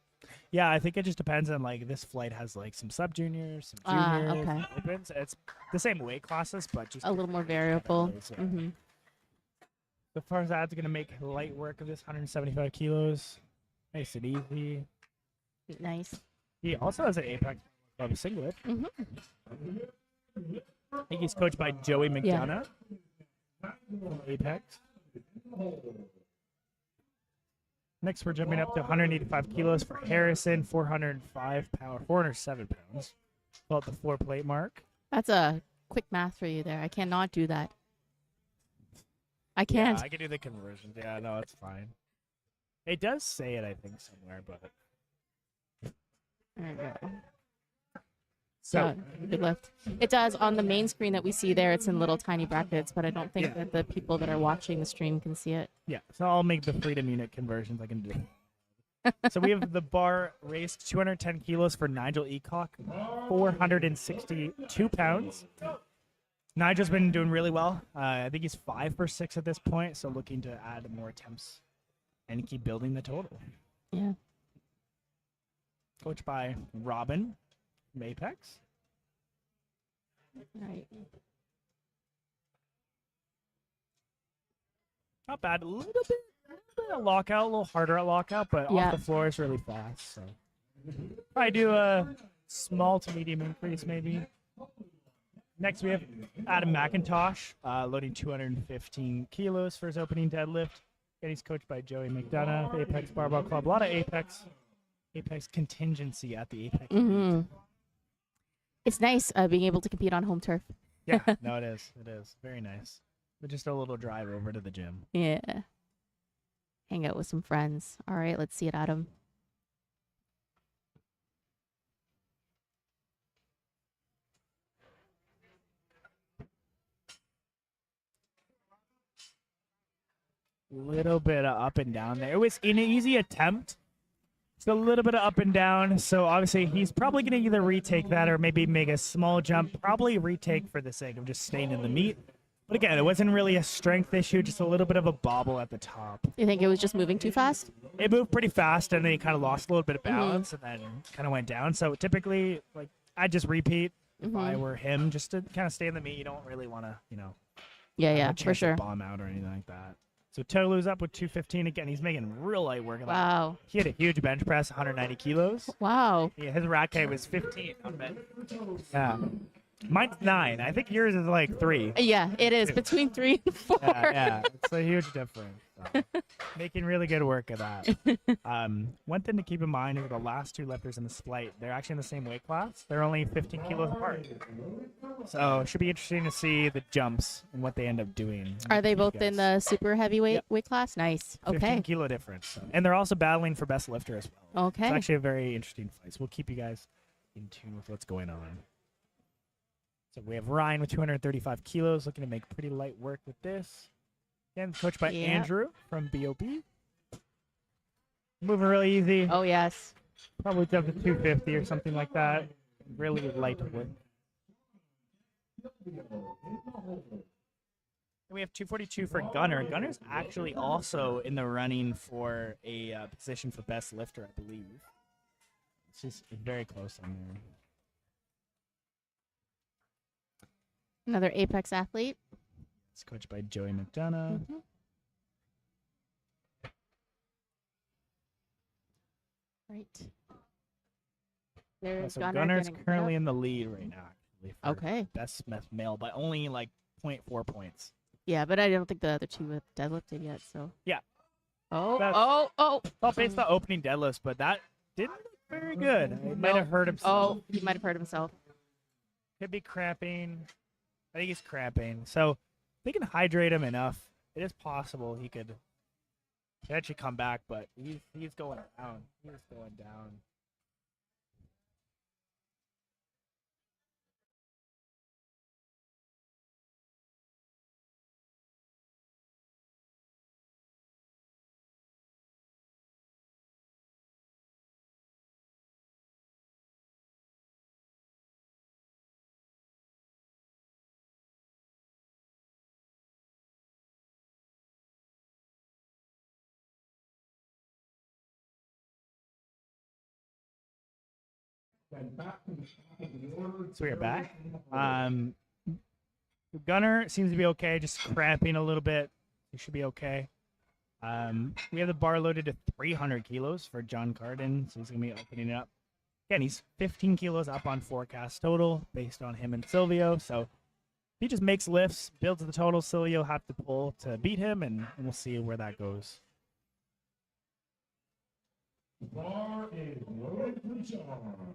Yeah, I think it just depends on, like, this flight has, like, some sub-juniors, some Ah, juniors, okay. opens. It's the same weight classes, but just A little more variable. Yeah. Mm-hmm. The Farzad's going to make light work of this 175 kilos. Nice and easy. Nice. He also has an Apex Club singlet. Mm-hmm. I think he's coached by Joey McDonough. From Apex. Next, we're jumping up to 185 kilos for Harrison, 407 pounds. About the 4-plate mark. That's a quick math for you there. I cannot do that. I can't. Yeah, I can do the conversions. Yeah, no, it's fine. It does say it, I think, somewhere, but There we go. so Good lift. It does on the main screen that we see there. It's in little tiny brackets, but I don't think Yeah. that the people that are watching the stream can see it. yeah. So I'll make the freedom unit conversions I can do. So we have the bar raised 210 kilos for Nigel Eacock, 462 pounds. Nigel's been doing really well. I think he's 5 for 6 at this point, so looking to add more attempts and keep building the total. Yeah. Coached by Robin from Apex. All right. Not bad. A little bit of lockout, a little harder at lockout, but Yeah. off the floor is really fast. So probably do a small to medium increase maybe. Next we have Adam McIntosh, loading 215 kilos for his opening deadlift. And he's coached by Joey McDonough of Apex Barbell Club. A lot of Apex contingency at the Apex. Mm-hmm. It's nice being able to compete on home turf. Yeah, no, it is. It is. Very nice. But just a little drive over to the gym. Yeah. Hang out with some friends. All right, let's see it, Adam. Little bit of up and down there. It was an easy attempt. It's a little bit of up and down. So obviously he's probably going to either retake that or maybe make a small jump. Probably retake for the sake of just staying in the meet. But again, it wasn't really a strength issue, just a little bit of a bobble at the top. You think it was just moving too fast? It moved pretty fast, and then he kind of lost a little bit of balance, and then kind of went down. So typically, like, I just repeat. if I were him, just to kind of stay in the meet. You don't really want to, you know, Yeah, have yeah, a for chance to sure. bomb out or anything like that. So Tolu's up with 215 again. He's making real light work of that. Wow. He had a huge bench press, 190 kilos. Wow. Yeah, his rack height was 15 on bench. Yeah. Mine's 9. I think yours is like 3. Yeah, it is between 3 and 4. Yeah, it's a huge difference. So, making really good work of that. One thing to keep in mind is the last 2 lifters in the split, they're actually in the same weight class. They're only 15 kilos apart. So it should be interesting to see the jumps and what they end up doing. Are they both Guys. in the super heavyweight weight class? Nice. 15 Okay. kilo difference. So. And they're also battling for best lifter as well. Okay. It's actually a very interesting fight. So we'll keep you guys in tune with what's going on. So we have Ryan with 235 kilos, looking to make pretty light work with this. Again, coached by Yep. Andrew from BOP. Moving really easy. Oh, yes. Probably up to 250 or something like that. Really light work. And we have 242 for Gunner. Gunner's actually also in the running for a position for best lifter, I believe. It's just very close on there. Another Apex athlete. It's coached by Joey McDonough. Mhm. Right. Yeah, There's so Gunner Gunner's getting it currently up. in the lead right now, actually. For Okay. Best Smith male by only like 0.4 points. Yeah, but I don't think the other 2 have deadlifted yet, so. Yeah. Oh, That's- oh. It's all based on opening deadlifts, but that didn't look very good. He might have hurt himself. Oh, he might have hurt himself. Could be cramping. I think he's cramping. So if they can hydrate him enough, it is possible he could actually come back, but he's going down. He's going down. So we are back. Gunner seems to be okay, just cramping a little bit. He should be okay. We have the bar loaded to 300 kilos for John Carden, so he's going to be opening it up. Again, he's 15 kilos up on forecast total based on him and Silvio. So if he just makes lifts, builds the total, Silvio will have to pull to beat him, and we'll see where that goes. Bar is loaded for John.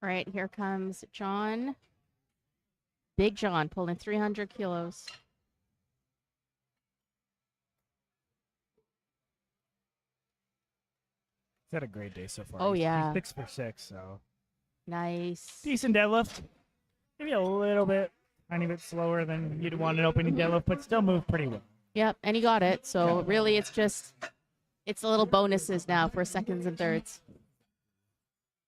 All right, here comes John. Big John pulling 300 kilos. He's had a great day so far. Oh, He's yeah. 6 for 6, so Nice. decent deadlift. Maybe a little bit, tiny bit slower than you'd want an opening deadlift, but still move pretty well. Yep, and he got it. So really, it's a little bonuses now for seconds and thirds.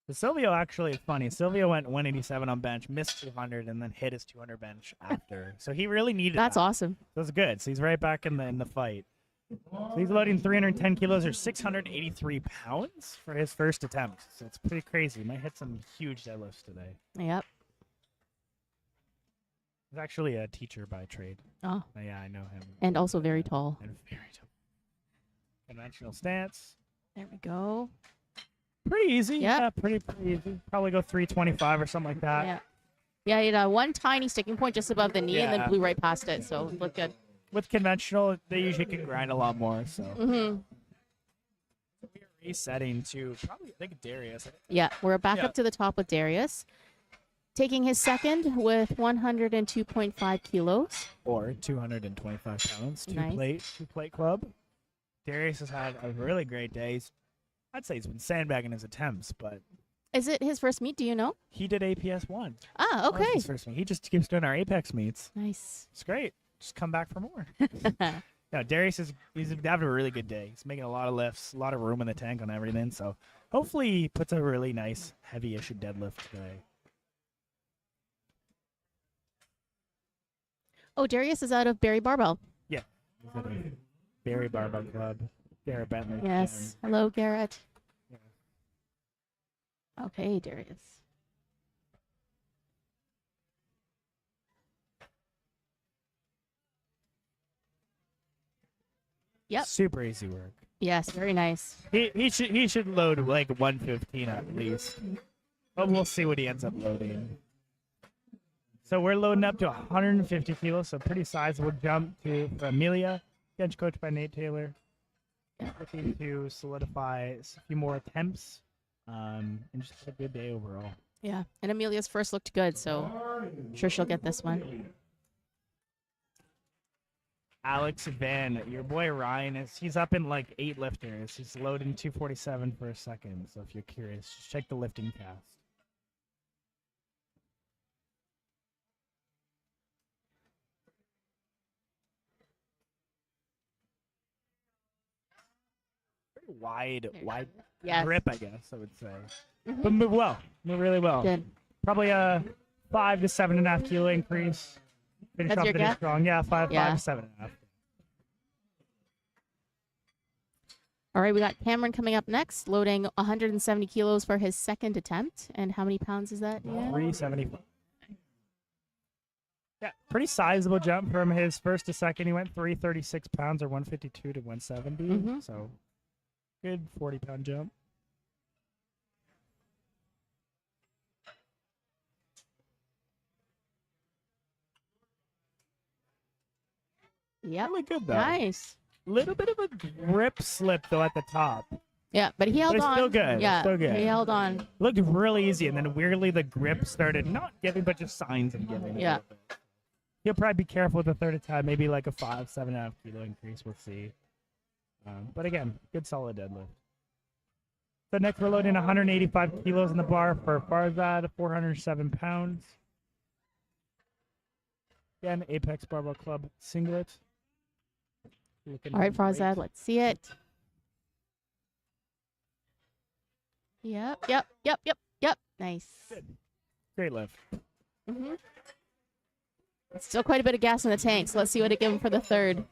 The Silvio actually is funny. Silvio went 187 on bench, missed 200, and then hit his 200 bench after. So he really needed That's that. awesome. So it's good. So he's right back in the fight. So he's loading 310 kilos or 683 pounds for his first attempt. So it's pretty crazy. He might hit some huge deadlifts today. Yep. He's actually a teacher by trade. Oh, Yeah, I know him. and also very tall. And very tall. Conventional stance. There we go. Pretty easy. Yep. Yeah, pretty easy. Probably go 325 or something like that. Yeah. Yeah, he had one tiny sticking point just above the knee and Yeah. then blew right past it. So it looked good. With conventional, they usually can grind a lot more. So Mm-hmm. we're resetting to probably, I think, Darius. Yeah, we're back Yeah. up to the top with Darius. Taking his second with 102.5 kilos. Or 225 pounds. Nice. Two plate club. Darius has had a really great day. I'd say he's been sandbagging his attempts, but Is it his first meet? Do you know? he did APS 1. Ah, That was okay. his first meet. He just keeps doing our Apex meets. Nice. It's great. Just come back for more. Yeah, Darius he's having a really good day. He's making a lot of lifts, a lot of room in the tank on everything. So hopefully he puts a really nice heavy-ish deadlift today. Oh, Darius is out of Barry Barbell. He's at a Barry Barbell Club. Garrett Bentley. Yes. Hello, Garrett. Yeah. Okay, Darius. Yep. Super easy work. Yes, very nice. He should load like 115 at least. But we'll see what he ends up loading. So we're loading up to 150 kilos, so pretty sizable jump for Amelia. Bench coached by Nate Taylor. Looking to solidify a few more attempts, and just a good day overall. Yeah, and Amelia's first looked good, so I'm sure she'll get this one. Alex Van, your boy Ryan he's up in like 8 lifters. He's loading 247 for a second. So if you're curious, just check the lifting cast. Pretty wide Yes. grip, I guess I would say. Mhm. But move really well. Good. Probably a 5 to 7.5 kilo increase. Finish That's off your the day guess? strong. Yeah, 5 Yeah. to 7.5. All right, we got Cameron coming up next, loading 170 kilos for his second attempt. And how many pounds is that? Yeah. 375. Yeah, pretty sizable jump from his first to second. He went 336 pounds or 152 to 170. Mhm. So good 40-pound jump. Yep. Really good though. Nice. Little bit of a grip slip though at the top. Yeah, but he held it's on. still good. Yeah, It's still good. he held on. Looked really easy, and then weirdly the grip started not giving, but just signs of giving. a Yeah. little bit. He'll probably be careful with the third attempt. Maybe like a 5, 7.5 kilo increase. We'll see. But again, good solid deadlift. So next we're loading 185 kilos in the bar for Farzad, 407 pounds. Again, Apex Barbell Club singlet. Looking All right, great. Farzad, let's see it. Yep. Nice. Great lift. Mm-hmm. Still quite a bit of gas in the tank, so let's see what it gives him for the third.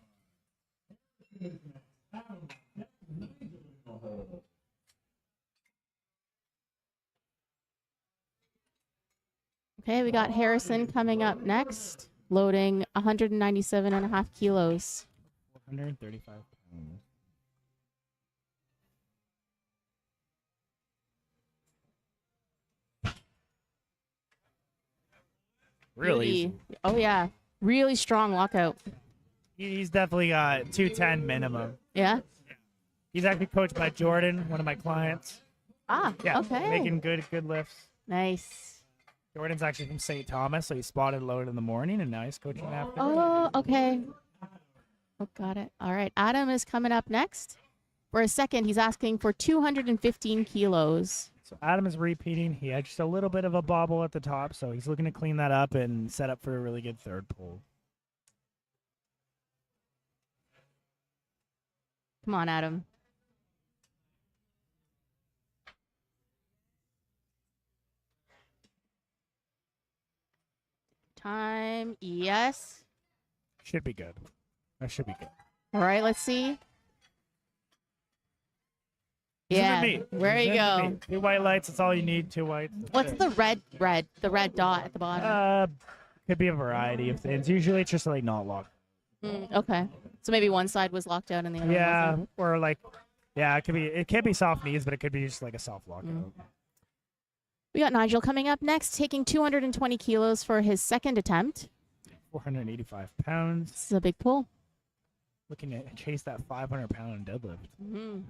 Okay, we got Harrison coming up next, loading 197.5 kilos. 135 pounds. Really easy. Oh, yeah. Really strong lockout. He's definitely got 210 minimum. Yeah? He's actually coached by Jordan, one of my clients. Ah, Yeah, okay. making good lifts. Nice. Jordan's actually from St. Thomas, so he spotted loaded in the morning, and now he's coaching after. Oh, okay. Oh, got it. All right. Adam is coming up next. For a second, he's asking for 215 kilos. So Adam is repeating. He had just a little bit of a bobble at the top, so he's looking to clean that up and set up for a really good third pull. Come on, Adam. Time. Yes. Should be good. That should be good. All right, let's see. He's in the Yeah, meat. there He's you in the go. meat. 2 white lights. That's all you need. 2 whites. What's the red dot at the bottom? Could be a variety of things. Usually it's just like not locked. Okay. So maybe one side was locked out and the other Yeah, wasn't. or like, yeah, it can't be soft knees, but it could be just like a soft lockout. We got Nigel coming up next, taking 220 kilos for his second attempt. 485 pounds. This is a big pull. Looking to chase that 500-pound deadlift. Mm-hmm.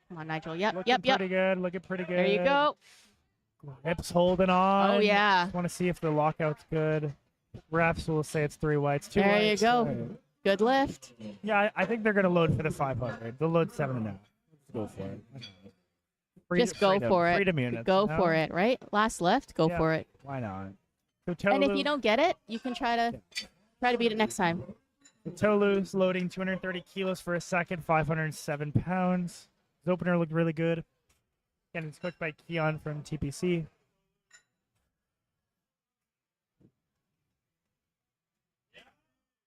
Come on, Nigel. Yep. Looking Yep. pretty good. Looking pretty good. There you go. Hips holding on. Oh, yeah. Want to see if the lockout's good. Refs will say it's 3 whites, 2 There whites. you go. Good lift. Yeah, I think they're going to load for the 500. They'll load 7.5. Let's go for it. Just go for it. Freedom units. Go no? for it, right? Last lift, go Yeah. for it. Why not? So And if Tolu- you don't get it, you can try to beat it next time. Tolu's loading 230 kilos for a second, 507 pounds. His opener looked really good. Again, it's coached by Keon from TPC.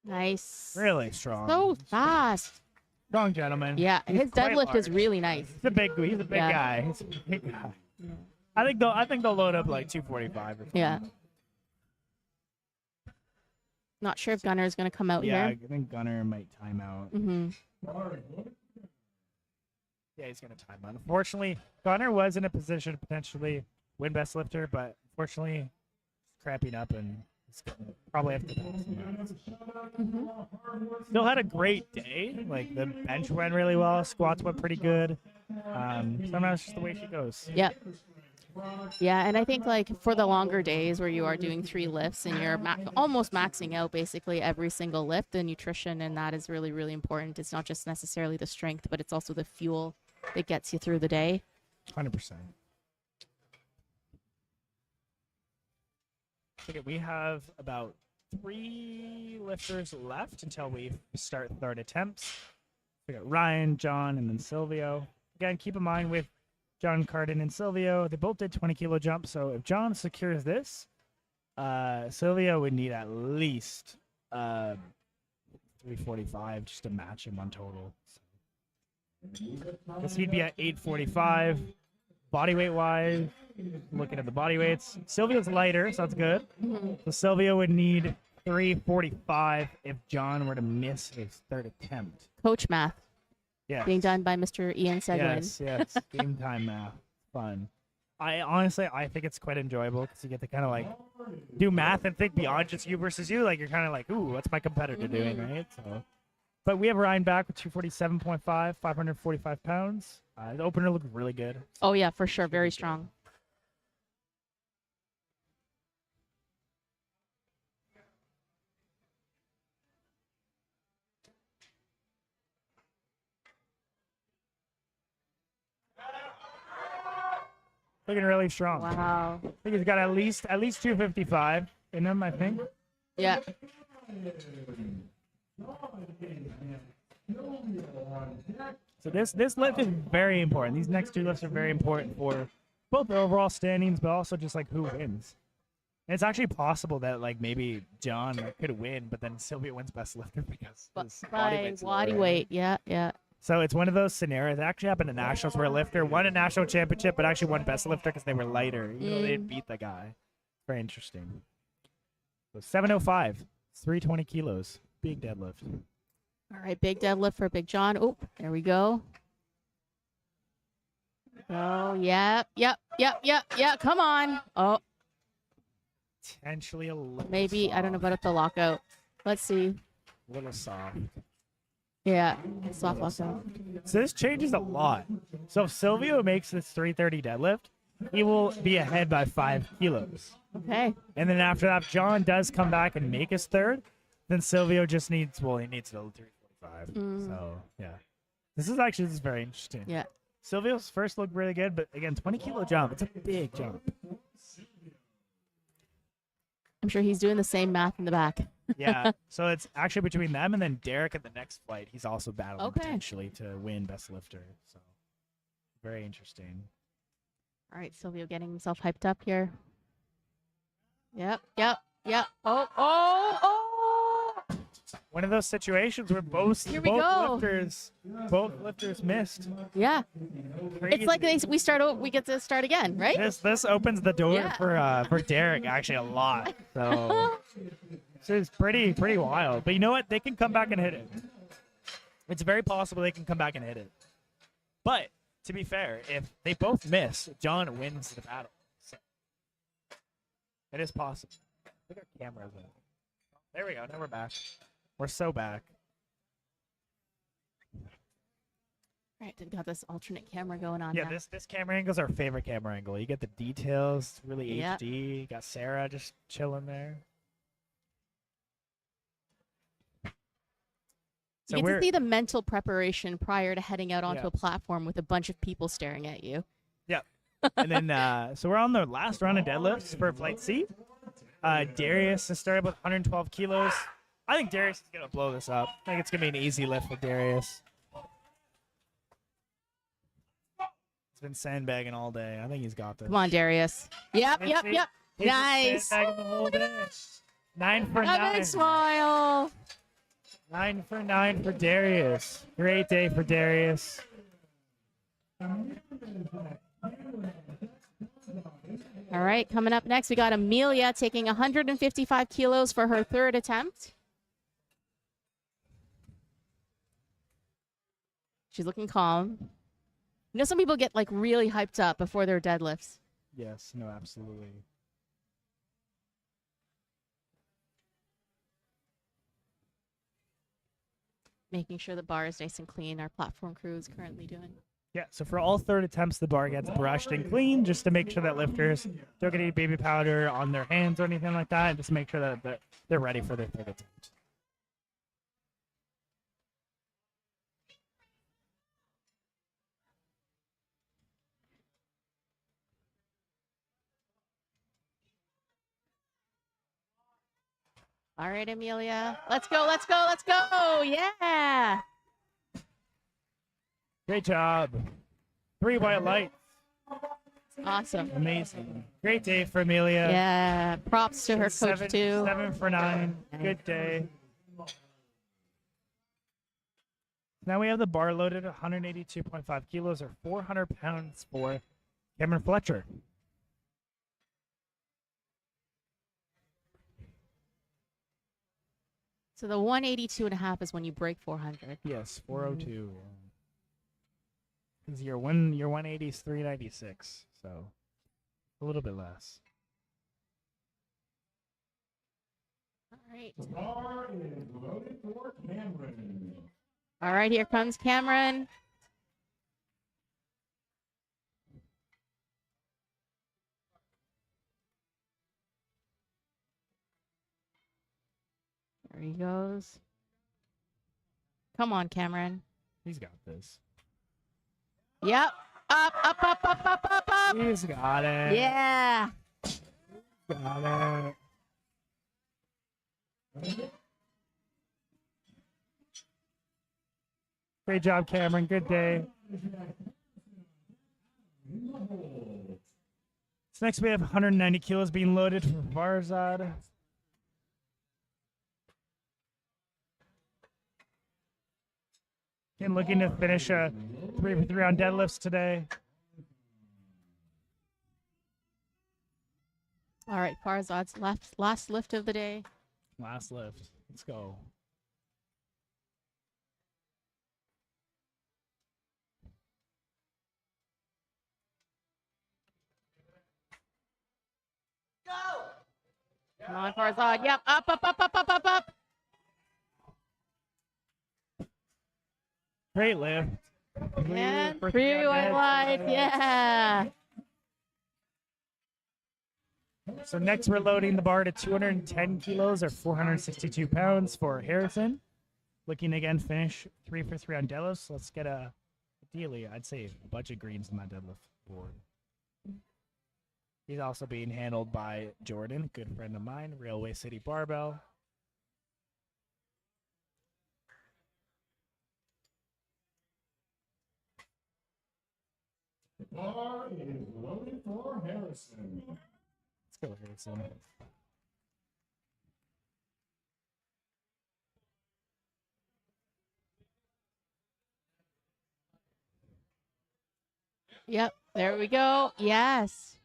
Nice. Really strong. So fast. Strong gentleman. Yeah, He's his quite deadlift is large. really nice. He's a big Yeah. guy. He's a big guy. I think they'll load up like 245 or something. Yeah. Not sure if Gunner's going to come out Yeah, I here. think Gunner might time out. Mm-hmm. Yeah, he's going to time out. Unfortunately, Gunner was in a position to potentially win best lifter, but unfortunately, he's crapping up and he's going to probably have to pass him out. Still had a great day. Like, the bench went really well. Squats went pretty good. Sometimes it's just the way she goes. Yeah. Yeah, and I think like for the longer days where you are doing 3 lifts and you're almost maxing out basically every single lift, the nutrition and that is really, really important. It's not just necessarily the strength, but it's also the fuel that gets you through the day. 100%. Okay, we have about 3 lifters left until we start third attempts. We got Ryan, John, and then Silvio. Again, keep in mind with John Carden and Silvio, they both did 20-kilo jumps. So if John secures this, Silvio would need at least 345 just to match him on total. Because he'd be at 845 body weight wise. Looking at the body weights, Silvio's lighter, so that's good. So Silvio would need 345 if John were to miss his third attempt. Coach math Yeah. being done by Mr. Ian Seguin. Yes. Game time math. Fun. I think it's quite enjoyable because you get to kind of like do math and think beyond just you versus you. Like you're kind of like, ooh, what's my competitor doing, right? So, but we have Ryan back with 247.5, 545 pounds. The opener looked really good. Oh yeah, for sure. Very strong. Looking really strong. Wow. I think he's got at least 255 in him, I think. Yeah. So this lift is very important. These next 2 lifts are very important for both the overall standings, but also just like who wins. And it's actually possible that like maybe John could win, but then Sylvia wins best lifter because his body By weight's body lower. weight. Yeah, yeah. So it's one of those scenarios. It actually happened at Nationals where a lifter won a national championship, but actually won best lifter because they were lighter. You know, they didn't beat the guy. Very interesting. So 705, 320 kilos, big deadlift. All right, big deadlift for Big John. Oh, there we go. Oh, yep. Come on. Oh, Potentially a little maybe. I don't know about the lockout. Let's see. little soft. Yeah, soft lockout. So this changes a lot. So if Silvio makes this 330 deadlift, he will be ahead by 5 kilos. Okay. And then after that, if John does come back and make his third, then Silvio just needs, well, he needs a 345. So, yeah. This is very interesting. Yeah. Silvio's first looked really good, but again, 20-kilo jump. It's a big jump. I'm sure he's doing the same math in the back. Yeah. So it's actually between them and then Derek in the next flight. He's also battling Okay. potentially to win best lifter. So very interesting. All right, Silvio getting himself hyped up here. Yep. Oh. One of those situations where both Here we go. lifters missed. Yeah. It's like we get to start again, right? This opens the door Yeah. for Derek actually a lot. So this is pretty wild. But you know what? They can come back and hit it. It's very possible they can come back and hit it. But to be fair, if they both miss, John wins the battle. So it is possible. Look at our cameras. There we go. Now we're back. We're so back. Right, they've got this alternate camera going on Yeah, now. this camera angle is our favorite camera angle. You get the details, it's really Yep. HD. You got Sarah just chilling there. You get to see the mental preparation prior to heading out onto Yeah. a platform with a bunch of people staring at you. And then, so we're on the last round of deadlifts for Flight C. Darius has started with 112 kilos. I think Darius is going to blow this up. I think it's going to be an easy lift with Darius. He's been sandbagging all day. I think he's got this. Come on, Darius. Yep. He's been Nice. sandbagging the whole day. 9 for A 9. big smile. 9 for 9 for Darius. Great day for Darius. All right, coming up next, we got Amelia taking 155 kilos for her third attempt. She's looking calm. You know, some people get like really hyped up before their deadlifts. Yes, no, absolutely. Making sure the bar is nice and clean. Our platform crew is currently doing. Yeah, so for all third attempts, the bar gets brushed and cleaned just to make sure that lifters don't get any baby powder on their hands or anything like that, and just make sure that they're ready for their third attempt. All right, Amelia. Let's go, let's go, let's go. Yeah. Great job. 3 white lights. Awesome. Amazing. Great day for Amelia. Yeah. Props to her coach, too. 7 for 9. Good day. Now we have the bar loaded at 182.5 kilos or 400 pounds for Cameron Fletcher. So the 182.5 is when you break 400. Yes, 402. Because your 180 is 396, so a little bit less. All right. The bar is loaded for Cameron. All right, here comes Cameron. There he goes. Come on, Cameron. He's got this. Yep. Up, up, up, up, up, up, up. He's got it. Yeah. Got it. Great job, Cameron. Good day. So next we have 190 kilos being loaded for Farzad. And looking to finish a 3 for 3 on deadlifts today. All right, Farzad's last lift of the day. Last lift. Let's go. Come on, Farzad. Yep. Up, up, up, up, up, up, up. Great lift. And for 3 on white dead. lights. Yeah. So next we're loading the bar to 210 kilos or 462 pounds for Harrison. Looking to again finish 3 for 3 on deadlifts. So let's get ideally, I'd say a bunch of greens on that deadlift board. He's also being handled by Jordan, good friend of mine, Railway City Barbell. The bar is loaded for Harrison. Let's go, Harrison. Yep. There we go. Yes.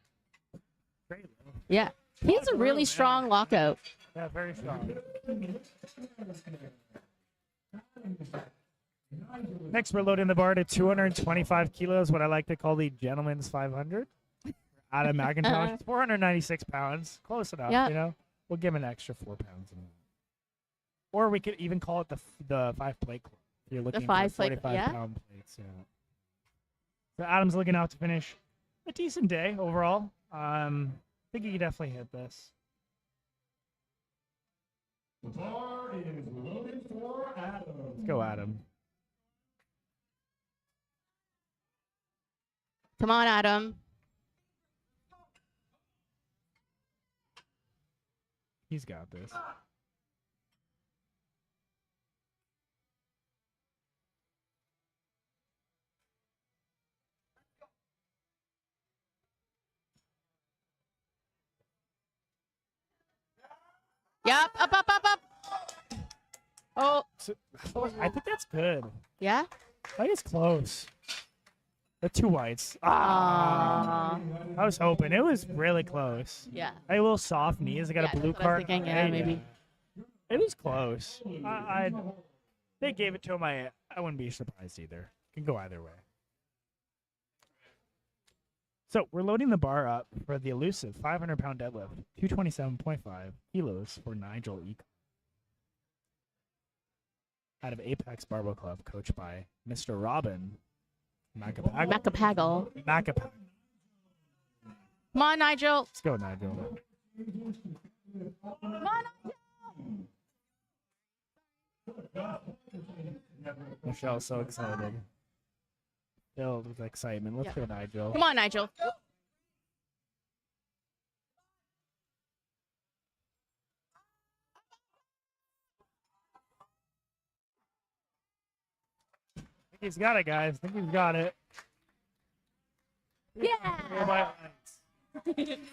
Great lift. Yeah. He has a really strong lockout. Yeah, very strong. Next, we're loading the bar to 225 kilos, what I like to call the gentleman's 500. Adam McIntosh, 496 pounds. Close enough, Yep. you know? We'll give him an extra 4 pounds. Or we could even call it the 5-plate club. If you're looking for 5-plate, 45-pound plates. Yeah. So Adam's looking out to finish a decent day overall. I think he could definitely hit this. The bar is loaded for Adam. Let's go, Adam. Come on, Adam. He's got this. Yep. Up, up, up, up. Oh, So, I think that's good. yeah. I think it's close. The 2 whites. Ah. I was hoping. It was really close. Yeah. A little soft knees. I got Yeah, a blue that's what I was card. thinking, yeah, Hey, maybe. It was close. They gave it to him. I wouldn't be surprised either. Can go either way. So we're loading the bar up for the elusive 500-pound deadlift, 227.5 kilos for Nigel Eaton. Out of Apex Barbell Club, coached by Mr. Robin Macapagal. Macapagal. Come on, Nigel. Let's go, Nigel. Come on, Michelle's so excited. Filled with excitement. Let's go, Nigel. Come on, Nigel. I think he's got it, guys. I think he's got it. Yeah.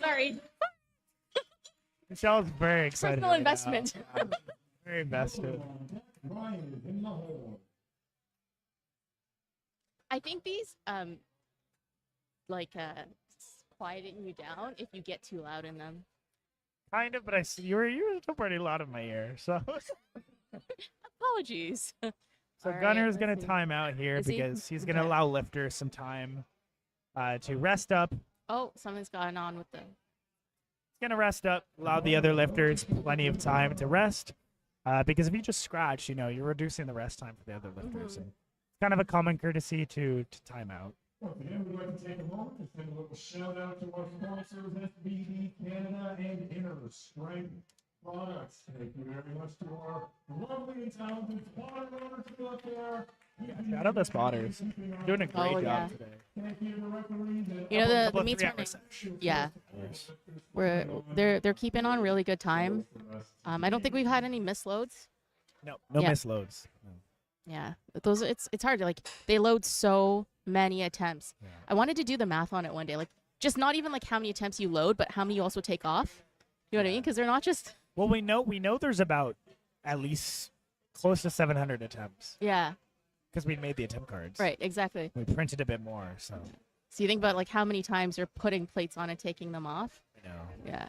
Sorry. Michelle's very excited. Personal right investment. now. Very invested. I think these quieten you down if you get too loud in them. Kind of, but I see you were still pretty loud in my ear. So Apologies. So All right, Gunner's going let's to see. time out here Is he? because he's going to Okay. allow lifters some time to rest up. Oh, something's going on with the. He's going to rest up, allow the other lifters plenty of time to rest. Because if you just scratch, you're reducing the rest time for the other lifters. And it's kind of a common courtesy to time out. Once again, we'd like to take a moment to send a little shout out to our sponsors, SBD Canada and Inner Strength Products. Thank you very much to our lovely and talented spotter runners out there. Shout out the spotters. Doing a great job yeah. today. Thank you to the referees and You know the Couple of meets 3-hour running. sessions. Yeah, they're keeping on really good time. I don't think we've had any misloads. No Yeah. misloads. No. Yeah, those it's hard to they load so many attempts. Yeah. I wanted to do the math on it one day, just not even how many attempts you load, but how many you also take off. You know what I mean? Because they're not just Well, we know there's about at least close to 700 attempts yeah, because we made the attempt cards. right, exactly. We printed a bit more, so So you think about how many times you're putting plates on and taking them off. you know. Yeah,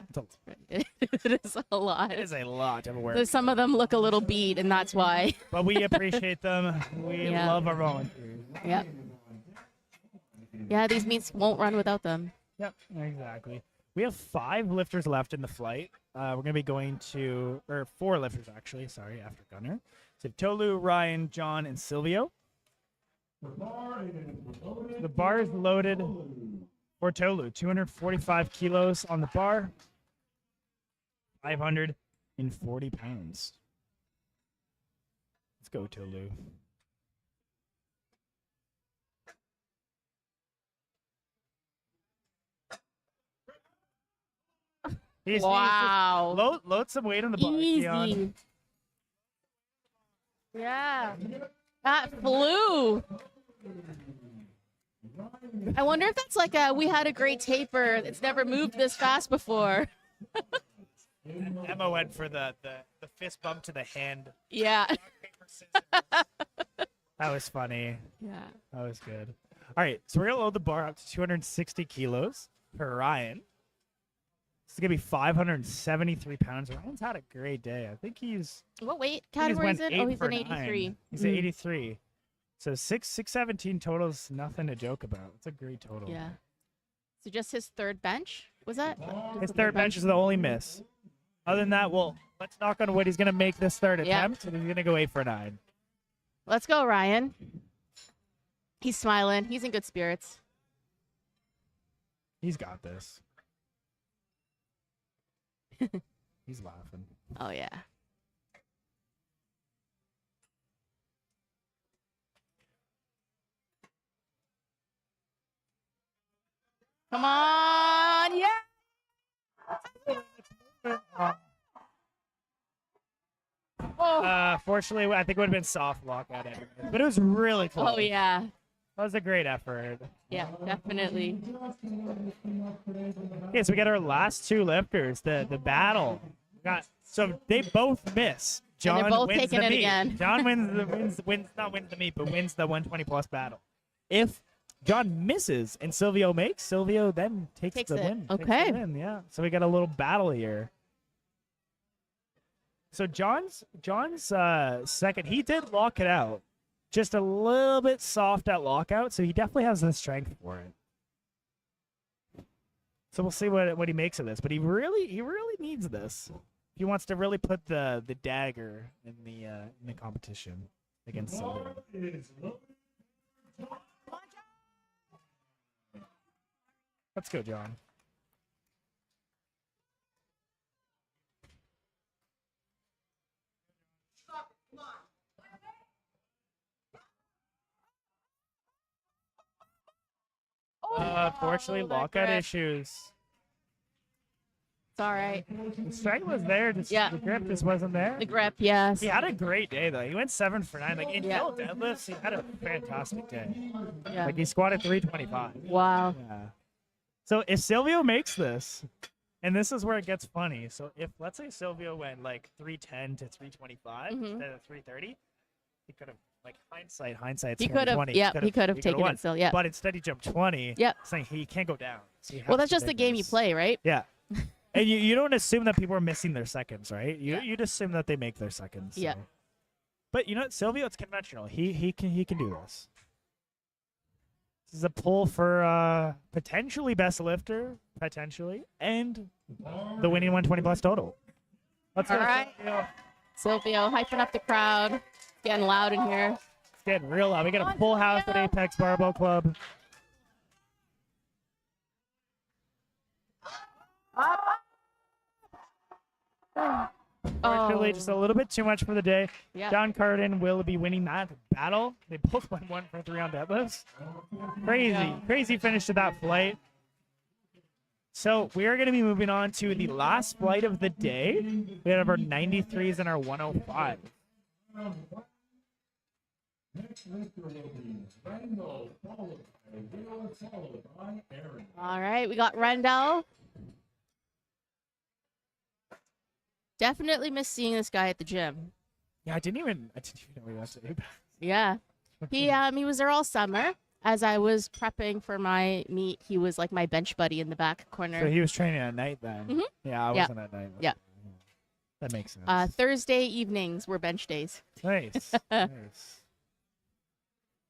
It's it is a lot. It is a lot of work. Some of them look a little beat, and that's why. But we appreciate them. We Yeah. love our volunteers. Yep. Yeah, these meets won't run without them. Yep, exactly. We have 5 lifters left in the flight. We're going to be going to, or 4 lifters actually, sorry, after Gunner. So Tolu, Ryan, John, and Silvio. The bar is loaded for Tolu. 245 kilos on the bar, 540 pounds. Let's go, Tolu. He's Wow. just load some weight on the bar, Keon. Easy. Yeah. That flew. I wonder if that's we had a great taper. It's never moved this fast before. Emma went for the fist bump to the hand. Yeah. That was funny. Yeah. That was good. All right, so we're going to load the bar up to 260 kilos for Ryan. This is going to be 573 pounds. Ryan's had a great day. I think he's... What weight I think category is it? Oh, 8 he's for an 9. 83. He's at 83. So 617 total is nothing to joke about. It's a great total. Yeah. So just his third bench? Was that? Just His the third bench is the only miss. Other than that, well, let's knock on wood. He's going to make this third Yeah. attempt, and he's going to go 8 for 9. Let's go, Ryan. He's smiling. He's in good spirits. He's got this. He's laughing. Oh, yeah. Come on. Yeah. Oh, Fortunately, I think it would have been soft lock at it. But it was really close. oh yeah. That was a great effort. Yeah, definitely. Okay, so we got our last 2 lifters. The battle. So they both miss. John they're both wins taking the it meet. again. John wins the meet, but wins the 120 plus battle. If John misses, and Silvio makes. Silvio then takes Takes the it. win. Takes Okay. the win, yeah. So we got a little battle here. So John's second, he did lock it out. Just a little bit soft at lockout, so he definitely has the strength for it. So we'll see what he makes of this, but he really needs this. He wants to really put the dagger in the competition against Silvio. Let's go, John. Unfortunately, that lockout grip. issues. It's all right. The strength was there, just Yeah. the grip just wasn't there. The grip, yes. He had a great day though. He went 7 for 9. Like in Yeah. total deadlifts, he had a fantastic day. Yeah. Like he squatted 325. Wow. Yeah. So if Silvio makes this, and this is where it gets funny. So if let's say Silvio went like 310 to 325 Mhm. instead of 330, he could have like hindsight. He could have, 20. yeah, he could have taken won. it still, yeah. But instead he jumped 20. Yep. Saying he can't go down. So he Well, has that's to just the take game you this. play, right? Yeah. And you don't assume that people are missing their seconds, right? You'd assume that they make their seconds. Yeah. so. But you know what, Silvio, it's conventional. He can do this. This is a pull for potentially best lifter, potentially, and the winning 120 plus total. Let's All go, right. Silvio. Silvio hyping up the crowd. It's getting loud in here. It's getting real loud. We got a full house at Apex Barbell Club. Unfortunately, just a little bit too much for the day. Yeah. John Carden will be winning that battle. They both went 1 for 3 on deadlifts. Crazy finish to that flight. So we are going to be moving on to the last flight of the day. We have our 93s and our 105. Next lifter will be Randall, followed by Aaron. All right, we got Rendell. Definitely miss seeing this guy at the gym. Yeah, I didn't even know he went to Apex. Yeah. He was there all summer. As I was prepping for my meet, he was like my bench buddy in the back corner. So he was training at night then. Mhm. Yeah, I Yeah. wasn't at night. Yeah. That makes sense. Thursday evenings were bench days. Nice. Nice.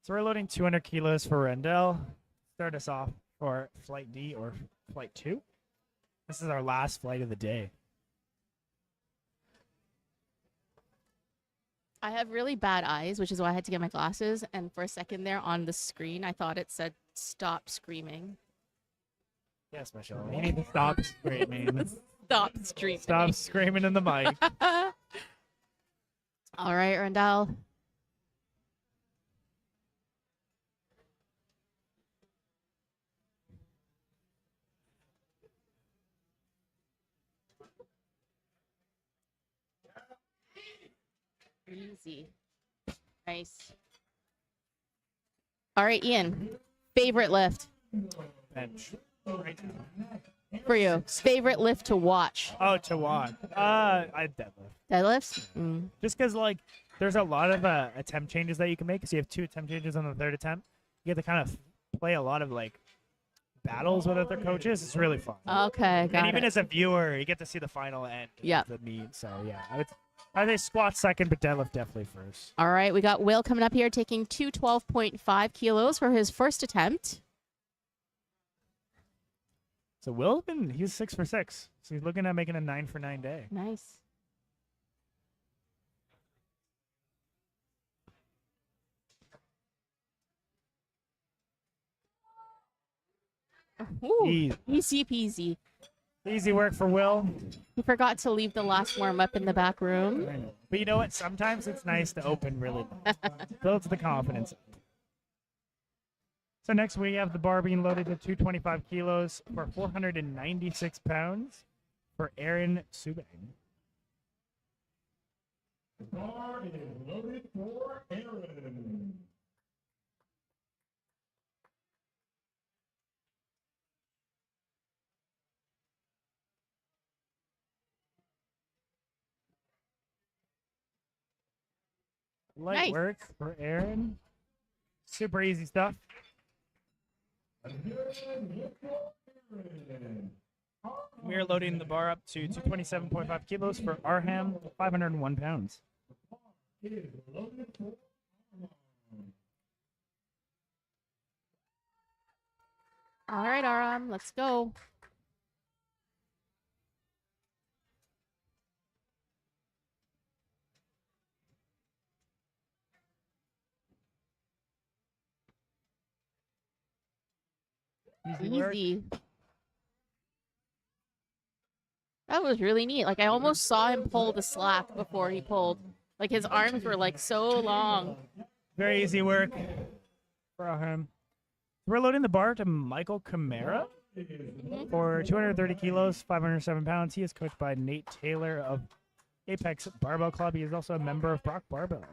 So we're loading 200 kilos for Rendell. Start us off for flight D or flight 2. This is our last flight of the day. I have really bad eyes, which is why I had to get my glasses. And for a second there on the screen, I thought it said "stop screaming." Yes, Michelle. You need to stop screaming. Stop screaming. Stop screaming in the mic. All right, Rendell. Easy. Nice. All right, Ian. Favorite lift Bench. Right now. for you? Favorite lift to watch? Oh, to watch. I deadlift. Deadlifts? Mm. Just because, like, there's a lot of attempt changes that you can make. So you have 2 attempt changes on the 3rd attempt. You get to kind of play a lot of, like, battles with other coaches. It's really fun. Okay, got And even it. as a viewer, you get to see the final end Yeah. of the meet. So, yeah. I'd say squat second, but deadlift definitely first. All right, we got Will coming up here taking 212.5 kilos for his first attempt. So he's 6 for 6. So he's looking at making a 9 for 9 day. Nice. Ooh, Easy. easy peasy. Easy work for Will. He forgot to leave the last warm up in the back room. I know. But you know what? Sometimes it's nice to open really low. Builds the confidence. So next we have the bar being loaded to 225 kilos for 496 pounds for Aaron Subang. The bar is loaded for Aaron. Light Nice. work for Aaron. Super easy stuff. We're loading the bar up to 227.5 kilos for Arham, 501 pounds. All right, Aram, let's go. Work. Easy. That was really neat. Like I almost saw him pull the slack before he pulled. Like his arms were like so long. Very easy work for Arham. We're loading the bar to Michael Camara for 230 kilos, 507 pounds. He is coached by Nate Taylor of Apex Barbell Club. He is also a member of Brock Barbell.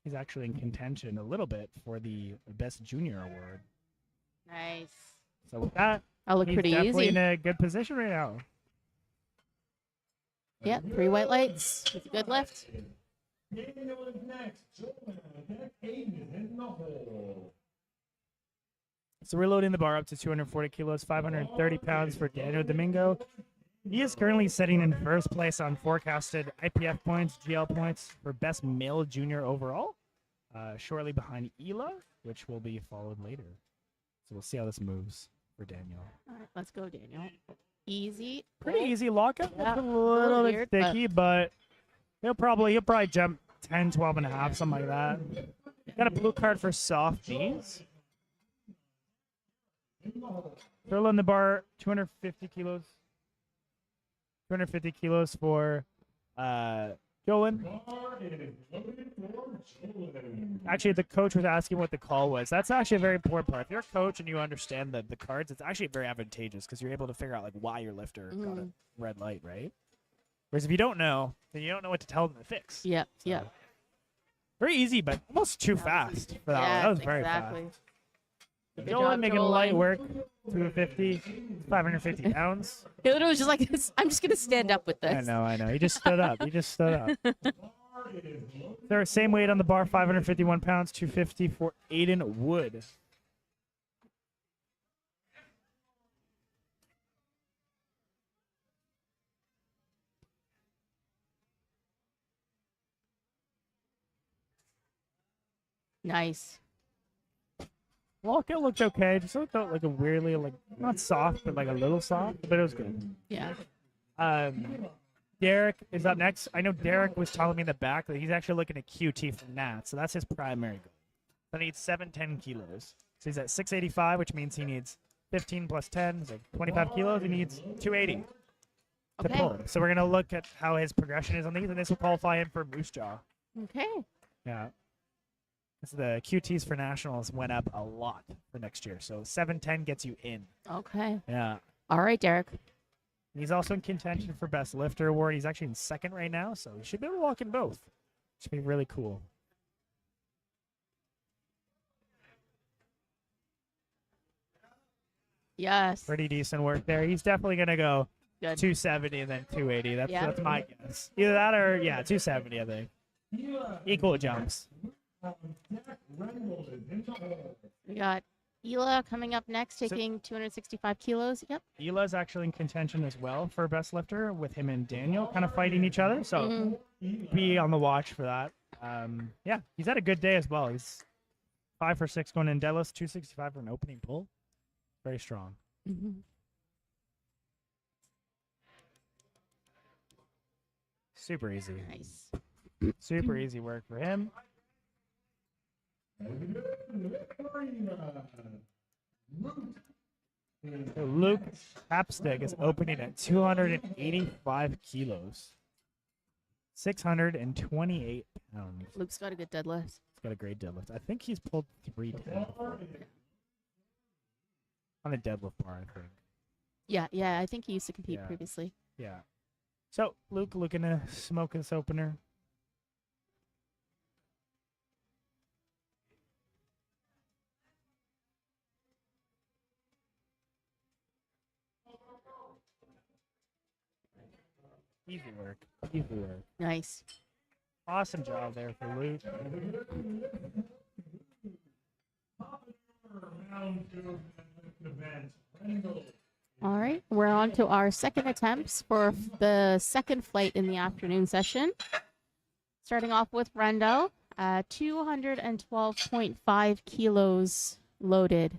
He's actually in contention a little bit for the Best Junior Award. Nice. So with that, That looked he's pretty definitely easy. in a good position right now. Yeah, 3 white lights. It's a good lift. Daniel is next. Joanna, Aiden is in the hole. So we're loading the bar up to 240 kilos, 530 pounds for Daniel Domingo. He is currently sitting in first place on forecasted IPF points, GL points for best male junior overall, shortly behind Ela, which will be followed later. So we'll see how this moves for Daniel. All right, let's go, Daniel. Easy. Pretty easy lockup. Yeah, It's a little bit weird, sticky, but he'll probably jump 10, 12 and a half, something like that. Got a blue card for soft knees. Throw in the bar, 250 kilos. 250 kilos for Jolin. Actually, the coach was asking what the call was. That's actually a very important part. If you're a coach and you understand the cards, it's actually very advantageous because you're able to figure out like why your lifter got a red light, right? Whereas if you don't know, then you don't know what to tell them to fix. Yeah, So, yeah. Very easy, but almost too fast for that one. That was very exactly. fast. Good Jolin job, making light Jolin. work. 250, 550 pounds. He literally was just like, I'm just going to stand up with this. I know. He just stood up. They're same weight on the bar, 551 pounds, 250 for Aiden Wood. Nice. Well, it looked okay. Just looked like a weirdly, like, not soft, but like a little soft, but it was good. Yeah. Derek is up next. I know Derek was telling me in the back that he's actually looking at QT from Nat, so that's his primary goal. But he needs 710 kilos. So he's at 685, which means he needs 15 plus 10, so 25 kilos. He needs 280 to Okay. pull. So we're going to look at how his progression is on these, and this will qualify him for Moose Jaw. Okay. Yeah. So the QTs for nationals went up a lot for next year. So 710 gets you in. Okay. Yeah. All right, Derek. He's also in contention for Best Lifter Award. He's actually in second right now, so he should be able to walk in both. Should be really cool. Yes. Pretty decent work there. He's definitely going to go Good. 270 and then 280. That's Yeah. that's my guess. Either that or, 270, I think. Equal jumps. We got Ela coming up next, taking 265 kilos. Yep. Ela's actually in contention as well for Best Lifter with him and Daniel kind of fighting each other. So be on the watch for that. Yeah, he's had a good day as well. He's 5 for 6 going in deadlifts, 265 for an opening pull. Very strong. Mm-hmm. Super easy. Nice. Super easy work for him. So Luke Hapstick is opening at 285 kilos. 628 pounds. Luke's got a good deadlift. He's got a great deadlift. I think he's pulled 310 before. On a deadlift bar, I think. Yeah. I think he used to compete Yeah. previously. Yeah. So Luke looking to smoke this opener. Easy work. Easy work. Nice. Awesome job there for Luke. Round 2 of the event. Randall. All right, we're on to our second attempts for the second flight in the afternoon session. Starting off with Rendell, 212.5 kilos loaded.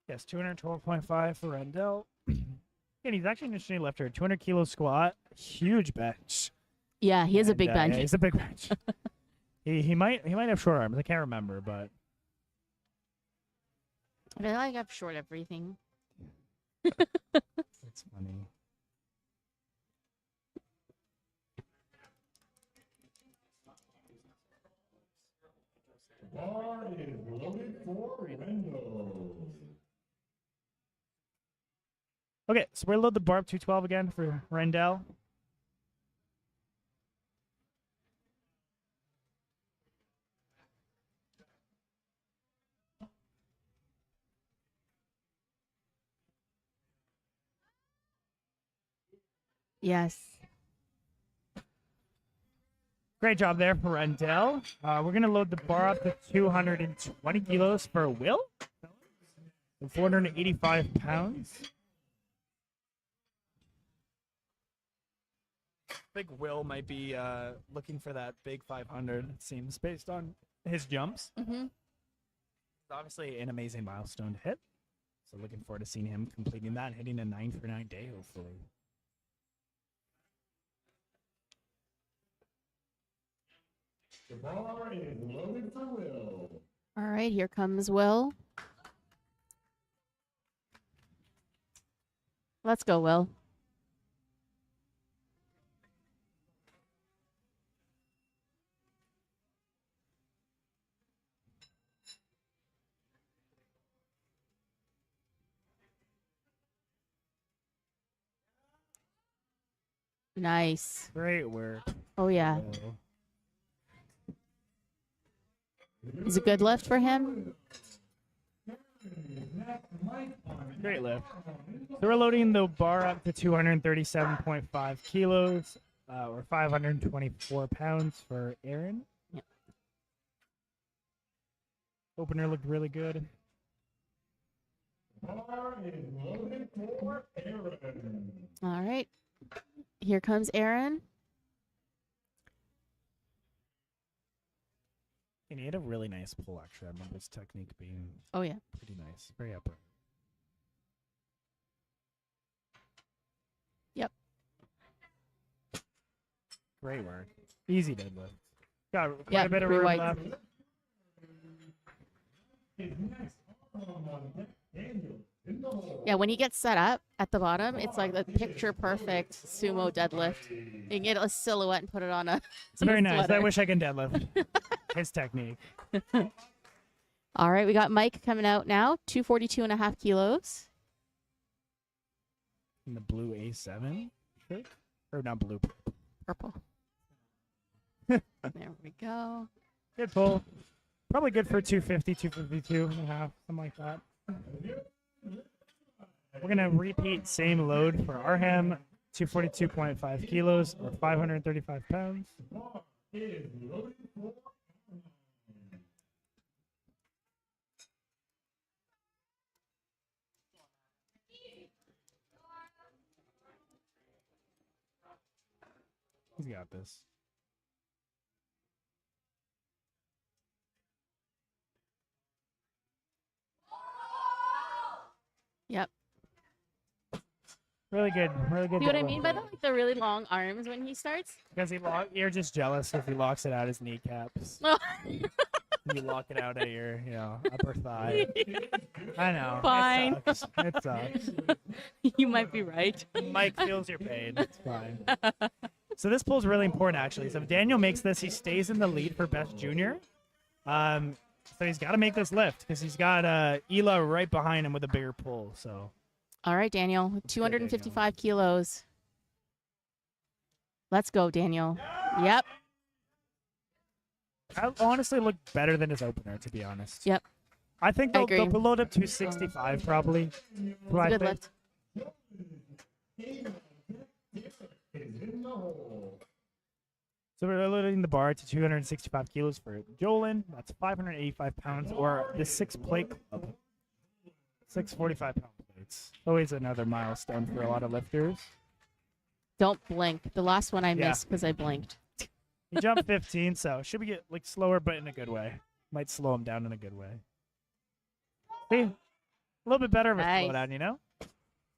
Yes, 212.5 for Rendell. And he's actually an interesting lifter. 200 kilo squat, huge bench. Yeah, he is a big bench. Yeah, he's a big bench. he might have short arms. I can't remember, but I feel like I've short everything. it's funny. Bar is loaded for Randall. Okay, so we're load the bar up 212 again for Rendell. Yes. Great job there for Rendell. We're going to load the bar up to 220 kilos for Will. 485 pounds. I think Will might be looking for that big 500, it seems, based on his jumps. Mm-hmm. It's obviously an amazing milestone to hit. So looking forward to seeing him completing that and hitting a 9 for 9 day, hopefully. The bar is loaded for Will. All right, here comes Will. Let's go, Will. Nice. Great work. Oh, yeah. Will. It's a good lift for him. Great lift. So we're loading the bar up to 237.5 kilos, or 524 pounds for Aaron. Yep. Opener looked really good. Bar is loaded for Aaron. All right. Here comes Aaron. And he had a really nice pull, actually. I remember his technique being Oh, yeah. pretty nice. Very upright. Yep. Great work. Easy deadlift. Got quite Yeah, a bit of free room weight. left. His next arm on deck, Daniel in the hole. Yeah, when he gets set up at the bottom, it's like the picture perfect sumo deadlift. You can get a silhouette and put it on a. It's very nice. I sweater. wish I can deadlift. His technique. All right, we got Mike coming out now, 242.5 kilos. In the blue A7 shirt? Or not blue. Purple. There we go. Good pull. Probably good for 250, 252 and a half, something like that. We're going to repeat same load for Arham, 242.5 kilos or 535 pounds. Bar is loaded for He's got this. Yep. Really good. Really good. See what I deadlift. mean by the like the really long arms when he starts? Because you're just jealous if he locks it out his kneecaps. You lock it out at your, upper thigh. I know. Fine. It sucks. It sucks. You might be right. Mike feels your pain. It's fine. So this pull is really important, actually. So if Daniel makes this, he stays in the lead for best junior. So he's got to make this lift because he's got Ela right behind him with a bigger pull. So All right, Daniel, 255 kilos. Let's go, Daniel. Yep. I honestly look better than his opener, to be honest. Yep. I think I they'll agree. load up to 65 probably. Well, I Good think- lift. is in the hole. So we're lowering the bar to 265 kilos for Jolin. That's 585 pounds, or the 6-plate club. 645-pound plates. Always another milestone for a lot of lifters. Don't blink. The last one I Yeah. missed because I blinked. He jumped 15, so should we get like slower, but in a good way. Might slow him down in a good way. See, a little bit better of a Nice. slowdown, you know?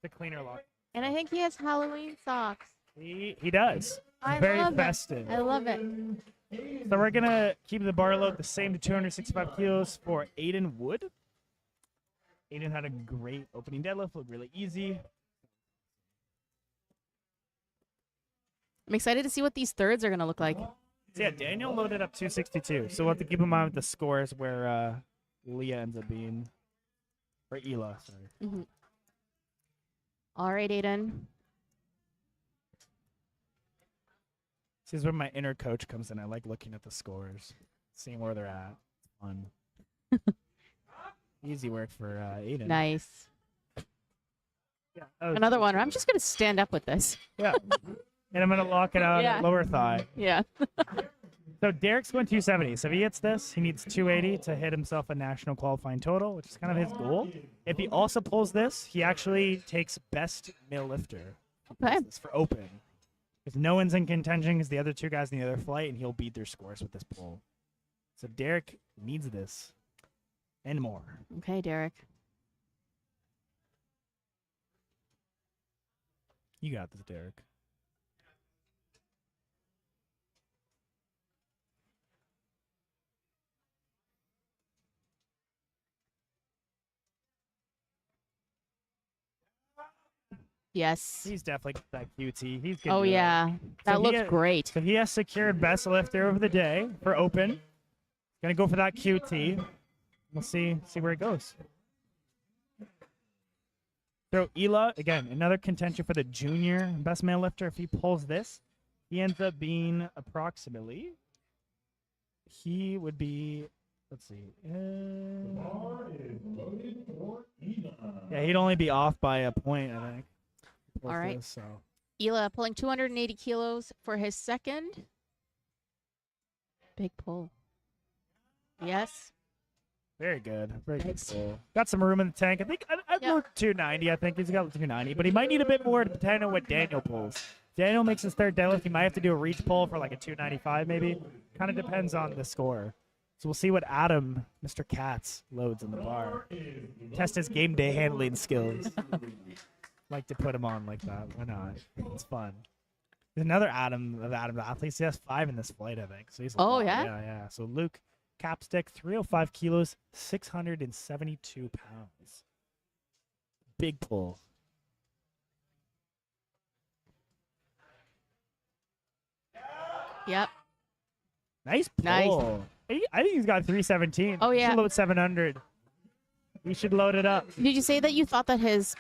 The cleaner lock. And I think he has Halloween socks. He does. I Very love festive. it. I love it. So we're gonna keep the bar load the same to 265 kilos for Aiden Wood. Aiden had a great opening deadlift, looked really easy. I'm excited to see what these thirds are going to look like. So yeah, Daniel loaded up 262. So we'll have to keep in mind with the scores where Leah ends up being, or Ela, sorry. All right, Aiden. This is where my inner coach comes in. I like looking at the scores, seeing where they're at. It's fun. Easy work for Aiden. Nice. Yeah, that was- Another one. I'm just going to stand up with this. Yeah. And I'm going to lock it out Yeah. at lower thigh. Yeah. So Derek's going 270. So if he hits this, he needs 280 to hit himself a national qualifying total, which is kind of his goal. If he also pulls this, he actually takes best male lifter. Okay. This for open. If no one's in contention, because the other two guys in the other flight, and he'll beat their scores with this pull. So Derek needs this and more. Okay, Derek. You got this, Derek. Yes. He's definitely that QT. He's good. Oh, yeah. That he looks ha- great. So he has secured best lifter over the day for open. Gonna go for that QT. We'll see where it goes. So Ela, again, another contention for the junior best male lifter. If he pulls this, he ends up being approximately. He would be. Let's see. Yeah, he'd only be off by a point, I think. All right. This, so. Ela pulling 280 kilos for his second. Big pull. Yes. Very good. Very good Nice. pull. Got some room in the tank. I think I'd Yep. look 290. I think he's got 290, but he might need a bit more depending on what Daniel pulls. Daniel makes his third deadlift. He might have to do a reach pull for like a 295 maybe. Kind of depends on the score. So we'll see what Adam, Mr. Katz, loads in the bar. Test his game day handling skills. Like to put him on like that. Why not? It's fun. There's another Adam of Adam's athletes. He has 5 in this flight, I think. So he's a Oh, lot. yeah? Yeah. So Luke Capstick, 305 kilos, 672 pounds. Big pull. Yep. Nice pull. Nice. I think he's got 317. Oh, He yeah. should load 700. We should load it up. Did you say that you thought that his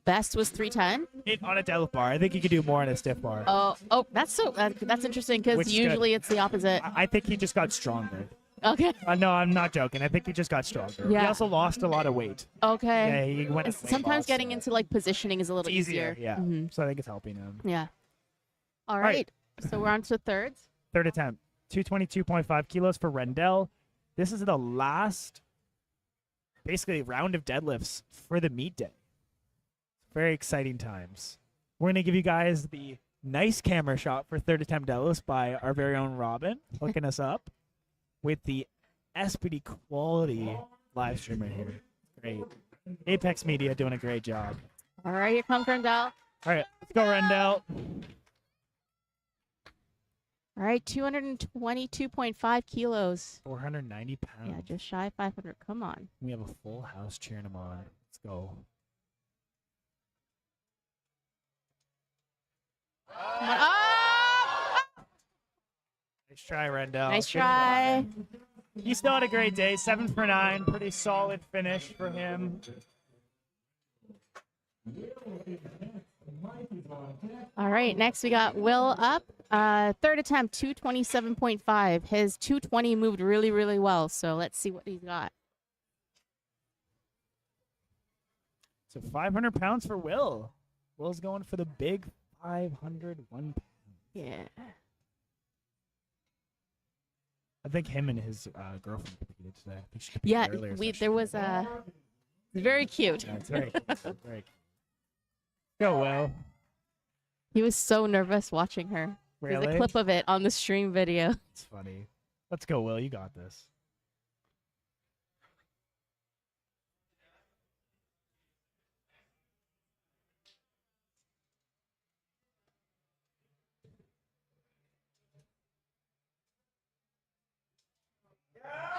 best was 310? On a deadlift bar. I think he could do more on a stiff bar. Oh, that's that's interesting Which because is good. usually it's the opposite. I think he just got stronger. Okay. No, I'm not joking. I think he just got stronger. He Yeah. also lost a lot of weight. Okay. Yeah, he went. It's weight sometimes loss, getting so into like positioning is a little it's easier. easier. Yeah. Mhm. So I think it's helping him. Yeah. All right. right. So we're on to thirds. Third attempt, 222.5 kilos for Rendell. This is the last, basically, round of deadlifts for the meet day. Very exciting times. We're going to give you guys the nice camera shot for third attempt deadlifts by our very own Robin, hooking us up with the SPD quality live stream right here. Great. Apex Media doing a great job. All right, here comes Rendell. All right, let's go, Rendell. All right, 222.5 kilos. 490 pounds. Yeah, just shy of 500. Come on. We have a full house cheering him on. Let's go. Come on. Ah! Nice try, Rendell. Nice Good try. He's still had a great day. 7 for 9. Pretty solid finish for him. All right, next we got Will up. Third attempt, 227.5. His 220 moved really, really well. So let's see what he's got. So 500 pounds for Will. Will's going for the big 501 pounds. Yeah. think him and his girlfriend competed today. I think she competed Yeah, earlier, there was a very cute. Yeah, it's very cute. Very cute. Go, Will. He was so nervous watching her. There's Really? a clip of it on the stream video. It's funny. Let's go, Will. You got this.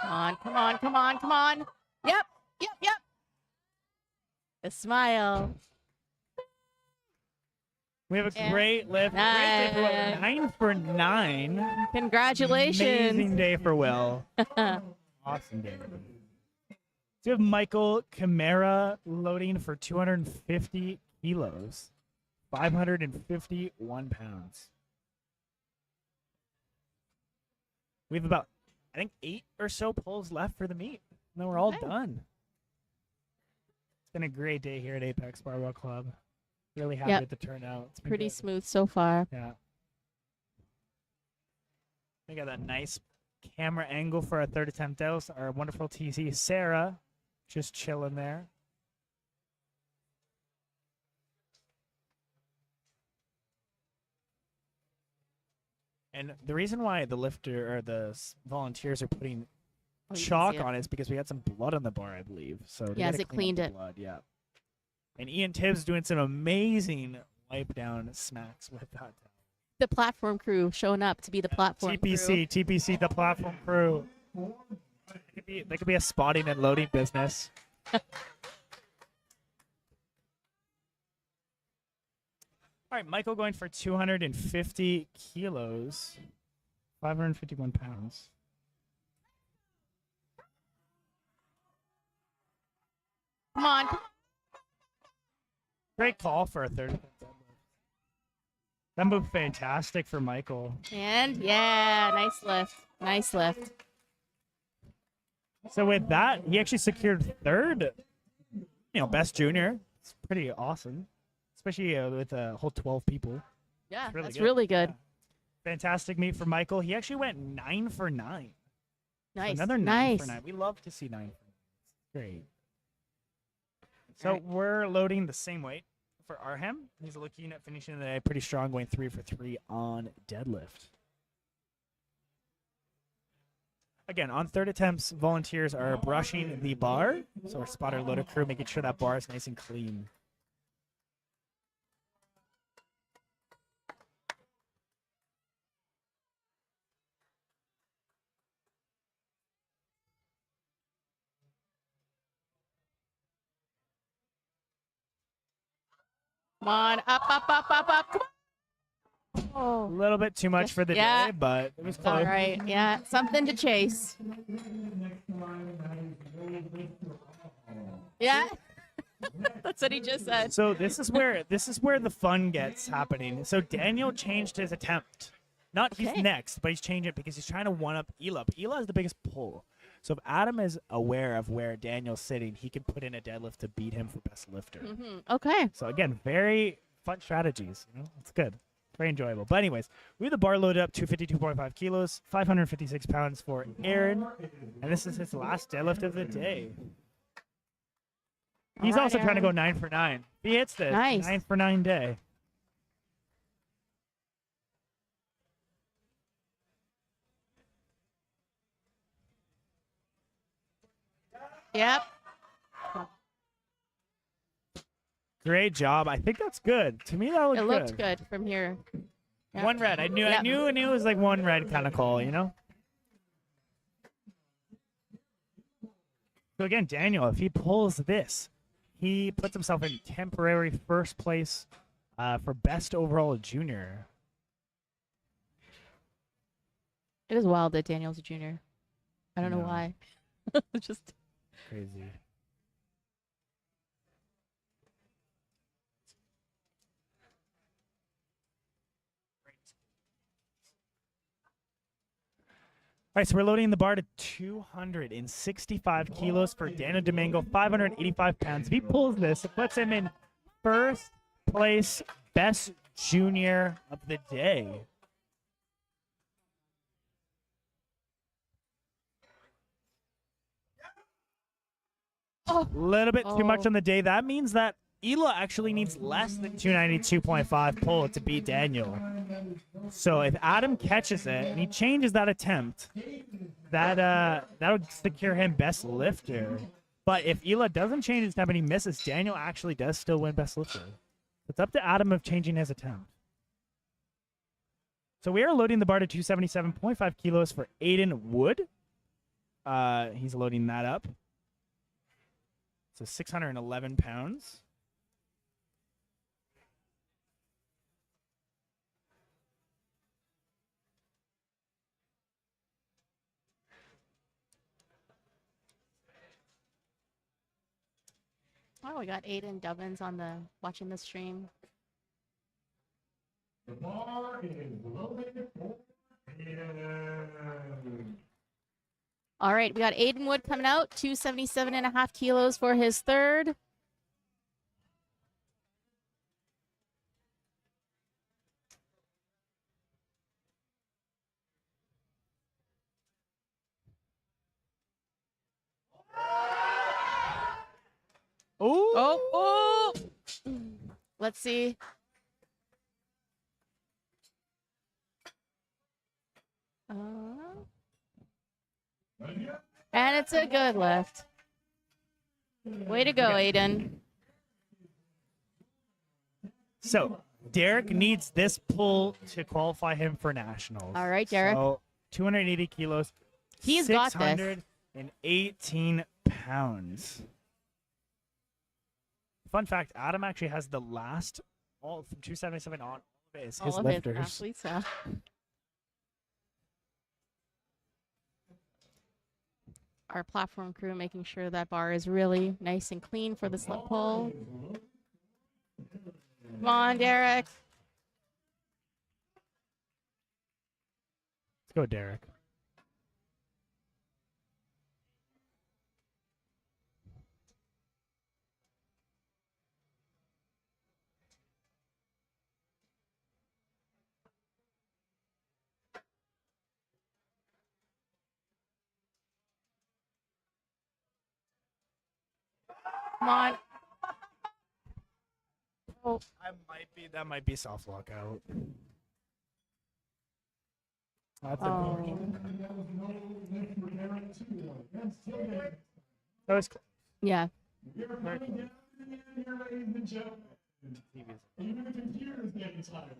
Come on, come on, come on, come on. Yep, yep, yep. A smile. We have a Yeah. great lift. Great day for Will. 9 for 9. Congratulations. Amazing day for Will. Awesome day. So we have Michael Camara loading for 250 kilos, 551 pounds. We have about, I think, 8 or so pulls left for the meet. And then we're all Okay. done. It's been a great day here at Apex Barbell Club. Really happy Yep. with the turnout. It's been Pretty good. smooth so far. Yeah. We got that nice camera angle for our third attempt out. Our wonderful TC, Sarah, just chilling there. And the reason why the lifter or the volunteers are putting Oh, you can chalk see it. on it is because we had some blood on the bar, I believe. So they Yeah, as gotta it clean up cleaned the it. blood, yeah. And Ian Tibbs doing some amazing wipe down smacks with that. The platform crew showing up to be the platform TPC, TPC, the platform crew. They could be a spotting and loading business. All right, Michael going for 250 kilos, 551 pounds. crew. Come on. Great call for a third. That moved fantastic for Michael. And yeah, nice lift. Nice lift. So with that, he actually secured third, best junior. It's pretty awesome, especially with a whole 12 people. Yeah, Really that's good. really good. Yeah. Fantastic meet for Michael. He actually went 9 for 9. So Nice. another 9 nice. for 9. We love to see 9 for 9. Great. So we're loading the same weight for Arhem. He's looking at finishing the day pretty strong, going 3 for 3 on deadlift. Again, on third attempts, volunteers are brushing the bar. So our spotter loader crew making sure that bar is nice and clean. Come on. Up, up, up, up, up. Come on. A Oh. little bit too much for the Yeah. day, but it was All close. right. Yeah, something to chase. Yeah. That's what he just said. So this is where the fun gets happening. So Daniel changed his attempt. Not he's Okay. next, but he's changing it because he's trying to one up Ela. But Ela is the biggest pull. So if Adam is aware of where Daniel's sitting, he can put in a deadlift to beat him for best lifter. Okay. So again, very fun strategies. It's good. Very enjoyable. But anyways, we have the bar loaded up 252.5 kilos, 556 pounds for Aaron. And this is his last deadlift of the day. He's All right, also trying to go Aaron. 9 for 9. If he hits this, Nice. 9 for 9 day. Yep. Great job. I think that's good. To me, that looked It good. looked good from here. Yeah. One red. I knew Yep. it was like one red kind of call, So again, Daniel, if he pulls this, he puts himself in temporary first place for best overall junior. It is wild that Daniel's a junior. I don't know No. why. Just Crazy. All right, so we're loading the bar to 265 kilos for Daniel Domingo, 585 pounds. If he pulls this, it puts him in first place best junior of the day. Oh. Little bit too much Oh. on the day. That means that Ela actually needs less than 292.5 pull to beat Daniel. So if Adam catches it and he changes that attempt, that'll secure him best lifter. But if Ela doesn't change his attempt and he misses, Daniel actually does still win best lifter. It's up to Adam of changing his attempt. So we are loading the bar to 277.5 kilos for Aiden Wood. He's loading that up. So 611 pounds. Oh, we got Aiden Dubbins on the watching the stream. The bar is loaded for him. All right, we got Aiden Wood coming out, 277.5 kilos for his third. Ooh. Oh. Let's see. And it's a good lift. Way to go, Aiden. So Derek needs this pull to qualify him for nationals. All right, Derek. So 280 kilos. He's got this. 618 pounds. Fun fact, Adam actually has the last, all from 277 on, is his All of lifters. his athletes, yeah. Our platform crew making sure that bar is really nice and clean for the slip pull. Come on, Derek. Let's go, Derek. Come on. Oh, That might be soft lockout. That's oh. That was close. Yeah. We're coming down here, ladies and gentlemen. Even the computer's getting tired.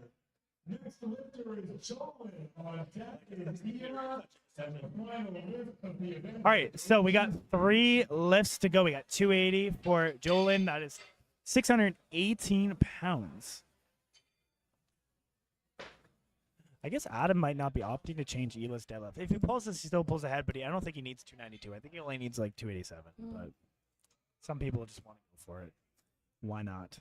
Next lifter is Joel. On deck is Ela. And the final lift of the event. All right, so we got 3 lifts to go. We got 280 for Jolin. That is 618 pounds. I guess Adam might not be opting to change Ela's deadlift. If he pulls this, he still pulls ahead, but I don't think he needs 292. I think he only needs like 287. But some people just want to go for it. Why not?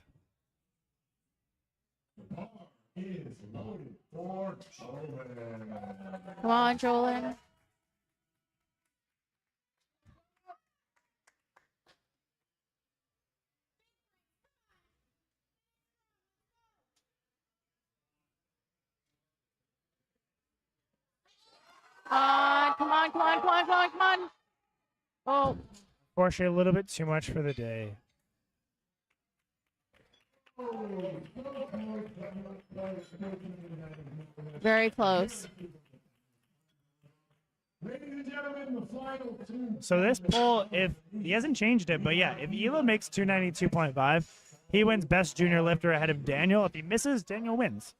The bar is loaded for Joel. Come on, Jolin. Come on, come on, come on, come on, come on. Oh, Unfortunately, a little bit too much for the day. very close. Ladies and gentlemen, the final 2. So this pull, if he hasn't changed it, but yeah, if Ela makes 292.5, he wins best junior lifter ahead of Daniel. If he misses, Daniel wins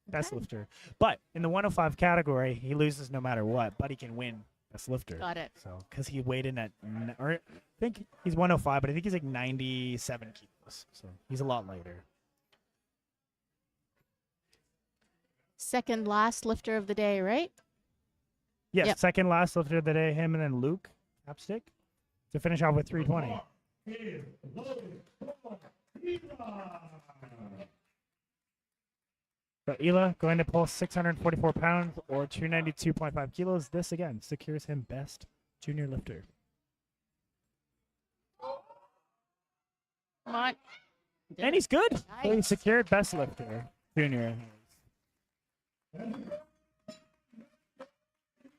best lifter. But in the 105 category, he loses no matter what, but he can win best lifter. Got it. So because he weighed in at, or I think he's 105, but I think he's like 97 kilos. So he's a lot lighter. Second last lifter of the day, right? Yes, Yep. second last lifter of the day, him and then Luke Capstick to finish off with 320. Is loaded for Ela. So Ela going to pull 644 pounds or 292.5 kilos. This again secures him best junior lifter. Come on. And he's good. So he Nice. secured best lifter junior.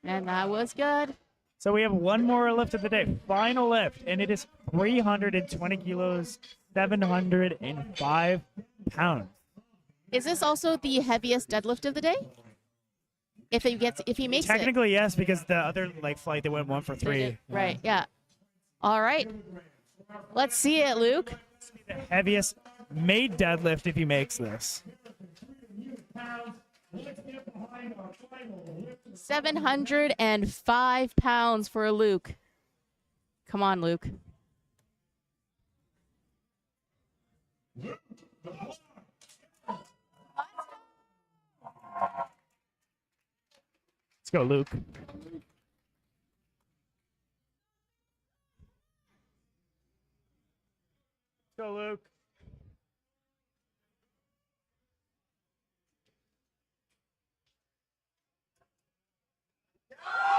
And that was good. So we have one more lift of the day, final lift, and it is 320 kilos, 705 pounds. Is this also the heaviest deadlift of the day? If he makes it. Technically, yes, because the other flight they went 1 for 3. Right. Yeah. All right. Let's see it, Luke. The heaviest made deadlift if he makes this. 705 pounds for Luke. Come on, Luke. Let's go, Luke. Go, Luke.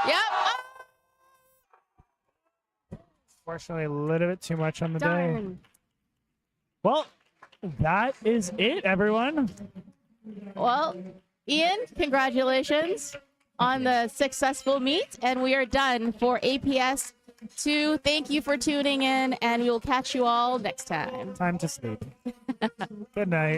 Yep. Fortunately, a little bit too much on the day. Darn. Well, that is it, everyone. Well, Ian, congratulations on the successful meet, and we are done for APS 2. Thank you for tuning in, and we will catch you all next time. Time to sleep. Good night.